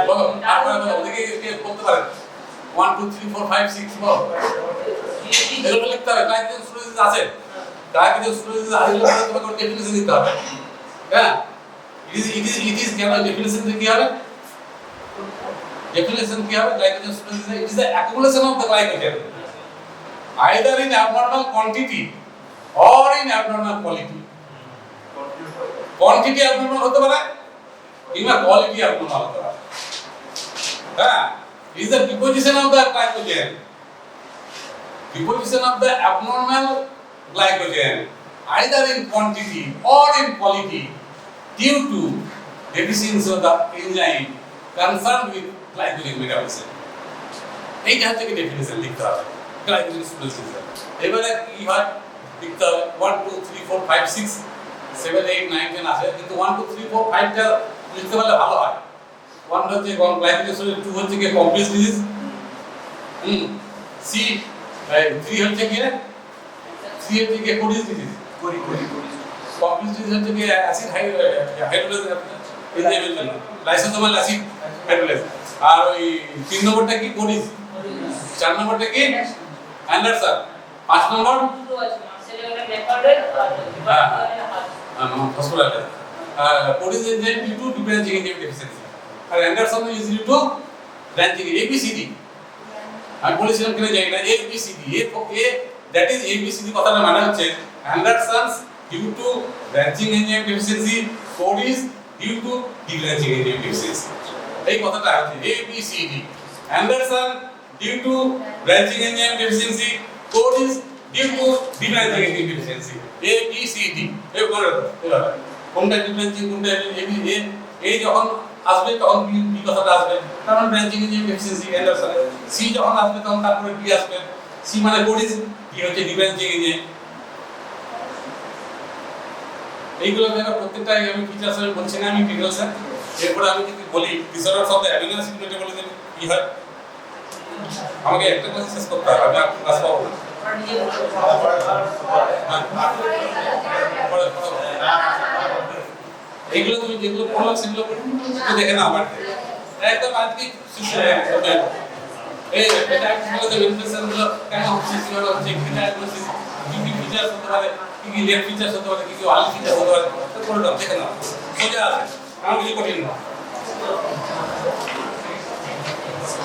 বলো, আপনারা বলো, দেখি কে বলতে পারেন। 1 2 3 4 5 6 বলো, এগুলো লিখতে হবে। গ্লাইকোজেন স্টোরেজ আছে, গ্লাইকোজেন স্টোরেজ আছে, তোমাকে ডেফিনিশন দিতে হবে। হ্যাঁ, ইট ইজ কেন ডেফিনিশন কি হবে? Definition কি হবে? Glycogen storage is the accumulation of the glycogen either in abnormal quantity or in abnormal quality. Quantity abnormal হতে পারে কিংবা quality abnormal হতে পারে। হ্যাঁ, is the deposition of the glycogen, deposition of the abnormal glycogen either in quantity or in quality due to deficiency of the enzyme concerned with glycogen metabolism. এইটা হচ্ছে কি definition লিখতে হবে গ্লাইকোজেন স্টোরেজ। এবারে কি হয় লিখতে হবে 1 2 3 4 5 6 7 8 9 10 আছে, কিন্তু 1 2 3 4 5 টা লিখতে পারলে ভালো হয়। 1 হচ্ছে গ্লাইকোজেন স্টোরেজ, 2 হচ্ছে কি কমপ্লিট ডিজিজ, সি 3 হচ্ছে কি 3 হচ্ছে কি কোডিস ডিজিজ, কমপ্লিট ডিজিজ হচ্ছে কি অ্যাসিড হাইড্রোলাইজ এনজাইমের জন্য লাইসোসোমাল অ্যাসিড হাইড্রোলাইজ। আর ওই 3 নম্বরটা কি কোডিস, 4 নম্বরটা কি Andersen, 5 number phosphorylase. Cori's enzyme due to branching enzyme deficiency, আর Andersen is due to branching A B C D. আমি বলেছিলাম কিনা জানি না, এবিসিডি এ দ্যাট ইজ এবিসিডি কথাটা মানে হচ্ছে Andersen's due to branching enzyme deficiency, Cori's due to differentiating enzyme deficiency. এই কথাটা আছে A B C D। Andersen due to branching enzyme deficiency, Cori is due to differentiating enzyme deficiency. A B C D এই করে এবার কোনটা differentiating কোনটা এই যখন আসবে তখন বি কথাটা আসবে, কারণ branching enzyme deficiency Anderson. C যখন আসবে তখন তারপরে ডি আসবে। সি মানে কোড ইজ ডি হচ্ছে ডিফারেন্সিয়েটিং এনজাইম। এইগুলো দেখো প্রত্যেকটাই আমি ফিচারস আমি বলছি না, আমি ডিটেইলসে। এরপর আমি যদি বলি disorder of the amino acid metabolism কি হয়, আমাকে একটা ক্লাস শেষ করতে হবে, আমি আর ক্লাস পাবো না। এইগুলো তুমি যেগুলো পড়লাম সেগুলো একটু দেখে নাও আমার একদম আজকে এই ডায়াগনোসিসগুলোতে ইনফেকশনগুলো কেন হচ্ছে, কিভাবে হচ্ছে, কি ডায়াগনোসিস, কি কি ফিচার হতে পারে, কি কি লেট ফিচার হতে পারে, কি কি আর্লি ফিচার হতে পারে, তো পড়লাম দেখে নাও, সোজা আছে, আমার কিছু কঠিন না।